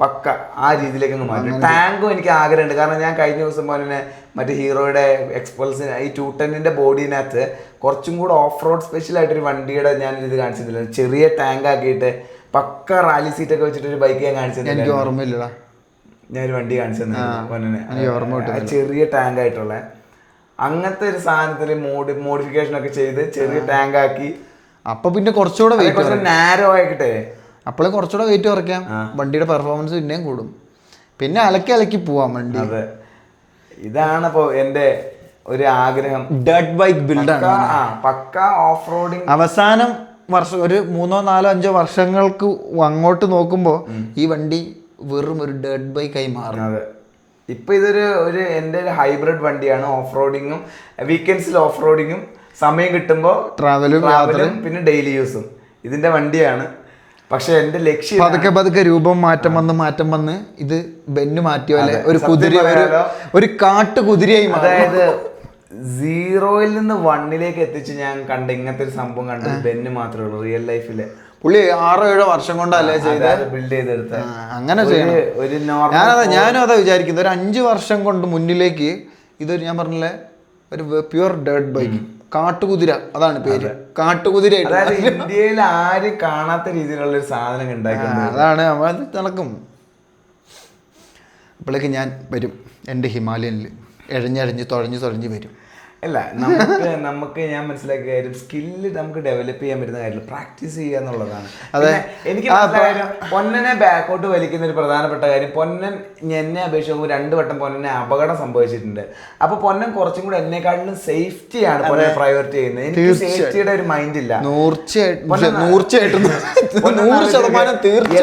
പക്ക ആ രീതിയിലേക്ക് അങ്ങ് മാറ്റും. ടാങ്കും എനിക്ക് ആഗ്രഹമുണ്ട്. കാരണം ഞാൻ കഴിഞ്ഞ ദിവസം പോലെ മറ്റേ ഹീറോയുടെ എക്സ്പൾസിന് ഈ 210ന്റെ ബോഡിനകത്ത് കുറച്ചും കൂടെ ഓഫ് റോഡ് സ്പെഷ്യൽ ആയിട്ടൊരു വണ്ടിയുടെ ഞാൻ ഇത് കാണിച്ചിട്ടില്ല. ചെറിയ ടാങ്ക് ആക്കിയിട്ട് പക്ക റാലി സീറ്റ് ഒക്കെ വെച്ചിട്ട് ഒരു ബൈക്ക് ഞാൻ കാണിച്ചിട്ടില്ല. എനിക്ക് ഓർമ്മയില്ലടാ, ഞാനൊരു വണ്ടി കാണിച്ചു തന്നെ, ചെറിയ ടാങ്ക് ആയിട്ടുള്ള അങ്ങനത്തെ ഒരു സാധനത്തിൽ മോഡിഫിക്കേഷൻ ഒക്കെ ചെയ്ത് ചെറിയ ടാങ്ക് ആക്കി. അപ്പൊ പിന്നെ കുറച്ചുകൂടെ വെയിറ്റ് നാരോ ആയിട്ടെ, അപ്പോഴേ കുറച്ചുകൂടെ വെയിറ്റ് കുറയ്ക്കാം, വണ്ടിയുടെ പെർഫോമൻസ് പിന്നെയും കൂടും, പിന്നെ അലക്കി പോവാം വണ്ടി. അതെ, ഇതാണ് ഇപ്പോ എന്റെ ഒരു ആഗ്രഹം. ഡർട്ട് ബൈക്ക് ബിൽഡാണ് പക്ക ഓഫ് റോഡിങ്. അവസാനം വർഷം ഒരു 3, 4, 5 വർഷങ്ങൾക്ക് അങ്ങോട്ട് നോക്കുമ്പോ ഈ വണ്ടി വെറും ഒരു ഡർട്ട് ബൈക്കായി മാറും. അതെ, ഇപ്പൊ ഇതൊരു എന്റെ ഒരു ഹൈബ്രിഡ് വണ്ടിയാണ്. ഓഫ് റോഡിങ്ങും വീക്കെൻഡ്സിൽ ഓഫ് റോഡിങ്ങും, സമയം കിട്ടുമ്പോൾ ട്രാവലും പിന്നെ ഡെയിലി യൂസും ഇതിന്റെ വണ്ടിയാണ്. പക്ഷെ എന്റെ ലക്ഷ്യം പതുക്കെ രൂപം മാറ്റം വന്ന് ഇത് ബെന്ന് മാറ്റിയോ അല്ലെ ഒരു കുതിര, ഒരു കാട്ടു കുതിരയായി. അതായത് 0-ൽ നിന്ന് 1-ലേക്ക് എത്തിച്ച് ഞാൻ കണ്ട ഇങ്ങനത്തെ ഒരു സംഭവം കണ്ടത് ബെന്ന് മാത്രമേ ഉള്ളൂ റിയൽ ലൈഫില്. പുള്ളി 6-7 വർഷം കൊണ്ടല്ലേ ബിൽഡ് ചെയ്തെടുത്ത. അങ്ങനെ ഞാനും അതാ വിചാരിക്കുന്നത്, ഒരു 5 വർഷം കൊണ്ട് മുന്നിലേക്ക് ഇതൊരു ഞാൻ പറഞ്ഞില്ലേ ഒരു പ്യുവർ ഡേർട്ട് ബൈക്ക്, കാട്ടുകുതിര, അതാണ് പേര്, കാട്ടുകുതിര. ഇന്ത്യയിൽ ആരും കാണാത്ത രീതിയിലുള്ള ഒരു സാധനം ഉണ്ടാക്കുന്നത്. അതാണ് അത് നടക്കും. അപ്പോഴേക്ക് ഞാൻ വരും എൻ്റെ ഹിമാലയനിൽ എഴഞ്ഞ് തുഴഞ്ഞ് വരും. അല്ല, നമുക്ക് ഞാൻ മനസ്സിലാക്കിയ കാര്യം സ്കില്ല് നമുക്ക് ഡെവലപ്പ് ചെയ്യാൻ പറ്റുന്ന കാര്യമില്ല, പ്രാക്ടീസ് ചെയ്യുക എന്നുള്ളതാണ്. എനിക്ക് പൊന്നനെ ബാക്കോട്ട് വലിക്കുന്ന ഒരു പ്രധാനപ്പെട്ട കാര്യം, പൊന്നൻ എന്നെ അപേക്ഷിച്ച് 2 വട്ടം പൊന്നനെ അപകടം സംഭവിച്ചിട്ടുണ്ട്. അപ്പൊ പൊന്നൻ കുറച്ചും കൂടെ എന്നെക്കാട്ടിലും സേഫ്റ്റിയാണ് പൊന്നെ പ്രയോറിറ്റി ചെയ്യുന്നത്. എനിക്ക് സേഫ്റ്റിയുടെ ഒരു മൈൻഡ് ഇല്ല.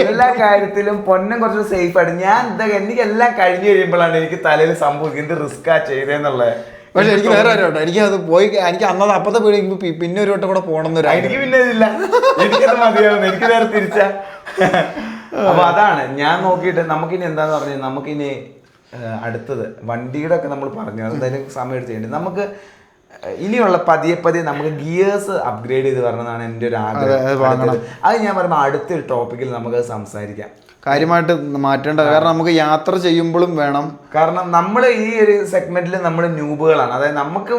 എല്ലാ കാര്യത്തിലും പൊന്നൻ കുറച്ച് സേഫ് ആയിട്ട് ഞാൻ എനിക്ക് എല്ലാം കഴിഞ്ഞു കഴിയുമ്പോഴാണ് എനിക്ക് തലയിൽ സംഭവിക്കുന്നത് എന്ത് റിസ്ക്കാ ചെയ്തേന്നുള്ളത്. പക്ഷെ എനിക്ക് വേറെ കാര്യമുണ്ട്, എനിക്ക് അത് പോയി എനിക്ക് അന്നത് അപ്പത്തെ പേടി പിന്നെ ഒരു വട്ടം കൂടെ പോകണം എന്നൊരു എനിക്ക് പിന്നെ ഇതില്ല, എനിക്കത് മതിയാവുന്നു, എനിക്ക് നേരെ തിരിച്ചാ. അപ്പൊ അതാണ് ഞാൻ നോക്കിയിട്ട് നമുക്കിനി എന്താന്ന് പറഞ്ഞാൽ നമുക്കിനി അടുത്തത് വണ്ടിയുടെ ഒക്കെ നമ്മൾ പറഞ്ഞു, എന്തായാലും സമയം എടുത്ത് ചെയ്യേണ്ടത്. നമുക്ക് ഇനിയുള്ള പതിയെ നമുക്ക് ഗിയേഴ്സ് അപ്ഗ്രേഡ് ചെയ്ത് വരണമെന്നാണ് എൻ്റെ ഒരു ആഗ്രഹം. അത് ഞാൻ പറയുമ്പോൾ അടുത്തൊരു ടോപ്പിക്കിൽ നമുക്കത് സംസാരിക്കാം. കാര്യമായിട്ട് മാറ്റേണ്ട, കാരണം നമുക്ക് യാത്ര ചെയ്യുമ്പോഴും വേണം. കാരണം നമ്മൾ ഈ ഒരു സെഗ്മെന്റിൽ നമ്മൾ ന്യൂബുകളാണ്, അതായത് നമുക്ക്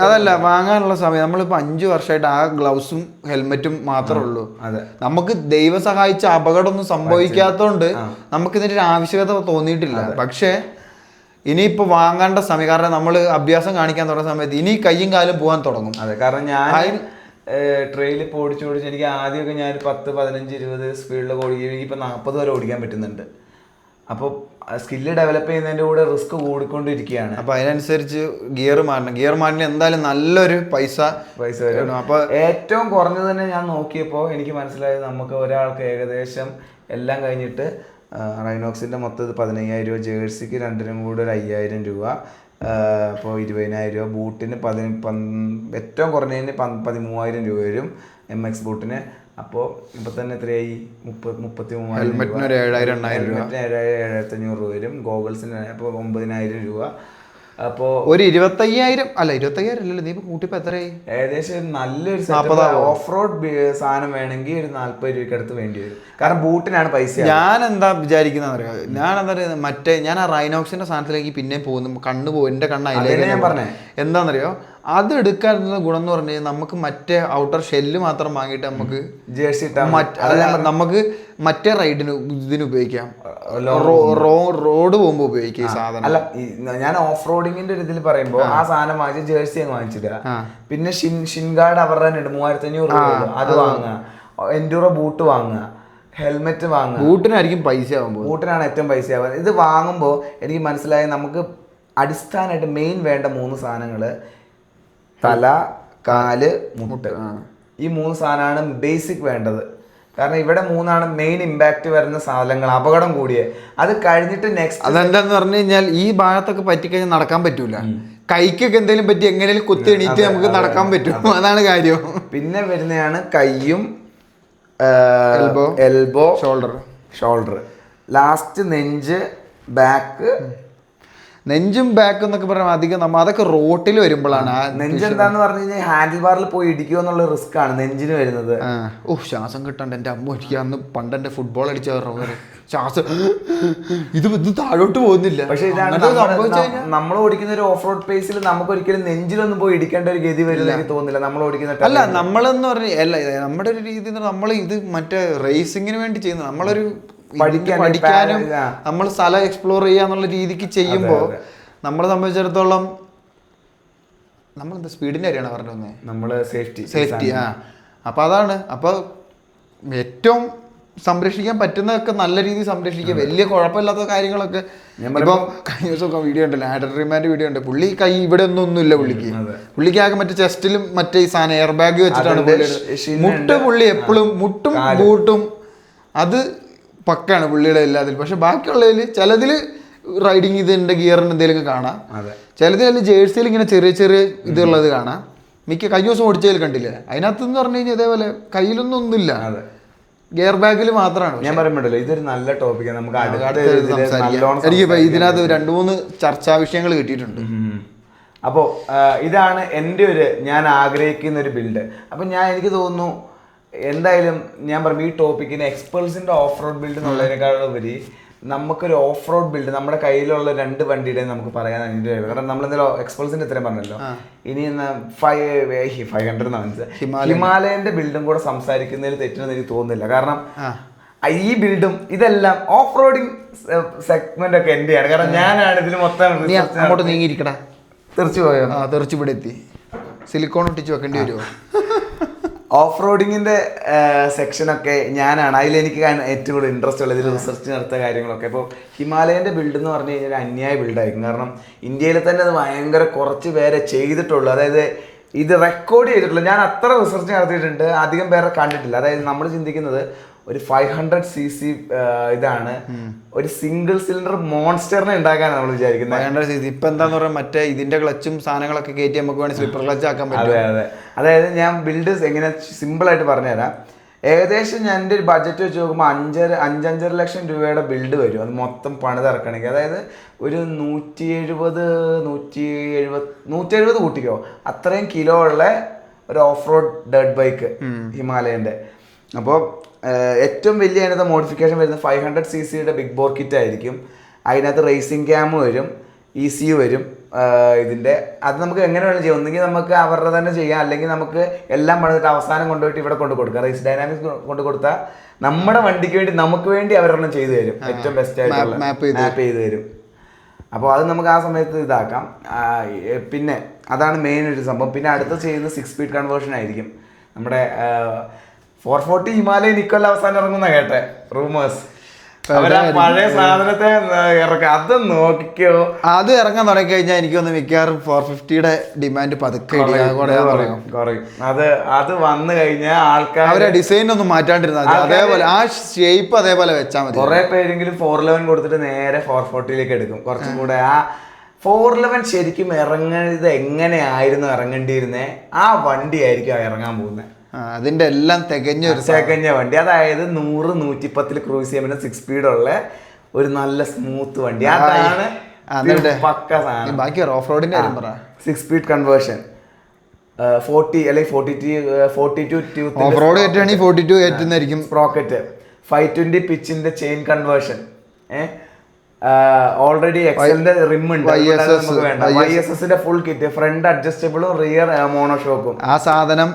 അതല്ല വാങ്ങാനുള്ള സമയം. നമ്മളിപ്പോൾ 5 വർഷമായിട്ട് ആ ഗ്ലൗസും ഹെൽമെറ്റും മാത്രമേ ഉള്ളൂ. അതെ, നമുക്ക് ദൈവം സഹായിച്ച അപകടമൊന്നും സംഭവിക്കാത്തതുകൊണ്ട് നമുക്കിതിൻ്റെ ഒരു ആവശ്യകത തോന്നിയിട്ടില്ല. പക്ഷേ ഇനിയിപ്പോൾ വാങ്ങേണ്ട സമയം, കാരണം നമ്മൾ അഭ്യാസം കാണിക്കാൻ തുടങ്ങുന്ന സമയത്ത് ഇനി കയ്യും കാലും പോകാൻ തുടങ്ങും. അതെ, കാരണം ഞാൻ ട്രെയിനിൽ ഇപ്പോൾ ഓടിച്ച് എനിക്ക് ആദ്യമൊക്കെ ഞാൻ 10, 15, 20 സ്പീഡിലൊക്കെ ഓടിക്കും. എനിക്കിപ്പോൾ 40 വരെ ഓടിക്കാൻ പറ്റുന്നുണ്ട്. അപ്പോൾ സ്കില്ല് ഡെവലപ്പ് ചെയ്യുന്നതിൻ്റെ കൂടെ റിസ്ക് കൂടിക്കൊണ്ടിരിക്കുകയാണ്. അപ്പോൾ അതിനനുസരിച്ച് ഗിയർ മാറണം. എന്തായാലും നല്ലൊരു പൈസ വരും. അപ്പോൾ ഏറ്റവും കുറഞ്ഞത് തന്നെ ഞാൻ നോക്കിയപ്പോൾ എനിക്ക് മനസ്സിലായത് നമുക്ക് ഒരാൾക്ക് ഏകദേശം എല്ലാം കഴിഞ്ഞിട്ട് റൈനോക്സിൻ്റെ മൊത്തം 15,000 രൂപ, ജേഴ്സിക്ക് 2-നും കൂടെ ഒരു 5,000 രൂപ, അപ്പോൾ 20,000 രൂപ, ബൂട്ടിന് ഏറ്റവും കുറഞ്ഞതിന് 13,000 രൂപ വരും MX ബൂട്ടിന്. അപ്പോൾ ഇപ്പം തന്നെ എത്രയായി? 33,000. ഹെൽമെറ്റിന് 7,000-8,000 രൂപ, 7,500 രൂപ വരും. ഗോഗിൾസിന് അപ്പോൾ 9,000 രൂപ. അപ്പോൾ ഒരു 25,000 അല്ല 25,000 അല്ലല്ലോ, നീ ഇപ്പോൾ കൂട്ടിപ്പോൾ എത്രയായി? ഏകദേശം നല്ലൊരു ഓഫ് റോഡ് സാധനം വേണമെങ്കിൽ ഒരു 40 രൂപയ്ക്ക് അടുത്ത് വേണ്ടി വരും. കാരണം ബൂട്ടിനാണ് പൈസ. ഞാൻ എന്താ വിചാരിക്കുന്നത് അറിയാം, ഞാൻ ആ റൈനോക്സിന്റെ സാധനത്തിലേക്ക് പിന്നെ പോകുന്നു, കണ്ണു പോകും, എൻ്റെ കണ്ണ് അതിലേക്ക്. ഞാൻ പറഞ്ഞേ എന്താണെന്നറിയോ, അത് എടുക്കാനുള്ള ഗുണം എന്ന് പറഞ്ഞു കഴിഞ്ഞാൽ നമുക്ക് മറ്റേ ഔട്ടർ ഷെല്ല് മാത്രം വാങ്ങിയിട്ട് നമുക്ക് ജേഴ്സി നമുക്ക് മറ്റേ റൈഡിന് ഇതിന് ഉപയോഗിക്കാം, റോഡ് പോകുമ്പോൾ ഉപയോഗിക്കാം ഈ സാധനം. അല്ല, ഞാൻ ഓഫ് റോഡിങ്ങിന്റെ ഒരു ഇതിൽ പറയുമ്പോൾ ആ സാധനം വാങ്ങിച്ച് ജേഴ്സി അങ്ങ് വാങ്ങിച്ചില്ല. പിന്നെ ഷിൻഗാർഡ് അവരുടെ 3,500 രൂപ അത് വാങ്ങുക, എൻഡൂറോ ബൂട്ട് വാങ്ങുക, ഹെൽമെറ്റ് വാങ്ങുക. ബൂട്ടിനായിരിക്കും പൈസ ആകുമ്പോൾ, ബൂട്ടിനാണ് ഏറ്റവും പൈസ ആവുക. ഇത് വാങ്ങുമ്പോൾ എനിക്ക് മനസ്സിലായി നമുക്ക് അടിസ്ഥാനമായിട്ട് മെയിൻ വേണ്ട 3 സാധനങ്ങൾ: തല, കാല്, മുട്ട്. ഈ 3 സാധനമാണ് ബേസിക് വേണ്ടത്. കാരണം ഇവിടെ 3 മെയിൻ ഇമ്പാക്ട് വരുന്ന സാധനങ്ങൾ, അപകടം കൂടിയ. അത് കഴിഞ്ഞിട്ട് നെക്സ്റ്റ് അതെന്താന്ന് പറഞ്ഞു കഴിഞ്ഞാൽ ഈ ഭാഗത്തൊക്കെ പറ്റിക്കഴിഞ്ഞാൽ നടക്കാൻ പറ്റൂല. കൈക്കൊക്കെ എന്തെങ്കിലും പറ്റി എങ്ങനെയും കുത്തി എണീറ്റ് നമുക്ക് നടക്കാൻ പറ്റും, അതാണ് കാര്യം. പിന്നെ വരുന്നതാണ് കയ്യും, എൽബോ, ഷോൾഡർ, ലാസ്റ്റ് നെഞ്ച്, ബാക്ക്. നെഞ്ചും ബാക്ക് എന്നൊക്കെ പറയുമ്പോൾ അധികം അതൊക്കെ റോട്ടിൽ വരുമ്പോഴാണ്. നെഞ്ച് എന്താന്ന് പറഞ്ഞു കഴിഞ്ഞാൽ ഹാൻഡിൽ ബാറിൽ പോയി ഇടിക്കുക എന്നുള്ള റിസ്ക് ആണ് നെഞ്ചിന് വരുന്നത്. ശ്വാസം കിട്ടണ്ട എൻ്റെ അമ്മ. എനിക്ക് അന്ന് പണ്ട് എൻ്റെ ഫുട്ബോൾ അടിച്ച ശ്വാസം ഇത് താഴോട്ട് പോകുന്നില്ല. പക്ഷെ ഇതാണ് നമ്മൾ ഓടിക്കുന്ന ഒരു ഓഫ് റോഡ് പേസിൽ നമുക്ക് ഒരിക്കലും നെഞ്ചിലൊന്നും പോയി ഇടിക്കേണ്ട ഒരു ഗതി വരുന്ന എനിക്ക് തോന്നുന്നില്ല നമ്മൾ ഓടിക്കുന്ന. അല്ല, നമ്മളെന്ന് പറഞ്ഞാൽ അല്ല, നമ്മുടെ ഒരു രീതി നമ്മൾ ഇത് മറ്റേ റേസിങ്ങിന് വേണ്ടി ചെയ്യുന്നത്. നമ്മളൊരു പഠിക്കാനും നമ്മൾ സ്ഥലം എക്സ്പ്ലോർ ചെയ്യാന്നുള്ള രീതിക്ക് ചെയ്യുമ്പോൾ നമ്മളെ സംബന്ധിച്ചിടത്തോളം നമ്മളെന്താ സ്പീഡിന്റെ കാര്യമാണ് പറഞ്ഞു വന്നേ, നമ്മള് സേഫ്റ്റി. ആ അപ്പൊ അതാണ്. അപ്പൊ ഏറ്റവും സംരക്ഷിക്കാൻ പറ്റുന്നതൊക്കെ നല്ല രീതിയിൽ സംരക്ഷിക്കുക, വലിയ കുഴപ്പമില്ലാത്ത കാര്യങ്ങളൊക്കെ. ഇപ്പം കഴിഞ്ഞ ദിവസമൊക്കെ വീഡിയോ ഉണ്ടല്ലോ, ആഡർമാൻ്റെ വീഡിയോ ഉണ്ട്, പുള്ളി കൈ ഇവിടെ ഒന്നുമില്ല പുള്ളിക്ക് ആകെ മറ്റേ ചെസ്റ്റിലും മറ്റേ ഈ സാധനം എയർ ബാഗ് വെച്ചിട്ടാണ് പുള്ളിയുടെ പുള്ളി എപ്പോഴും മുട്ടും ബൂട്ടും അത് പക്കാണ് പുള്ളിയുടെ എല്ലാത്തിലും. പക്ഷെ ബാക്കിയുള്ളതിൽ ചിലതിൽ റൈഡിങ് ഇതിന്റെ ഗിയറിന് എന്തെങ്കിലും കാണാം, ചിലതിൽ ജേഴ്സിയിൽ ഇങ്ങനെ ചെറിയ ചെറിയ ഇതുള്ളത് കാണാം. കഴിഞ്ഞ ദിവസം ഓടിച്ചതിൽ കണ്ടില്ലേ, അതിനകത്തെന്ന് പറഞ്ഞു കഴിഞ്ഞാൽ ഇതേപോലെ കയ്യിലൊന്നും ഒന്നുമില്ല, ഗിയർ ബാഗിൽ മാത്രമാണ്. ഞാൻ പറയുമ്പോഴല്ലോ ഇതൊരു നല്ല ടോപ്പിക്കാണ്, നമുക്ക് എനിക്ക് ഇതിനകത്ത് 2-3 ചർച്ചാ വിഷയങ്ങൾ കിട്ടിയിട്ടുണ്ട്. അപ്പോൾ ഇതാണ് എൻ്റെ ഞാൻ ആഗ്രഹിക്കുന്ന ഒരു ബിൽഡ്. അപ്പം എനിക്ക് തോന്നുന്നു എന്തായാലും ഞാൻ പറയും ഈ ടോപ്പിക്കിന് എക്സ്പൾസിൻ്റെ ഓഫ് റോഡ് ബിൽഡ് എന്നുള്ളതിനേക്കാളുപരി നമുക്കൊരു ഓഫ് റോഡ് ബിൽഡ് നമ്മുടെ കയ്യിലുള്ള 2 വണ്ടിയുടെ നമുക്ക് പറയാൻ അതിൻ്റെ, കാരണം നമ്മളെന്തായാലും എക്സ്പൾസിൻ്റെ ഇത്രയും പറഞ്ഞല്ലോ, ഇനി 500 ഹിമാലയന്റെ ബിൽഡും കൂടെ സംസാരിക്കുന്നതിൽ തെറ്റെന്ന് എനിക്ക് തോന്നുന്നില്ല. കാരണം ഈ ബിൽഡും ഇതെല്ലാം ഓഫ് റോഡിങ് സെഗ്മെന്റ് ഒക്കെ എന്റെയാണ്, കാരണം ഞാനാണ് ഇതിൽ മൊത്തം അങ്ങോട്ട് നീങ്ങിയിരിക്കടാ. തെറിച്ചു പോയോ? തെറിച്ചു ഇവിടെ എത്തി, സിലിക്കോൺ ഒട്ടിച്ച് വെക്കേണ്ടി വരുമോ? ഓഫ് റോഡിങ്ങിന്റെ സെക്ഷനൊക്കെ ഞാനാണ്, അതിലെനിക്ക് ഏറ്റവും കൂടുതൽ ഇൻട്രസ്റ്റ് ഉള്ളത്, ഇതിൽ റിസർച്ച് നടത്തിയ കാര്യങ്ങളൊക്കെ. ഇപ്പോൾ ഹിമാലയന്റെ ബിൽഡ് എന്ന് പറഞ്ഞു കഴിഞ്ഞാൽ അന്യായ ബിൽഡായിരിക്കും, കാരണം ഇന്ത്യയിൽ തന്നെ അത് ഭയങ്കര കുറച്ച് പേരെ ചെയ്തിട്ടുള്ളൂ, അതായത് ഇത് റെക്കോർഡ് ചെയ്തിട്ടുള്ളൂ. ഞാൻ അത്ര റിസർച്ച് നടത്തിയിട്ടുണ്ട്, അധികം പേരെ കണ്ടിട്ടില്ല. അതായത് നമ്മൾ ചിന്തിക്കുന്നത് ഒരു 500cc ഇതാണ്, ഒരു സിംഗിൾ സിലിണ്ടർ മോൺസ്റ്ററിനെ ഉണ്ടാക്കാനാണ് നമ്മൾ വിചാരിക്കുന്നത്. 500cc ഇപ്പൊ എന്താന്ന് പറയാൻ മറ്റേ ഇതിന്റെ ക്ലച്ചും സാധനങ്ങളൊക്കെ കയറ്റി നമുക്ക് വേണമെങ്കിൽ സ്ലിപ്പർ ക്ലച്ച് ആക്കാൻ പറ്റും. അതെ. അതായത് ഞാൻ ബിൽഡ് എങ്ങനെ സിമ്പിൾ ആയിട്ട് പറഞ്ഞുതരാം. ഏകദേശം ഞാൻ എൻ്റെ ഒരു ബഡ്ജറ്റ് വെച്ച് നോക്കുമ്പോൾ 5-5.5 ലക്ഷം രൂപയുടെ ബിൽഡ് വരും, അത് മൊത്തം പണിതിറക്കണമെങ്കിൽ. അതായത് ഒരു 170 കൂട്ടിക്കോ, അത്രയും കിലോ ഉള്ള ഒരു ഓഫ് റോഡ് ഡേർട്ട് ബൈക്ക് ഹിമാലയൻ്റെ. അപ്പോൾ ഏറ്റവും വലിയ അതിനകത്ത് മോഡിഫിക്കേഷൻ വരുന്നത് 500cc ബിഗ് ബോർ കിറ്റ് ആയിരിക്കും. അതിനകത്ത് റേസിംഗ് ക്യാം വരും, ECU വരും ഇതിൻ്റെ. അത് നമുക്ക് എങ്ങനെ വേണം ചെയ്യാം, ഒന്നുകിൽ നമുക്ക് അവരുടെ തന്നെ ചെയ്യാം, അല്ലെങ്കിൽ നമുക്ക് എല്ലാം പണിതിട്ട് അവസാനം കൊണ്ടുപോയിട്ട് ഇവിടെ കൊണ്ട് കൊടുക്കാം. റേസ് ഡൈനാമിക്സ് കൊണ്ട് കൊടുത്താൽ നമ്മുടെ വണ്ടിക്ക് വേണ്ടി നമുക്ക് വേണ്ടി അവരെണ്ണം ചെയ്തു തരും, ഏറ്റവും ബെസ്റ്റ് ആയിട്ടുള്ള മാപ്പ് ചെയ്ത് തരും. അപ്പോൾ അത് നമുക്ക് ആ സമയത്ത് ഇതാക്കാം. പിന്നെ അതാണ് മെയിൻ ഒരു സംഭവം. പിന്നെ അടുത്ത ചെയ്യുന്നത് 6 സ്പീഡ് കൺവേർഷൻ ആയിരിക്കും. നമ്മുടെ 440 ഹിമാലയൻ ഇക്കൊല്ലം അവസാനം ഇറങ്ങുന്ന കേട്ടെ റൂമേഴ്സ്. പഴയ സാധനത്തെ ഇറക്കാം, അത് നോക്കിക്കോ. അത് ഇറങ്ങാൻ തുടങ്ങി കഴിഞ്ഞാൽ എനിക്കൊന്ന് മിക്കവാറും 450യുടെ ഡിമാൻഡ് പതുക്കെ കുറയും. അത് വന്നു കഴിഞ്ഞാൽ ആൾക്കാർ അവരെ ഡിസൈൻ ഒന്നും മാറ്റാണ്ടിരുന്നാൽ അതേപോലെ ആ ഷേപ്പ് അതേപോലെ വെച്ചാൽ മതി. കുറെ പേരെങ്കിലും 411 കൊടുത്തിട്ട് നേരെ 440ലേക്ക് എടുക്കും. കുറച്ചും കൂടെ ആ 411 ശരിക്കും ഇറങ്ങുന്നത് എങ്ങനെയായിരുന്നു ഇറങ്ങേണ്ടിയിരുന്നേ, ആ വണ്ടി ആയിരിക്കും ഇറങ്ങാൻ പോകുന്നത്. അതിന്റെ എല്ലാം തികഞ്ഞ വണ്ടി, അതായത് 100-110 ക്രൂസ് ചെയ്യാൻ പറ്റുന്ന 6 സ്പീഡുള്ള ഒരു നല്ല സ്മൂത്ത് വണ്ടി. അതാണ് പക്ക സാധനം. ബാക്കി ഓഫ് റോഡിന്റെ കാര്യം പറ. 6 സ്പീഡ് കൺവേർഷൻ 40 അല്ലെങ്കിൽ 42 ഓഫ് റോഡ് കയറ്റുകയാണെങ്കിൽ 42 കയറ്റുന്നതായിരിക്കും. സ്പ്രോക്കറ്റ് 520 പിച്ചിന്റെ ചെയിൻ കൺവേർഷൻ. ഓൾറെഡി എക്സലിന്റെ റിം ഉണ്ട്, നമുക്ക് വേണ്ട. YSSന്റെ ഫുൾ കിറ്റ്, ഫ്രണ്ട് അഡ്ജസ്റ്റബിളും റിയർ മോണോഷോക്കും. ആ സാധനം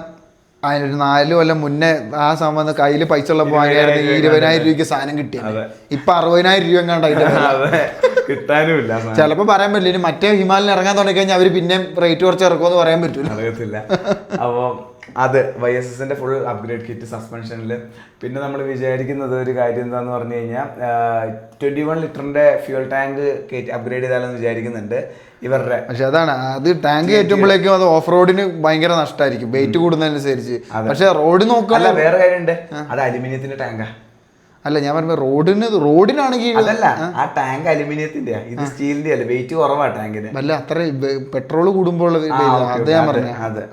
അതിനൊരു 4 കൊല്ലം മുന്നേ ആ സംബന്ധം കയ്യിൽ പൈസ ഉള്ളപ്പോൾ വാങ്ങിയായിരുന്നു 20,000 രൂപയ്ക്ക് സാധനം കിട്ടിയത്. ഇപ്പൊ 60,000 രൂപ എങ്ങാണ്ട് കിട്ടാനുമില്ല. ചിലപ്പോ പറയാൻ പറ്റില്ല, ഇനി മറ്റേ ഹിമാലയൻ ഇറങ്ങാൻ തുടങ്ങി കഴിഞ്ഞാൽ അവര് പിന്നെ റേറ്റ് കുറച്ച് ഇറക്കുമെന്ന് പറയാൻ പറ്റില്ല. അപ്പോൾ അത് YSSന്റെ ഫുൾ അപ്ഗ്രേഡ് കിറ്റ് സസ്പെൻഷനിൽ. പിന്നെ നമ്മൾ വിചാരിക്കുന്നത് ഒരു കാര്യം എന്താന്ന് പറഞ്ഞു കഴിഞ്ഞാൽ 21 ലിറ്ററിന്റെ ഫ്യൂൽ ടാങ്ക് അപ്ഗ്രേഡ് ചെയ്താലെന്ന് വിചാരിക്കുന്നുണ്ട് ഇവരുടെ. പക്ഷെ അതാണ്, അത് ടാങ്ക് കയറ്റുമ്പോഴേക്കും അത് ഓഫ് റോഡിന് ഭയങ്കര നഷ്ടമായിരിക്കും വെയിറ്റ് കൂടുന്നതനുസരിച്ച്. പക്ഷെ റോഡ് നോക്കാല്ല, വേറെ കാര്യമുണ്ട്, അത് അലുമിനിയത്തിന്റെ ടാങ്കാ. അല്ല ഞാൻ പറഞ്ഞ റോഡിനാണെങ്കിൽ അതല്ല, ആ ടാങ്ക് അലുമിനിയത്തിന്റെ, ഇത് സ്റ്റീലിന്റെ അല്ല, വെയിറ്റ് കുറവാ ടാങ്കിന്. അല്ല അത്ര പെട്രോൾ കൂടുമ്പോൾ അത് ഞാൻ പറഞ്ഞ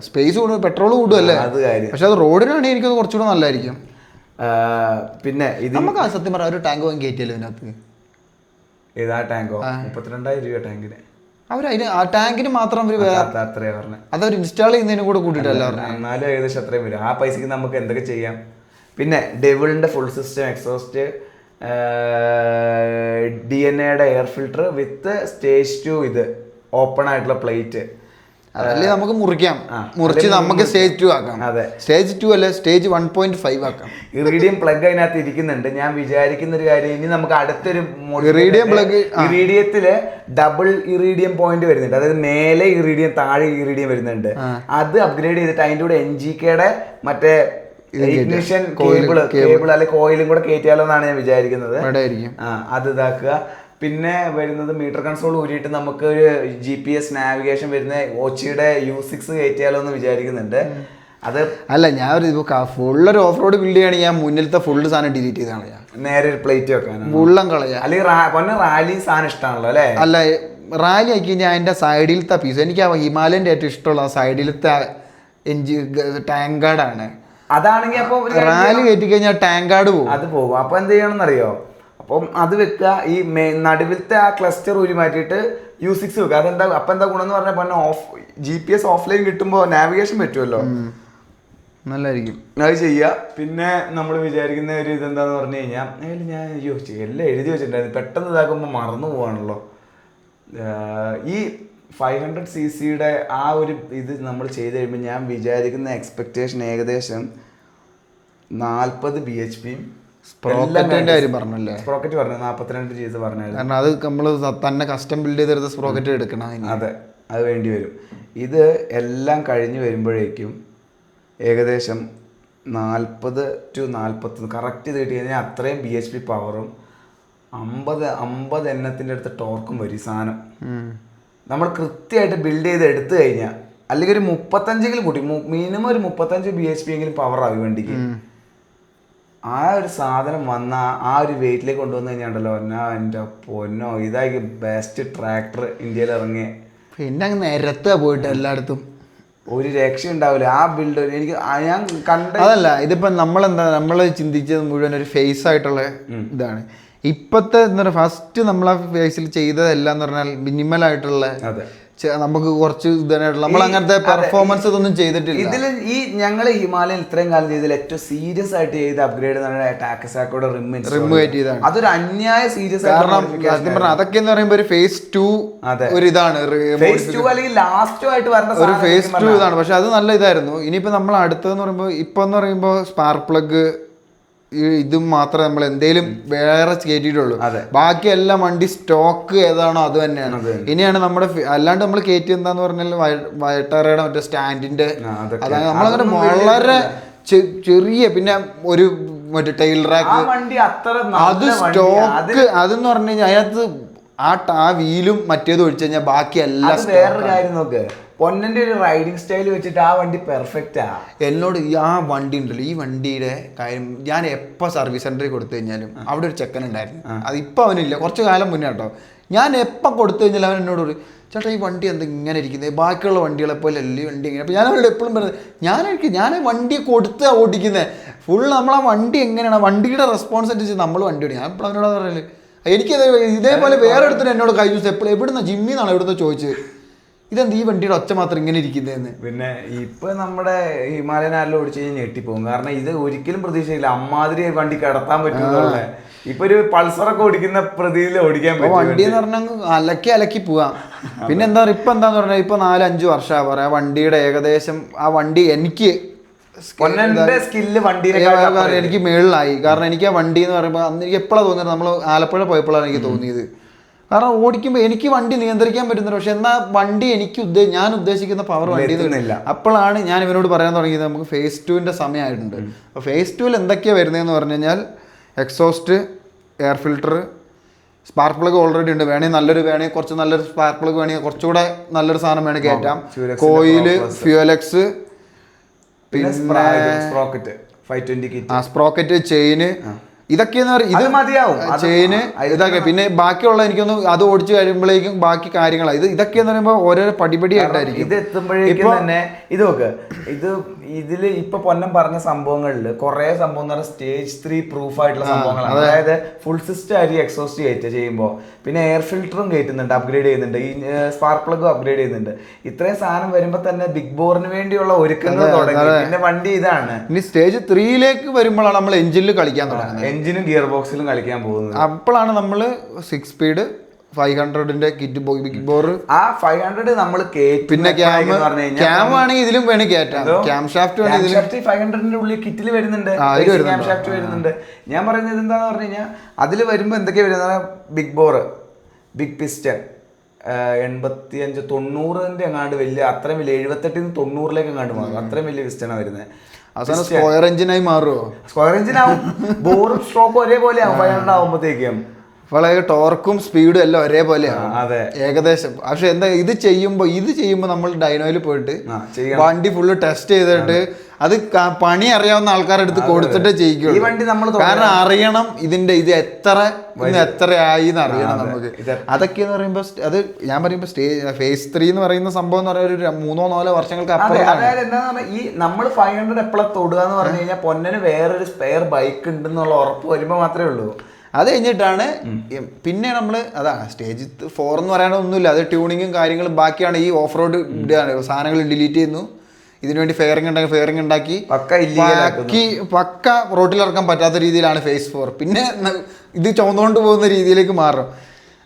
സ്പേസ് കൂടും, പെട്രോൾ കൂടുമല്ലേ. പക്ഷെ അത് റോഡിനാണെങ്കിൽ എനിക്കത് കുറച്ചുകൂടെ നല്ലതായിരിക്കും. പിന്നെ ഇത് നമുക്ക് സത്യം പറഞ്ഞ ഒരു ടാങ്ക് വാങ്ങി കയറ്റിയല്ലോ ഇതിനകത്ത്. ഏതാ ടാങ്കോ? 32,000 രൂപ ടാങ്കിന്. അവരതിന് ആ ടാങ്കിന് മാത്രം അത്രയാ പറഞ്ഞത്. അതവർ ഇൻസ്റ്റാൾ ചെയ്യുന്നതിന് കൂടെ കൂട്ടിയിട്ടല്ല പറഞ്ഞത്. എന്നാലും ഏകദേശം അത്രയും വരും. ആ പൈസക്ക് നമുക്ക് എന്തൊക്കെ ചെയ്യാം. പിന്നെ ഡെവിളിന്റെ full system exhaust, DNA air filter with stage 2 ഇത് ഓപ്പൺ ആയിട്ടുള്ള പ്ലേറ്റ്. അതല്ലേ നമുക്ക് മുറിച്ച് നമുക്ക് സ്റ്റേജ് 2 ആക്കാം. സ്റ്റേജ് 2 അല്ല, സ്റ്റേജ് 1.5 ആക്കാം. ഇറീഡിയം പ്ലഗ് അതിനകത്ത് ഇരിക്കുന്നുണ്ട്. ഞാൻ വിചാരിക്കുന്ന ഒരു കാര്യം, ഇനി നമുക്ക് അടുത്തൊരു ഇറീഡിയം പ്ലഗ്, ഇറീഡിയത്തില് ഡബിൾ ഇറീഡിയം പോയിന്റ് വരുന്നുണ്ട്. അതായത് മേലെ ഇറീഡിയം താഴെ ഇറീഡിയം വരുന്നുണ്ട്. അത് അപ്ഗ്രേഡ് ചെയ്തിട്ട് അതിന്റെ കൂടെ NGKയുടെ മറ്റേ ഇഗ്നിഷൻ കേബിൾ അല്ലെങ്കിൽ കോയിലും കൂടെ കയറ്റിയാലോ എന്നാണ് ഞാൻ വിചാരിക്കുന്നത്. അത് ഇതാക്കുക. പിന്നെ വരുന്നത് മീറ്റർ കൺസോൾ ഊരിയിട്ട് നമുക്ക് ഒരു GPS നാവിഗേഷൻ വരുന്ന ഓച്ചിയുടെ U6 കയറ്റിയാലോ എന്ന് വിചാരിക്കുന്നുണ്ട്. അത് അല്ല, ഞാൻ ഒരു ഫുള്ളൊരു ഓഫ് റോഡ് ബിൽഡ് ചെയ്യുകയാണെങ്കിൽ ഞാൻ മുന്നിലത്തെ ഫുള്ള് സാധനം ഡിലീറ്റ് ചെയ്ത് കളയാം. നേരെ ഒരു പ്ലേറ്റ് വെക്കാൻ ഫുള്ളം കളയാം. അല്ലെങ്കിൽ റാലി സാധനം ഇഷ്ടമാണല്ലോ അല്ലേ? അല്ല, റാലി ആക്കി കഴിഞ്ഞാൽ അതിൻ്റെ സൈഡിലത്തെ പീസ് എനിക്ക് ആ ഹിമാലയൻ്റെ ഏറ്റവും ഇഷ്ടമുള്ള ആ സൈഡിലത്തെ ടാങ്ക് ഗാർഡാണ്. അതാണെങ്കിൽ അപ്പൊ റാലി കയറ്റി കഴിഞ്ഞാൽ ടാങ്ക് ഗാർഡ് പോകും. അത് പോകും. അപ്പൊ എന്ത് ചെയ്യണമെന്ന് അറിയോ? അപ്പം അത് വെക്കുക. ഈ നടുവിലത്തെ ആ ക്ലസ്റ്റർ ഊരി മാറ്റിയിട്ട് U6 വെക്കുക. അതെന്താ അപ്പൊ എന്താ ഗുണം എന്ന് പറഞ്ഞാൽ GPS ഓഫ്ലൈൻ കിട്ടുമ്പോൾ നാവിഗേഷൻ പറ്റുമല്ലോ, നല്ലതായിരിക്കും. അത് ചെയ്യുക. പിന്നെ നമ്മൾ വിചാരിക്കുന്ന ഒരു ഇതെന്താന്ന് പറഞ്ഞു കഴിഞ്ഞാൽ, ഞാൻ എല്ലാം എഴുതി വെച്ചിട്ടുണ്ടായിരുന്നു, പെട്ടെന്ന് ഇതാക്കുമ്പോൾ മറന്നു പോവാണല്ലോ. ഈ 500cc ആ ഒരു ഇത് നമ്മൾ ചെയ്ത് കഴിയുമ്പോൾ ഞാൻ വിചാരിക്കുന്ന എക്സ്പെക്റ്റേഷൻ ഏകദേശം 40 bhp. സ്പ്രോക്കറ്റിന്റെ കാര്യം പറഞ്ഞല്ലേ? സ്പ്രോക്കറ്റ് പറഞ്ഞു 42 Gs പറഞ്ഞായിരുന്നു. കാരണം അത് നമ്മൾ തന്നെ കസ്റ്റം ബിൽഡ് ചെയ്തെടുത്ത സ്പ്രോക്കറ്റ് എടുക്കണം. അതെ, അത് വേണ്ടി വരും. ഇത് എല്ലാം കഴിഞ്ഞ് വരുമ്പോഴേക്കും ഏകദേശം 40 to 40 കറക്റ്റ് ഇത് കിട്ടി കഴിഞ്ഞാൽ അത്രയും bhp പവറും 50 എണ്ണത്തിൻ്റെ അടുത്ത് ടോർക്കും വരും ഈ സാധനം. നമ്മൾ കൃത്യമായിട്ട് ബിൽഡ് ചെയ്ത് എടുത്തു കഴിഞ്ഞാൽ, അല്ലെങ്കിൽ ഒരു 35 കൂട്ടി, മിനിമം ഒരു 35 bhp എങ്കിലും പവറാകും വണ്ടിക്ക്. ആ ഒരു സാധനം വന്ന ആ ഒരു വെയിറ്റിലേക്ക് കൊണ്ടുവന്നു കഴിഞ്ഞാണ്ടല്ലോ, എൻ്റെ പൊന്നോ, ഇതായി ബെസ്റ്റ് ട്രാക്ടർ ഇന്ത്യയിൽ ഇറങ്ങിയ. പിന്നെ അങ്ങ് നിരത്തുക പോയിട്ട് എല്ലായിടത്തും ഒരു രക്ഷ ഉണ്ടാവില്ല ആ ബിൽഡ്. എനിക്ക് ഞാൻ കണ്ട അതല്ല, ഇതിപ്പോ നമ്മൾ ചിന്തിച്ചത് മുഴുവൻ ഒരു ഫേസ് ആയിട്ടുള്ള ഇതാണ്. ഇപ്പത്തെ എന്താ പറയുക, ഫസ്റ്റ് നമ്മൾ ആ ഫേസിൽ ചെയ്തതെല്ലാം എന്ന് പറഞ്ഞാൽ മിനിമൽ ആയിട്ടുള്ള, നമുക്ക് കുറച്ച് ഇതായിട്ടുള്ള, നമ്മൾ അങ്ങനത്തെ പെർഫോമൻസ് ഇതൊന്നും ചെയ്തിട്ടില്ല. ഇതിൽ ഈ ഞങ്ങൾ ഹിമാലയൻ ഇത്രയും കാലം ചെയ്തതിൽ ഏറ്റവും സീരിയസ് ആയിട്ട് ചെയ്ത അപ്ഗ്രേഡ് ടാക്കസാക്കോയുടെ റിം കയറ്റി ചെയ്താണ്. അതൊരു അന്യായ സീരിയസ്. കാരണം അതൊക്കെ എന്ന് പറയുമ്പോൾ ഒരു ഫേസ് 2 ഒരു ഇതാണ്, ഫേസ് 2 അല്ലെങ്കിൽ ലാസ്റ്റ് ആയിട്ട് വരുന്ന ഒരു ഫേസ് 2 ഇതാണ്. പക്ഷെ അത് നല്ല ഇതായിരുന്നു. ഇനിയിപ്പോ നമ്മൾ അടുത്തതെന്ന് പറയുമ്പോൾ, ഇപ്പൊ എന്ന് പറയുമ്പോൾ സ്പാർക്ക് പ്ലഗ് ഇതും മാത്രമേ നമ്മൾ എന്തേലും വേറെ കയറ്റിയിട്ടുള്ളൂ. ബാക്കി എല്ലാം വണ്ടി സ്റ്റോക്ക് ഏതാണോ അത് തന്നെയാണ്. ഇനിയാണ് നമ്മുടെ അല്ലാണ്ട് നമ്മൾ കയറ്റി എന്താന്ന് പറഞ്ഞാൽ വയട്ടാറയുടെ മറ്റേ സ്റ്റാൻഡിന്റെ, അതാണ് നമ്മളങ്ങനെ വളരെ ചെറിയ, പിന്നെ ഒരു മറ്റേ ടെയിൽ റാക്ക്, അത് സ്റ്റോക്ക്. അതെന്ന് പറഞ്ഞു കഴിഞ്ഞാൽ അതിനകത്ത് ആ വീലും മറ്റേത് ഒഴിച്ചു കഴിഞ്ഞാൽ ബാക്കി എല്ലാം. വേറൊരു കാര്യം നോക്ക്, പൊന്നന്റെ ഒരു റൈഡിങ് സ്റ്റൈൽ വെച്ചിട്ട് ആ വണ്ടി പെർഫെക്റ്റാ. എന്നോട് ആ വണ്ടി ഉണ്ടല്ലോ, ഈ വണ്ടിയുടെ കാര്യം ഞാൻ എപ്പോൾ സർവീസ് സെന്ററിൽ കൊടുത്തു കഴിഞ്ഞാലും അവിടെ ഒരു ചെക്കൻ ഉണ്ടായിരുന്നു. അതിപ്പോൾ അവനില്ല, കുറച്ച് കാലം മുന്നേ കേട്ടോ. ഞാൻ എപ്പോൾ കൊടുത്തു കഴിഞ്ഞാൽ അവൻ എന്നോട് പറയും, ചേട്ടാ ഈ വണ്ടി എന്താ ഇങ്ങനെ ഇരിക്കുന്നത്, ബാക്കിയുള്ള വണ്ടികളെ പോലെ അല്ലേ ഈ വണ്ടി ഇങ്ങനെ. അപ്പോൾ ഞാൻ അവരോട് എപ്പോഴും പറയുന്നത്, ഞാൻ വണ്ടി കൊടുത്ത് ഓടിക്കുന്നത് ഫുൾ. നമ്മൾ ആ വണ്ടി എങ്ങനെയാണ്, വണ്ടിയുടെ റെസ്പോൺസ് അനുസരിച്ച് നമ്മൾ വണ്ടി ഓടിക്കും. ഞാൻ എപ്പോഴും അവനോട് പറയല്, എനിക്കത് ഇതേപോലെ വേറെ എടുത്തിട്ട് എന്നോട് കൈ യൂസ് എപ്പോഴും എവിടുന്ന ജിമ്മിന്നാണ് എവിടുന്ന് ചോദിച്ചത്, ഇതെന്താ ഈ വണ്ടിയുടെ ഒച്ച മാത്രം ഇങ്ങനെ ഇരിക്കുന്നതെന്ന്. പിന്നെ ഇപ്പൊ നമ്മുടെ ഹിമാലയൻ ആരെല്ലാം ഓടിച്ചു കഴിഞ്ഞാൽ ഞെട്ടിപ്പോകും. കാരണം ഇത് ഒരിക്കലും പ്രതീക്ഷയില്ല അമ്മാതിരി വണ്ടി കിടത്താൻ പറ്റുന്ന. ഇപ്പൊ ഒരു പൾസറൊക്കെ ഓടിക്കുന്ന പ്രതിയിൽ ഓടിക്കാൻ പറ്റും. വണ്ടി എന്ന് പറഞ്ഞാൽ അലക്കി പോവാം. പിന്നെ എന്താ ഇപ്പൊ എന്താന്ന് പറഞ്ഞാൽ, ഇപ്പൊ 4-5 വർഷം പറയാ വണ്ടിയുടെ ഏകദേശം ആ വണ്ടി എനിക്ക് സ്കില്ല് വണ്ടി എനിക്ക് മേളിലായി. കാരണം എനിക്ക് ആ വണ്ടി എന്ന് പറയുമ്പോൾ അന്ന് എനിക്ക് എപ്പോഴാണ് തോന്നിയത്, നമ്മൾ ആലപ്പുഴ പോയപ്പോഴാണ് എനിക്ക് തോന്നിയത്. കാരണം ഓടിക്കുമ്പോൾ എനിക്ക് വണ്ടി നിയന്ത്രിക്കാൻ പറ്റുന്നില്ല, പക്ഷെ എന്നാൽ വണ്ടി എനിക്ക് ഞാൻ ഉദ്ദേശിക്കുന്ന പവർ വണ്ടി നിന്നില്ല. അപ്പോഴാണ് ഞാൻ ഇവനോട് പറയാൻ തുടങ്ങിയത്, നമുക്ക് ഫേസ് 2 സമയമായിട്ടുണ്ട്. അപ്പോൾ ഫേസ് 2 എന്തൊക്കെയാണ് വരുന്നതെന്ന് പറഞ്ഞു കഴിഞ്ഞാൽ, exhaust, air filter, spark plug already ഉണ്ട്. വേണമെങ്കിൽ കുറച്ച് നല്ലൊരു സ്പാർക്ക് പ്ലഗ് വേണമെങ്കിൽ കുറച്ചുകൂടെ നല്ലൊരു സാധനം വേണമെങ്കിൽ കയറ്റാം. കോയില്, ഫ്യൂവലെക്സ്, പിന്നെ സ്പ്രോക്കറ്റ്, ചെയിന്, ഇതൊക്കെയെന്ന് പറയും. ഇത് മതിയാവും ചെയിന്, ഇതൊക്കെ. പിന്നെ ബാക്കിയുള്ള എനിക്കൊന്ന് അത് ഓടിച്ചു കഴിയുമ്പോഴേക്കും ബാക്കി കാര്യങ്ങളാണ്. ഇതൊക്കെയെന്ന് പറയുമ്പോൾ ഓരോരോ പടിപടിയായിട്ടായിരിക്കും. ഇത് എത്തുമ്പോഴേക്കും തന്നെ ഇത് നോക്ക്, ഇതില് ഇപ്പൊ പൊന്നം പറഞ്ഞ സംഭവങ്ങളിൽ കുറെ സംഭവം എന്ന് പറഞ്ഞാൽ സ്റ്റേജ് 3 പ്രൂഫ് ആയിട്ടുള്ള സംഭവങ്ങളാണ്. അതായത് ഫുൾ സിസ്റ്റം ആയിരിക്കും എക്സോസ്റ്റ് കയറ്റുക ചെയ്യുമ്പോൾ. പിന്നെ എയർ ഫിൽറ്ററും കയറ്റുന്നുണ്ട്, അപ്ഗ്രേഡ് ചെയ്യുന്നുണ്ട്. ഈ സ്പാർക്ക് പ്ലഗും അപ്ഗ്രേഡ് ചെയ്യുന്നുണ്ട്. ഇത്രയും സാധനം വരുമ്പോൾ തന്നെ ബിഗ് ബോറിന് വേണ്ടിയുള്ള ഒരുക്കങ്ങൾ തുടങ്ങി. പിന്നെ വണ്ടി ഇതാണ്. ഇനി സ്റ്റേജ് 3 വരുമ്പോഴാണ് നമ്മൾ എഞ്ചിനിൽ കളിക്കാൻ തുടങ്ങുന്നത്. എഞ്ചിനും ഗിയർ ബോക്സിലും കളിക്കാൻ പോകുന്നത്. അപ്പോഴാണ് നമ്മൾ 6 സ്പീഡ് 500ന്റെ കിറ്റ് ബിഗ് ബോർ. ആ 500 നമ്മൾ പിന്നെ ക്യാം ആണെങ്കിൽ ഇതിലും വേണമെങ്കിൽ കയറ്റാം. ക്യാം ഷാഫ്റ്റ് 500ന്റെ ഉള്ളിൽ കിറ്റിൽ വരുന്നുണ്ട്, ക്യാം ഷാഫ്റ്റ് വരുന്നുണ്ട്. ഞാൻ പറയുന്നത് എന്താന്ന് പറഞ്ഞു കഴിഞ്ഞാൽ അതിൽ വരുമ്പോൾ എന്തൊക്കെയാ വരുന്നത്? ബിഗ് ബോർ, ബിഗ് പിസ്റ്റൺ 85 90ന്റെ എങ്ങാണ്ട് വലിയ, അത്രയും വലിയ 78 90ലേക്ക് എങ്ങാണ്ട് മാറും, അത്രയും വലിയ പിസ്റ്റണാണ് വരുന്നത്. അവസാനം സ്ക്വയർ എഞ്ചിനായി മാറുമോ? സ്ക്വയർ എഞ്ചിനാവും, ബോറും സ്ട്രോക്കും ഒരേപോലെ ആവും 500 ആവുമ്പോഴത്തേക്കും. വളരെ ടോർക്കും സ്പീഡും എല്ലാം ഒരേപോലെയാണ്. അതെ, ഏകദേശം. പക്ഷെ എന്താ ഇത് ചെയ്യുമ്പോൾ നമ്മൾ ഡൈനോയിൽ പോയിട്ട് വണ്ടി ഫുള്ള് ടെസ്റ്റ് ചെയ്തിട്ട് അത് പണി അറിയാവുന്ന ആൾക്കാരുടെ അടുത്ത് കൊടുത്തിട്ടേ ചെയ്യിക്കുള്ളൂ. കാരണം അറിയണം ഇത് എത്രയായി എന്ന് അറിയണം നമുക്ക്. അതൊക്കെ എന്ന് പറയുമ്പോൾ അത് ഞാൻ പറയുമ്പോൾ ഫേസ് 3 എന്ന് പറയുന്ന സംഭവം എന്ന് പറയുന്നത് ഒരു 3-4 വർഷങ്ങൾക്ക് അപ്പുറം. അതായത് എന്താന്ന് പറഞ്ഞാൽ ഈ നമ്മൾ 500 എപ്പോഴാണ് തൊടുക എന്ന് പറഞ്ഞു കഴിഞ്ഞാൽ പൊന്നന് വേറൊരു സ്പെയർ ബൈക്ക് ഉണ്ടെന്നുള്ള ഉറപ്പ് വരുമ്പോൾ മാത്രമേ ഉള്ളൂ. അത് കഴിഞ്ഞിട്ടാണ് പിന്നെ നമ്മൾ സ്റ്റേജ് 4 എന്ന് പറയാനോ ഒന്നുമില്ല. അത് ട്യൂണിങ്ങും കാര്യങ്ങളും ബാക്കിയാണ്. ഈ ഓഫ് റോഡ് സാധനങ്ങൾ ഡിലീറ്റ് ചെയ്യുന്നു, ഇതിനുവേണ്ടി ഫെയറിംഗ് ഉണ്ടാക്കി പക്ക റോട്ടിലിറക്കാൻ പറ്റാത്ത രീതിയിലാണ് ഫേസ് 4. പിന്നെ ഇത് ചുമന്നുകൊണ്ട് പോകുന്ന രീതിയിലേക്ക് മാറും.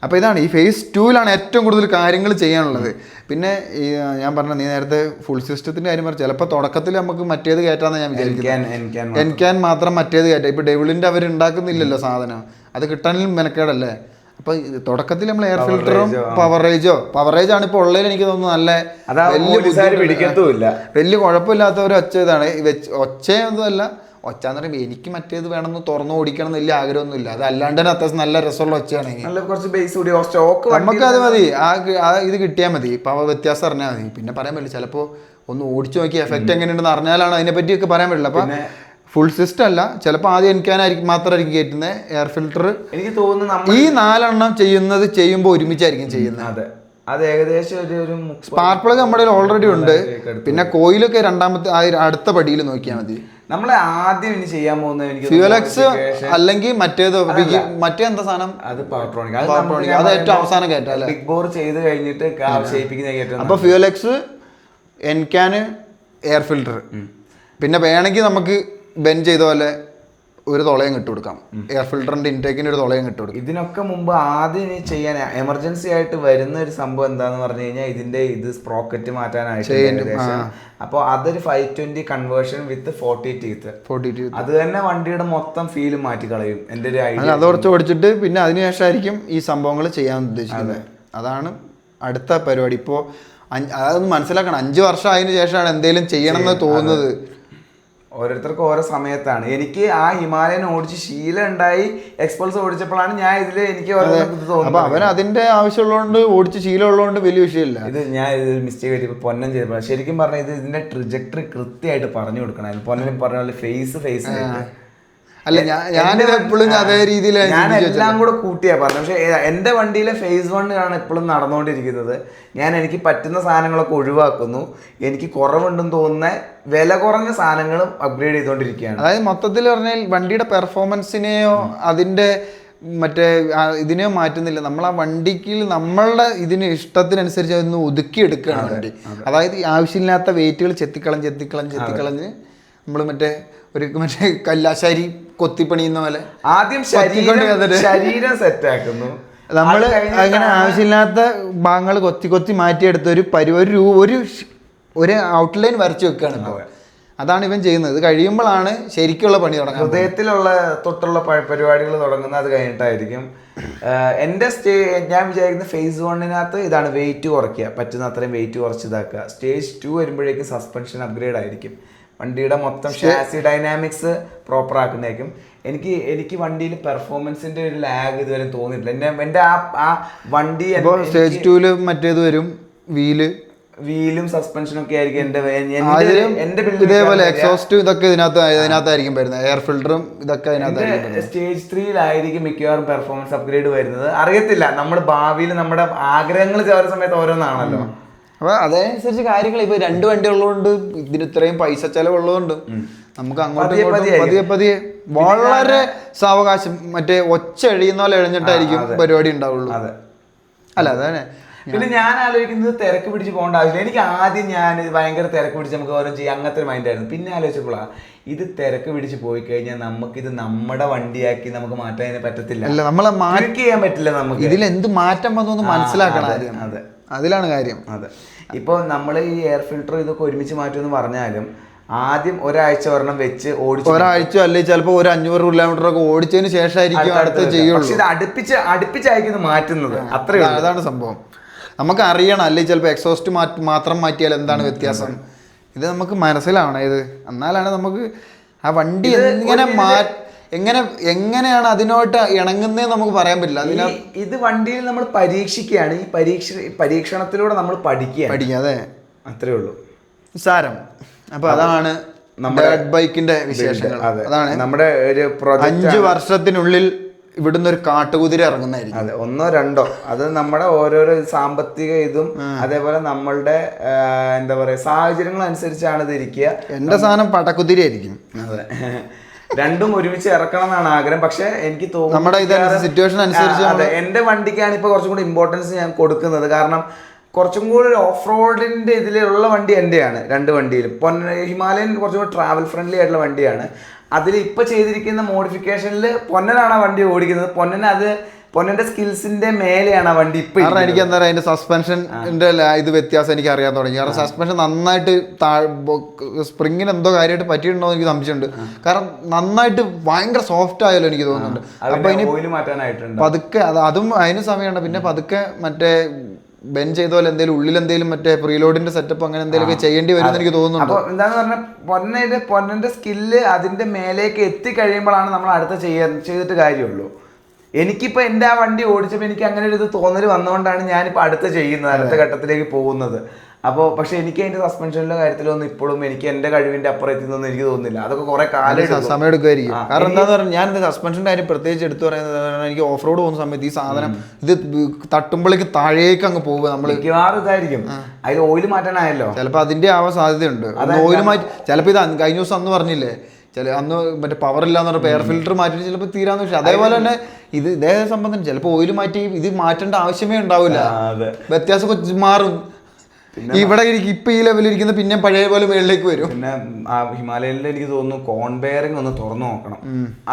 അപ്പോൾ ഇതാണ് ഈ ഫേസ് 2-ലാണ് ഏറ്റവും കൂടുതൽ കാര്യങ്ങൾ ചെയ്യാനുള്ളത്. പിന്നെ ഈ ഞാൻ പറഞ്ഞ നീ നേരത്തെ ഫുൾ സിസ്റ്റത്തിൻ്റെ കാര്യം പറഞ്ഞു. ചിലപ്പോൾ തുടക്കത്തിൽ നമുക്ക് മറ്റേത് കയറ്റാമെന്ന് ഞാൻ വിചാരിക്കുന്നത്. എൻക്യാൻ മാത്രം മറ്റേത് കയറ്റാം. ഇപ്പോൾ ഡെവിളിൻ്റെ അവർ ഉണ്ടാക്കുന്നില്ലല്ലോ സാധനം, അത് കിട്ടാനും മെനക്കേടല്ലേ. അപ്പോൾ തുടക്കത്തിൽ നമ്മൾ എയർ ഫിൽറ്ററും പവറേജ് ആണ് ഇപ്പോൾ ഉള്ളതിൽ എനിക്ക് തോന്നുന്നു നല്ല വലിയ കുഴപ്പമില്ലാത്ത ഒരു ഒച്ച ഇതാണ്. ഒച്ചയൊന്നുമല്ല, ഒച്ചാന്ന് പറയുമ്പോൾ എനിക്ക് മറ്റേത് വേണമെന്ന് തുറന്നു ഓടിക്കണം എന്ന് വലിയ ആഗ്രഹമൊന്നുമില്ല. അത് അല്ലാണ്ട് തന്നെ അത്യാവശ്യം നല്ല രസമുള്ള ഒച്ചയാണെങ്കിൽ നമുക്ക് അത് മതി. ഇത് കിട്ടിയാൽ മതി, പവർ വ്യത്യാസം അറിഞ്ഞാൽ മതി. പിന്നെ പറയാൻ പറ്റില്ല, ചിലപ്പോൾ ഒന്ന് ഓടിച്ചു നോക്കി എഫക്റ്റ് എങ്ങനെയുണ്ടെന്ന് അറിഞ്ഞാലാണ് അതിനെപ്പറ്റിയൊക്കെ പറയാൻ പറ്റില്ല. അപ്പം ഫുൾ സിസ്റ്റം അല്ല, ചിലപ്പോൾ ആദ്യം എനിക്കാനായിരിക്കും മാത്രമായിരിക്കും കയറ്റുന്നത് എയർ ഫിൽറ്റർ. എനിക്ക് തോന്നുന്നു ഈ 4 എണ്ണം ചെയ്യുമ്പോൾ ഒരുമിച്ചായിരിക്കും ചെയ്യുന്നത്. അത് ഏകദേശം ഒരു സ്പാർക്ക് പ്ലഗ് നമ്മുടെ ഓൾറെഡി ഉണ്ട്. പിന്നെ കോയിലൊക്കെ അടുത്ത പടിയിൽ നോക്കിയാൽ മതി. നമ്മൾ ആദ്യം ഇനി ചെയ്യാൻ പോകുന്നത് ഫ്യൂൽ എക്സ് അല്ലെങ്കിൽ മറ്റേ എന്താ സാധനം, അത് പവർട്രോണിക്, അത് ഏറ്റവും അവസാനം കയറ്റാം. ബിഗ് ബോർ ചെയ്ത് കഴിഞ്ഞിട്ട് അപ്പൊ ഫ്യൂൽ എക്സ്, എൻക്യാൻ, എയർ ഫിൽറ്റർ. പിന്നെ വേണമെങ്കിൽ നമുക്ക് ബെൻ ചെയ്ത പോലെ ഒരു തുളയും ഇട്ട് കൊടുക്കാം. എയർ ഫിൽറ്ററിന്റെ ഇൻടേക്കിന് ഒരു തുളയും ഇട്ട് കൊടുക്കും. ഇതിനൊക്കെ മുമ്പ് ആദ്യം ഇനി ചെയ്യാൻ എമർജൻസി ആയിട്ട് വരുന്ന ഒരു സംഭവം എന്താന്ന് പറഞ്ഞു കഴിഞ്ഞാൽ ഇത് സ്പ്രോക്കറ്റ് മാറ്റാനായിട്ട്. അപ്പോൾ അതൊരു 520 കൺവേർഷൻ വിത്ത് 40 ടീത്ത്. അത് തന്നെ വണ്ടിയുടെ മൊത്തം ഫീൽ മാറ്റി കളയും. എൻ്റെ ഒരു ഐഡിയ അത് കുറച്ച് ഓടിച്ചിട്ട് പിന്നെ അതിനുശേഷമായിരിക്കും ഈ സംഭവങ്ങൾ ചെയ്യാൻ ഉദ്ദേശിക്കുന്നത്. അതാണ് അടുത്ത പരിപാടി. ഇപ്പോൾ അതൊന്ന് മനസ്സിലാക്കണം, 5 വർഷം അതിന് ശേഷമാണ് എന്തെങ്കിലും ചെയ്യണം എന്ന് തോന്നുന്നത്. ഓരോരുത്തർക്കും ഓരോ സമയത്താണ്. എനിക്ക് ആ ഹിമാലയൻ ഓടിച്ച് ശീലം ഉണ്ടായി, എക്സ്പൾസ് ഓടിച്ചപ്പോഴാണ് ഞാൻ ഇതില് എനിക്ക് തോന്നുന്നത്. അവൻ അതിന്റെ ആവശ്യമുള്ളതുകൊണ്ട് ഓടിച്ച് ശീലം ഉള്ളതുകൊണ്ട് വലിയ വിഷയമില്ല. ഞാൻ മിസ്റ്റേക്ക് ആയിട്ട് പൊന്നം ചെയ്തപ്പോൾ ശരിക്കും പറഞ്ഞാൽ ഇതിന്റെ ട്രജക്ടറി കൃത്യമായിട്ട് പറഞ്ഞു കൊടുക്കണമായിരുന്നു. പൊന്നനും പറഞ്ഞ പോലെ ഫേസ് അല്ല, ഞാനിത് എപ്പോഴും അതേ രീതിയിൽ ഞാൻ എല്ലാം കൂടെ കൂട്ടിയാ പറഞ്ഞു. പക്ഷെ എൻ്റെ വണ്ടിയിലെ ഫേസ് 1 ആണ് എപ്പോഴും നടന്നുകൊണ്ടിരിക്കുന്നത്. എനിക്ക് പറ്റുന്ന സാധനങ്ങളൊക്കെ ഒഴിവാക്കുന്നു. എനിക്ക് കുറവുണ്ടെന്ന് തോന്നുന്ന വില കുറഞ്ഞ സാധനങ്ങളും അപ്ഗ്രേഡ് ചെയ്തുകൊണ്ടിരിക്കുകയാണ്. അതായത് മൊത്തത്തിൽ പറഞ്ഞാൽ വണ്ടിയുടെ പെർഫോമൻസിനെയോ അതിൻ്റെ മറ്റേ ഇതിനെയോ മാറ്റുന്നില്ല. നമ്മൾ ആ വണ്ടിക്ക് നമ്മളുടെ ഇതിന് ഇഷ്ടത്തിനനുസരിച്ച് അതൊന്ന് ഒതുക്കിയെടുക്കുകയാണ് വണ്ടി. അതായത് ആവശ്യമില്ലാത്ത വെയിറ്റുകൾ ചെത്തിക്കളഞ്ഞ് നമ്മൾ മറ്റേ കല്ലാശാരി കൊത്തിപ്പണിയുന്ന പോലെ ആദ്യം ശരീരം സെറ്റാക്കുന്നു. നമ്മൾ അങ്ങനെ ആവശ്യമില്ലാത്ത ഭാഗങ്ങൾ കൊത്തി മാറ്റിയെടുത്ത് ഒരു ഔട്ട്ലൈൻ വരച്ചു വെക്കുകയാണ് ഇപ്പോൾ. അതാണ് ഇവൻ ചെയ്യുന്നത്. ഇത് കഴിയുമ്പോഴാണ് ശരിക്കുള്ള പണി തുടങ്ങുന്നത്. ഹൃദയത്തിലുള്ള തൊട്ടുള്ള പരിപാടികൾ തുടങ്ങുന്നത് അത് കഴിഞ്ഞിട്ടായിരിക്കും. എൻ്റെ ഞാൻ വിചാരിക്കുന്ന ഫേസ് 1-നകത്ത് ഇതാണ്, വെയിറ്റ് കുറയ്ക്കുക, പറ്റുന്ന അത്രയും വെയിറ്റ് കുറച്ച് ഇതാക്കുക. സ്റ്റേജ് 2 വരുമ്പോഴേക്കും സസ്പെൻഷൻ അപ്ഗ്രേഡ് ആയിരിക്കും. വണ്ടിയുടെ മൊത്തം ഷാസി ഡൈനാമിക്സ് പ്രോപ്പർ ആക്കുന്നതായിരിക്കും. എനിക്ക് വണ്ടിയിൽ പെർഫോമൻസിന്റെ ഒരു ലാഗ് ഇതുവരെ തോന്നിയിട്ടില്ല. എൻ്റെ ആ വണ്ടി സ്റ്റേജ് 2 മറ്റേത് വരും, വീലും സസ്പെൻഷനും ഒക്കെ ആയിരിക്കും എന്റെ ഇതേപോലെ എക്സോസ്റ്റ് ഇതൊക്കെ ഇതിനകത്തായിരിക്കും വരുന്നത്. എയർ ഫിൽറ്ററും ഇതൊക്കെ അതിനകത്ത്. സ്റ്റേജ് 3-ലായിരിക്കും മിക്കവാറും പെർഫോമൻസ് അപ്ഗ്രേഡ് വരുന്നത്. അറിയത്തില്ല, നമ്മുടെ ഭാവിയിൽ നമ്മുടെ ആഗ്രഹങ്ങൾ ചേർന്ന സമയത്ത് ഓരോന്നാണല്ലോ. അപ്പൊ അതനുസരിച്ച് കാര്യങ്ങൾ ഇപ്പൊ 2 വണ്ടി ഉള്ളതുകൊണ്ട് ഇതിന് ഇത്രയും പൈസ ചെലവുള്ളതുകൊണ്ട് നമുക്ക് അങ്ങോട്ടും പതിയെ വളരെ സാവകാശം മറ്റേ ഒച്ച എഴിയുന്ന പോലെ എഴിഞ്ഞിട്ടായിരിക്കും പരിപാടി ഉണ്ടാവുള്ളൂ. അല്ല അതന്നെ. പിന്നെ ഞാൻ ആലോചിക്കുന്നത് തിരക്ക് പിടിച്ച് പോകേണ്ട ആവശ്യമില്ല. എനിക്ക് ആദ്യം ഞാൻ ഭയങ്കര തിരക്ക് പിടിച്ച് നമുക്ക് ഓരോ ചെയ്യാം അങ്ങനത്തെ ഒരു മൈൻഡായിരുന്നു. പിന്നെ ആലോചിച്ചപ്പോഴാണ് ഇത് തിരക്ക് പിടിച്ച് പോയി കഴിഞ്ഞാൽ നമുക്കിത് നമ്മുടെ വണ്ടിയാക്കി നമുക്ക് മാറ്റാൻ പറ്റത്തില്ല. അല്ല, നമ്മളെ ചെയ്യാൻ പറ്റില്ല നമുക്ക്. ഇതിൽ എന്ത് മാറ്റം വന്നു മനസ്സിലാക്കണം. അതെ, അതിലാണ് കാര്യം. അതെ. ഇപ്പോൾ നമ്മൾ ഈ എയർ ഫിൽട്ടർ ഇതൊക്കെ ഒരുമിച്ച് മാറ്റുമെന്ന് പറഞ്ഞാലും ആദ്യം ഒരാഴ്ച ഒരെണ്ണം വെച്ച് ഒരാഴ്ച അല്ലെങ്കിൽ ചിലപ്പോൾ ഒരു 500 കിലോമീറ്റർ ഒക്കെ ഓടിച്ചതിന് ശേഷമായിരിക്കും അടുത്ത് ചെയ്യുള്ളൂ. ഇത് അടുപ്പിച്ചായിരിക്കും മാറ്റുന്നത്. അത്രയും അതാണ് സംഭവം. നമുക്ക് അറിയണം. അല്ലെങ്കിൽ ചിലപ്പോൾ എക്സോസ്റ്റ് മാത്രം മാറ്റിയാൽ എന്താണ് വ്യത്യാസം, ഇത് നമുക്ക് മനസ്സിലാവണം. ഇത് എന്നാലാണ് നമുക്ക് ആ വണ്ടി എങ്ങനെയാണ് അതിനോട്ട് ഇണങ്ങുന്നതെന്ന് നമുക്ക് പറയാൻ പറ്റില്ല. ഇത് വണ്ടിയിൽ നമ്മൾ പരീക്ഷിക്കുകയാണ്. ഈ പരീക്ഷണത്തിലൂടെ നമ്മൾ പഠിക്കുക. അതെ, അത്രേ ഉള്ളൂ സാരം. അപ്പൊ അതാണ് നമ്മുടെ ബൈക്കിന്റെ വിശേഷങ്ങൾ. അതാണ് നമ്മുടെ ഒരു 5 വർഷത്തിനുള്ളിൽ ഇവിടുന്ന് ഒരു കാട്ടുകുതിര ഇറങ്ങുന്നതായിരിക്കും. അതെ, 1 or 2 അത് നമ്മുടെ ഓരോരോ സാമ്പത്തിക ഇതും അതേപോലെ നമ്മളുടെ എന്താ പറയാ സാഹചര്യങ്ങൾ അനുസരിച്ചാണ് ഇത് ഇരിക്കുക. എന്റെ സാധനം പടക്കുതിര ആയിരിക്കും. അതെ, രണ്ടും ഒരുമിച്ച് ഇറക്കണം എന്നാണ് ആഗ്രഹം. പക്ഷെ എനിക്ക് തോന്നുന്നു നമ്മുടെ സിറ്റുവേഷൻ അനുസരിച്ച് അതെ, എന്റെ വണ്ടിക്കാണ് ഇപ്പൊ കുറച്ചും കൂടി ഇമ്പോർട്ടൻസ് ഞാൻ കൊടുക്കുന്നത്. കാരണം കുറച്ചും കൂടി ഒരു ഓഫ് റോഡിന്റെ ഇതിലുള്ള വണ്ടി എന്റെയാണ്. 2 വണ്ടിയിലും ഹിമാലയൻ കുറച്ചും കൂടി ട്രാവൽ ഫ്രണ്ട്ലി ആയിട്ടുള്ള വണ്ടിയാണ്. അതിൽ ഇപ്പൊ ചെയ്തിരിക്കുന്ന മോഡിഫിക്കേഷനിൽ പൊന്നനാണ് ആ വണ്ടി ഓടിക്കുന്നത്. പൊന്നന്റെ സ്കിൽസിന്റെ മേലെയാണ് ആ വണ്ടി ഇപ്പൊ. കാരണം എനിക്ക് എന്താ പറയുക, അതിന്റെ സസ്പെൻഷന്റെ ഇത് വ്യത്യാസം എനിക്ക് അറിയാൻ തുടങ്ങി. കാരണം സസ്പെൻഷൻ നന്നായിട്ട് സ്പ്രിങ്ങിന് എന്തോ കാര്യമായിട്ട് പറ്റിയിട്ടുണ്ടോ എന്ന് എനിക്ക് സംശയമുണ്ട്. കാരണം നന്നായിട്ട് ഭയങ്കര സോഫ്റ്റ് ആയാലും എനിക്ക് തോന്നുന്നുണ്ട്. അപ്പൊ ഇനി പതുക്കെ അതും അതിന് സമയമുണ്ട്. പിന്നെ പതുക്കെ മറ്റേ ബെൻ ചെയ്ത പോലെ എന്തെങ്കിലും ഉള്ളിൽ എന്തെങ്കിലും മറ്റേ പ്രീലോഡിന്റെ സെറ്റപ്പ് അങ്ങനെ എന്തെങ്കിലും ചെയ്യേണ്ടി വരും എനിക്ക് തോന്നുന്നു. അപ്പൊ എന്താന്ന് പറഞ്ഞാൽ പൊന്നന്റെ സ്കില്ല് അതിന്റെ മേലേക്ക് എത്തിക്കഴിയുമ്പോഴാണ് നമ്മൾ അടുത്ത ചെയ്തിട്ട് കാര്യമുള്ളൂ. എനിക്കിപ്പോ എന്റെ ആ വണ്ടി ഓടിച്ചപ്പോൾ എനിക്ക് അങ്ങനെ ഒരു ഇത് തോന്നൽ വന്നുകൊണ്ടാണ് ഞാനിപ്പോ അടുത്ത ചെയ്യുന്നത്, അടുത്ത ഘട്ടത്തിലേക്ക് പോകുന്നത്. അപ്പോൾ പക്ഷെ എനിക്ക് അതിന്റെ സസ്പെൻഷനിലെ കാര്യത്തിലൊന്നും ഇപ്പോഴും എനിക്ക് എന്റെ കഴിവിന്റെ അപ്പുറം എത്തുന്നൊന്നും എനിക്ക് തോന്നുന്നില്ല. അതൊക്കെ കുറെ കാലം സമയം എടുക്കുമായിരിക്കും. കാരണം എന്താന്ന് പറഞ്ഞാൽ ഞാൻ സസ്പെൻഷന്റെ കാര്യം പ്രത്യേകിച്ച് എടുത്തു പറയുന്നത്, എനിക്ക് ഓഫ് റോഡ് പോകുന്ന സമയത്ത് ഈ സാധനം ഇത് തട്ടുമ്പോഴേക്ക് താഴേക്ക് അങ്ങ് പോകുക. നമ്മൾ ഇതായിരിക്കും അതിൽ ഓയിൽ മാറ്റാനായല്ലോ, ചിലപ്പോൾ അതിന്റെ ആവാൻ സാധ്യതയുണ്ട്. ഓയിൽ മാറ്റി ചിലപ്പോൾ ഇത് കഴിഞ്ഞ ദിവസം അന്ന് പറഞ്ഞില്ലേ, അന്ന് മറ്റേ പവർ ഇല്ലാന്ന് പറഞ്ഞപ്പോൾ എയർ ഫിൽറ്റർ മാറ്റിട്ട് ചിലപ്പോൾ തീരാന്ന് വെച്ചാൽ അതേപോലെ തന്നെ ഇതേ സംബന്ധം ചിലപ്പോൾ ഓയിൽ മാറ്റി ഇത് മാറ്റേണ്ട ആവശ്യമേ ഉണ്ടാവില്ല. വ്യത്യാസം മാറും. ഇവിടെ ഇപ്പൊ ഈ ലെവലിൽ ഇരിക്കുന്ന പിന്നെ പഴയ പോലെ മേളിലേക്ക് വരും. പിന്നെ ആ ഹിമാലയനിൽ എനിക്ക് തോന്നുന്നു കോൺബെയറിംഗ് ഒന്ന് തുറന്നു നോക്കണം.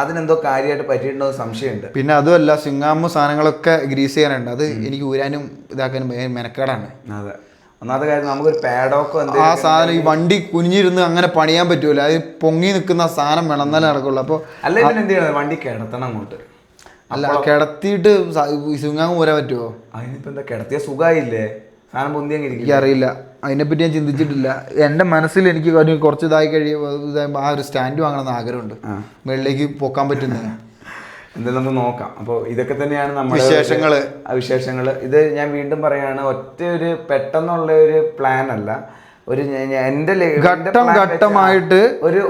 അതിനെന്തോ കാര്യമായിട്ട് പറ്റിയിട്ടുണ്ടോ സംശയമുണ്ട്. പിന്നെ അതുമല്ല സിംഗാമ സാധനങ്ങളൊക്കെ ഗ്രീസ് ചെയ്യാനുണ്ട്. അത് എനിക്ക് ഊരാനും ഇതാക്കാനും മെനക്കേടാണ്. അതെ, ഒന്നാമത്തെ കാര്യം നമുക്കൊരു പാഡോക്കോ ആ സാധനം ഈ വണ്ടി കുനിഞ്ഞിരുന്ന് അങ്ങനെ പണിയാൻ പറ്റൂല. അത് പൊങ്ങി നിൽക്കുന്ന സാധനം വേണം എന്നാലേ നടക്കുള്ളൂ. അപ്പൊ അല്ല എന്ത് ചെയ്യണം, വണ്ടി കിടത്തണം അങ്ങോട്ട്. അല്ല കിടത്തിയിട്ട് സിംഗാമ ഊരാൻ പറ്റുമോ? അതിനിപ്പോ എന്താ, കിടത്തിയ സുഖമായില്ലേ സാധനം പൊന്തിയാൻ. എനിക്കറിയില്ല, അതിനെപ്പറ്റി ഞാൻ ചിന്തിച്ചിട്ടില്ല. എൻ്റെ മനസ്സിൽ എനിക്ക് കുറച്ച് ഇതായി കഴിയുമ്പോൾ ആ ഒരു സ്റ്റാൻഡ് വാങ്ങണമെന്ന് ആഗ്രഹമുണ്ട്, മുകളിലേക്ക് പൊക്കാൻ പറ്റുന്നത്. എന്തായാലും നമുക്ക് നോക്കാം. അപ്പോൾ ഇതൊക്കെ തന്നെയാണ് നമ്മുടെ വിശേഷങ്ങൾ. ഇത് ഞാൻ വീണ്ടും പറയാണ്, ഒറ്റ ഒരു പെട്ടെന്നുള്ള ഒരു പ്ലാൻ അല്ല, ഒരു എൻ്റെ ഘട്ടമായിട്ട് ഒരു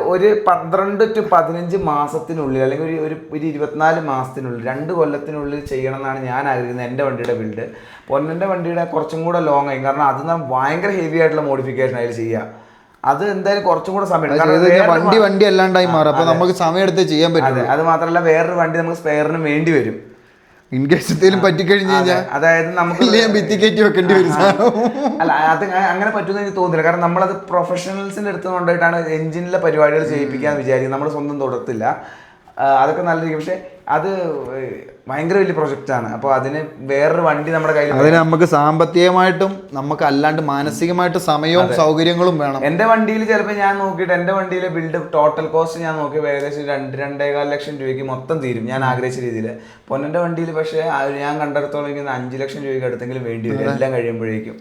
12 to 15 മാസത്തിനുള്ളിൽ അല്ലെങ്കിൽ ഒരു 24 മാസത്തിനുള്ളിൽ 2 കൊല്ലത്തിനുള്ളിൽ ചെയ്യണം എന്നാണ് ഞാൻ ആഗ്രഹിക്കുന്നത്. എൻ്റെ വണ്ടിയുടെ ബിൽഡ് പൊന്നൻ്റെ വണ്ടിയുടെ കുറച്ചും കൂടെ ലോങ് ആയി. കാരണം അത് ഭയങ്കര ഹെവി ആയിട്ടുള്ള മോഡിഫിക്കേഷൻ അതിൽ ചെയ്യുക. അത് എന്തായാലും കുറച്ചും കൂടെ സമയം വണ്ടി അല്ലാണ്ടായി മാറും. അപ്പൊ നമുക്ക് സമയം എടുത്ത് ചെയ്യാൻ പറ്റും. അത് മാത്രമല്ല വേറൊരു വണ്ടി നമുക്ക് സ്പെയറിന് വേണ്ടി വരും. ഇൻ കേസ് എന്തെങ്കിലും പറ്റിക്കഴിഞ്ഞു കഴിഞ്ഞാൽ അതായത് നമുക്ക് ഭിത്തിക്കയറ്റി വെക്കേണ്ടി വരും. അല്ല, അത് അങ്ങനെ പറ്റുമെന്ന് എനിക്ക് തോന്നുന്നില്ല. കാരണം നമ്മളത് പ്രൊഫഷണൽസിന്റെ അടുത്ത് കൊണ്ടുപോയിട്ടാണ് എഞ്ചിനിലെ പരിപാടികൾ ചെയ്യിപ്പിക്കാന്ന് വിചാരിക്കും. നമ്മൾ സ്വന്തം തൊടത്തില്ല. അതൊക്കെ നല്ലതായിരിക്കും. പക്ഷെ അത് ഭയങ്കര വലിയ പ്രൊജക്റ്റാണ്. അപ്പോൾ അതിന് വേറൊരു വണ്ടി നമ്മുടെ കയ്യിൽ, അതിന് നമുക്ക് സാമ്പത്തികമായിട്ടും നമുക്ക് അല്ലാണ്ട് മാനസികമായിട്ട് സമയവും സൗകര്യങ്ങളും വേണം. എൻ്റെ വണ്ടിയിൽ ചിലപ്പോൾ ഞാൻ നോക്കിയിട്ട് എൻ്റെ വണ്ടിയിലെ ബിൽഡ് ടോട്ടൽ കോസ്റ്റ് ഞാൻ നോക്കി ഏകദേശം 2-2.25 ലക്ഷം രൂപയ്ക്ക് മൊത്തം തീരും ഞാൻ ആഗ്രഹിച്ച രീതിയിൽ. പൊന്നൻ്റെ വണ്ടിയിൽ പക്ഷേ ഞാൻ കണ്ടിടത്തോളം 5 ലക്ഷം രൂപയ്ക്ക് അടുത്തെങ്കിലും വേണ്ടി വരും എല്ലാം കഴിയുമ്പോഴേക്കും.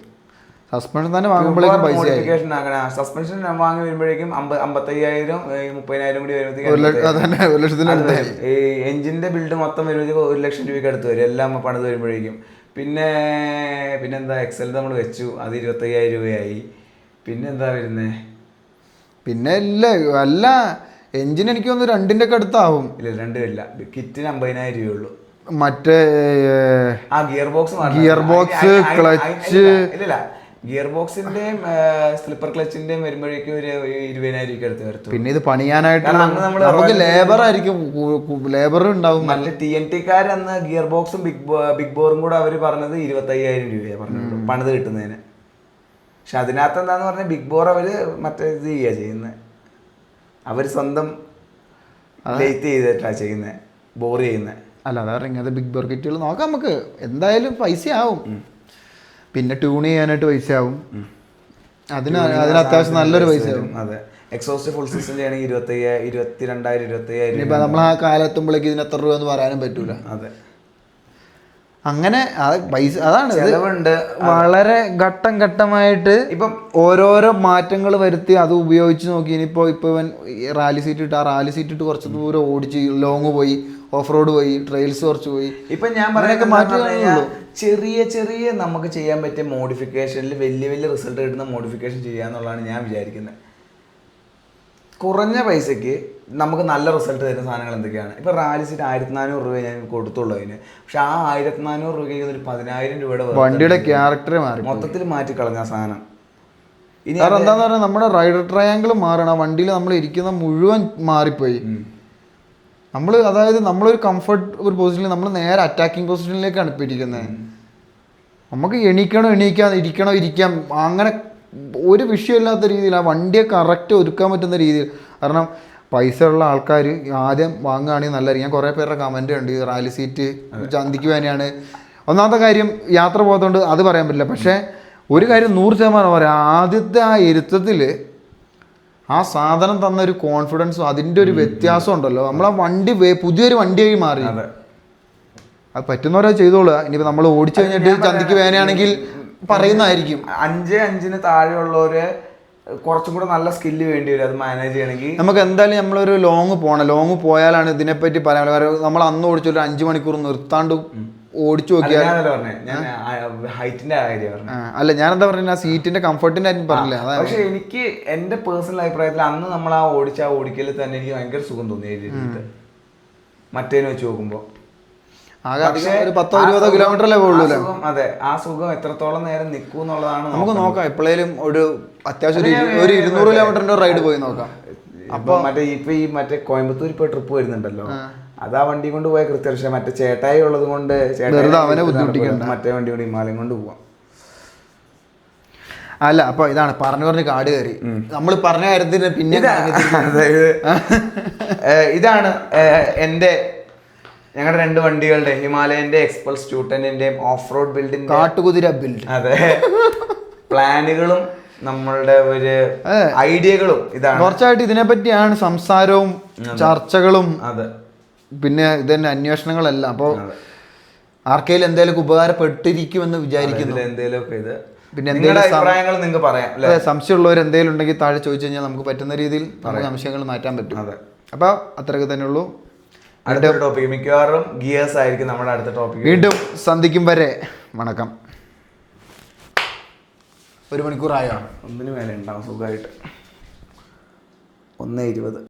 സസ്പെൻഷൻ തന്നെ വാങ്ങുമ്പോഴേക്കും മോഡിഫിക്കേഷൻ ആക്കണം. സസ്പെൻഷൻ വാങ്ങി വരുമ്പോഴേക്കും 55,000 30,000 കൂടി വരുമ്പോഴത്തേക്കും ഈ എഞ്ചിന്റെ ബിൽഡ് മൊത്തം വരുമ്പോഴേക്കും 1 ലക്ഷം രൂപയ്ക്ക് അടുത്ത് വരും എല്ലാം പണിത് വരുമ്പോഴേക്കും. പിന്നെന്താ എക്സൽ നമ്മൾ വെച്ചു, അത് 25,000 രൂപയായി. പിന്നെന്താ വരുന്നേ, പിന്നെ അല്ല എഞ്ചിൻ എനിക്ക് തോന്നുന്നു 2ന്റെ ഒക്കെ അടുത്താവും. ഇല്ല 2 ഇല്ല, കിറ്റിന് 50,000 രൂപയുള്ളൂ. മറ്റേ ഗിയർ ബോക്സ് ക്ലച്ച് ഇല്ല, ഗിയർ ബോക്സിന്റെയും സ്ലിപ്പർ ക്ലച്ചിന്റെയും വരുമ്പോഴേക്കും ഒരു 20,000 രൂപയ്ക്ക് അടുത്ത് വരത്തു. പിന്നെ ഇത് പണിയാനായിട്ട് നമുക്ക് ലേബർ ആയിരിക്കും, ലേബർ ഉണ്ടാവും. മറ്റേ TNT-കാർ അന്ന് ഗിയർ ബോക്സും ബിഗ് ബോറും കൂടെ അവർ പറഞ്ഞത് 25,000 രൂപയാണ് പറഞ്ഞിട്ടുള്ളൂ പണിത് കിട്ടുന്നതിന്. പക്ഷെ അതിനകത്ത് എന്താന്ന് പറഞ്ഞാൽ ബിഗ് ബോർ അവര് മറ്റേ ഇത് ചെയ്യുന്നത്. അവർ സ്വന്തം ലേറ്റ് ചെയ്തിട്ടാ ചെയ്യുന്നത്, ബോർ ചെയ്യുന്നത്. അല്ല അതാ ഇങ്ങനത്തെ ബിഗ് ബർക്കറ്റുകൾ നോക്കാം നമുക്ക്. എന്തായാലും പൈസ ആവും, പിന്നെ ട്യൂൺ ചെയ്യാനായിട്ട് പൈസ ആവും, അതിന് അത്യാവശ്യം നല്ലൊരു പൈസ ആവും. അതെ, എക്സോസ്റ്റ് ഫുൾ സിസ്റ്റം ചെയ്യണമെങ്കിൽ 22,000 ഇനിയിപ്പോൾ നമ്മൾ ആ കാലെത്തുമ്പോഴേക്ക് ഇതിന് എത്ര രൂപ എന്ന് പറയാനും പറ്റൂല. അതെ, അങ്ങനെ പൈസ അതാണ് ചെലവുണ്ട്. വളരെ ഘട്ടം ഘട്ടമായിട്ട് ഇപ്പം ഓരോരോ മാറ്റങ്ങൾ വരുത്തി അത് ഉപയോഗിച്ച് നോക്കി. ഇനിയിപ്പോൾ ഇവൻ റാലി സീറ്റ് ഇട്ട്, ആ റാലി സീറ്റ് ഇട്ട് കുറച്ച് ദൂരം ഓടിച്ച് ലോങ് പോയി, ഓഫ് റോഡ് പോയി, ട്രെയിൽസ് കുറച്ച് പോയി. ഇപ്പം ഞാൻ പറയുന്നത് മാറ്റി ചെറിയ ചെറിയ നമുക്ക് ചെയ്യാൻ പറ്റിയ മോഡിഫിക്കേഷനിൽ വലിയ വലിയ റിസൾട്ട് കിട്ടുന്ന മോഡിഫിക്കേഷൻ ചെയ്യാന്നുള്ളതാണ് ഞാൻ വിചാരിക്കുന്നത്. കുറഞ്ഞ പൈസയ്ക്ക് നമുക്ക് നല്ല റിസൾട്ട് തരുന്ന സാധനങ്ങൾ എന്തൊക്കെയാണ്? ഇപ്പോൾ റാലി സീറ്റ് 1400 രൂപ ഞാൻ കൊടുത്തുള്ളൂ അതിന്. പക്ഷെ ആ 1400 രൂപയ്ക്ക് ഒരു 10,000 രൂപയുടെ വണ്ടിയുടെ ക്യാരക്ടർ മാറി, മൊത്തത്തിൽ മാറ്റിക്കളഞ്ഞ ആ സാധനം. ഇനി എന്താന്ന് പറഞ്ഞാൽ നമ്മുടെ റൈഡർ ട്രയാങ്കിൾ മാറണം, വണ്ടിയിൽ നമ്മൾ ഇരിക്കുന്ന മുഴുവൻ മാറിപ്പോയി. അതായത് നമ്മളൊരു കംഫർട്ട് ഒരു പൊസിഷനിൽ നമ്മൾ നേരെ അറ്റാക്കിംഗ് പൊസിഷനിലേക്കാണ് ഇപ്പോൾ ഇരിക്കുന്നത്. നമുക്ക് ഇരിക്കണോ ഇരിക്കാം, അങ്ങനെ ഒരു വിഷയമില്ലാത്ത രീതിയിൽ ആ വണ്ടിയെ കറക്റ്റ് ഒരുക്കാൻ പറ്റുന്ന രീതിയിൽ. കാരണം പൈസ ഉള്ള ആൾക്കാർ ആദ്യം വാങ്ങുകയാണെങ്കിൽ നല്ലതായിരിക്കും. ഞാൻ കുറേ പേരുടെ കമൻ്റ് ഉണ്ട്, ഈ റാലി സീറ്റ് ചന്തിക്ക് വേനെയാണ്. ഒന്നാമത്തെ കാര്യം യാത്ര പോകാത്തതുകൊണ്ട് അത് പറയാൻ പറ്റില്ല. പക്ഷേ ഒരു കാര്യം 100% പറയാം, ആദ്യത്തെ ആ ഇരുത്തത്തിൽ ആ സാധനം തന്ന ഒരു കോൺഫിഡൻസും അതിൻ്റെ ഒരു വ്യത്യാസം ഉണ്ടല്ലോ. നമ്മളാ വണ്ടി പുതിയൊരു വണ്ടിയായി മാറി. അത് പറ്റുന്നവരെ ചെയ്തോളുക. ഇനിയിപ്പോൾ നമ്മൾ ഓടിച്ചു കഴിഞ്ഞിട്ട് ചന്തിക്ക് വേനയാണെങ്കിൽ പറയുന്നതായിരിക്കും. 5 താഴെയുള്ളവര് കുറച്ചും കൂടെ നല്ല സ്കില്ല് വേണ്ടി വരും അത് മാനേജ് ചെയ്യണമെങ്കിൽ. നമുക്ക് എന്തായാലും നമ്മളൊരു ലോങ് പോയാലാണ് ഇതിനെപ്പറ്റി പറയാൻ. കാരണം നമ്മൾ അന്ന് ഓടിച്ചൊരു 5 മണിക്കൂർ നിർത്താണ്ട് ഓടിച്ചു നോക്കിയാൽ. ഹൈറ്റിന്റെ കാര്യം പറഞ്ഞു. അല്ല, ഞാനെന്താ പറഞ്ഞ ആ സീറ്റിന്റെ കംഫർട്ടിന്റെ കാര്യം പറഞ്ഞില്ല. പക്ഷെ എനിക്ക് എന്റെ പേഴ്സണൽ അഭിപ്രായത്തിൽ അന്ന് നമ്മൾ ആ ഓടിക്കൽ തന്നെ എനിക്ക് ഭയങ്കര സുഖം തോന്നി മറ്റേനെ വെച്ച് നോക്കുമ്പോ. ഒരു 10-20 കിലോമീറ്ററല്ലേ പോകുള്ളൂ. അതെ, ആ സുഖം എത്രത്തോളം നേരം നിൽക്കും എന്നുള്ളതാണ് നമുക്ക് നോക്കാം. എപ്പോഴേലും ഒരു അത്യാവശ്യം ഒരു 200 കിലോമീറ്ററിന്റെ റൈഡ് പോയി നോക്കാം. അപ്പൊ മറ്റേ കോയമ്പത്തൂർ ഇപ്പൊ ട്രിപ്പ് വരുന്നുണ്ടല്ലോ, അത് ആ വണ്ടി കൊണ്ട് പോയ കൃത്യം. മറ്റേ ചേട്ടായി ഉള്ളത് കൊണ്ട് അവനെ ബുദ്ധിമുട്ടിക്കണ്ട, മറ്റേ വണ്ടി കൊണ്ട് ഹിമാലയം കൊണ്ട് പോവാം. അല്ല, അപ്പൊ ഇതാണ് പറഞ്ഞ് കാട് കയറി. നമ്മൾ പറഞ്ഞ കാര്യത്തിന് പിന്നെ ഇതാണ് ഞങ്ങളുടെ 2 വണ്ടികളുടെ, ഹിമാലയന്റെ എക്സ്പൾസ് 210ന്റെയും ഓഫ് റോഡ് ബിൽഡിന്റെ കാട്ടുകുതിര ബിൽഡ്. അതെ, പ്ലാനുകളും നമ്മളുടെ ഒരു ഐഡിയകളും ഇതാണ്. കുറച്ചായിട്ട് ഇതിനെ പറ്റിയാണ് സംസാരവും ചർച്ചകളും. അതെ, പിന്നെ ഇതന്നെ അന്വേഷണങ്ങളെല്ലാം. അപ്പോൾ ആർക്കെങ്കിലും എന്തെങ്കിലും ഉപകാരപ്പെട്ടിരിക്കുമെന്ന് വിചാരിക്കുന്നു. പിന്നെ നിങ്ങളുടെ അഭിപ്രായങ്ങൾ നിങ്ങൾക്ക് പറയാം. സംശയമുള്ളവർ എന്തെങ്കിലും ഉണ്ടെങ്കിൽ താഴെ ചോദിച്ചു കഴിഞ്ഞാൽ നമുക്ക് പറ്റുന്ന രീതിയിൽ നമുക്ക് സംശയങ്ങൾ മാറ്റാൻ പറ്റും. അപ്പോൾ അത്രയൊക്കെ തന്നെ ഉള്ളൂ. അടുത്ത ടോപ്പിക് മിക്കവാറും ഗിയേഴ്സ് ആയിരിക്കും നമ്മുടെ അടുത്ത ടോപ്പിക്. വീണ്ടും സന്ധിക്കും വരെ വണക്കം. 1 മണിക്കൂറായോ? 1 മേലെ ഉണ്ടാവും സുഖമായിട്ട്. 1:20.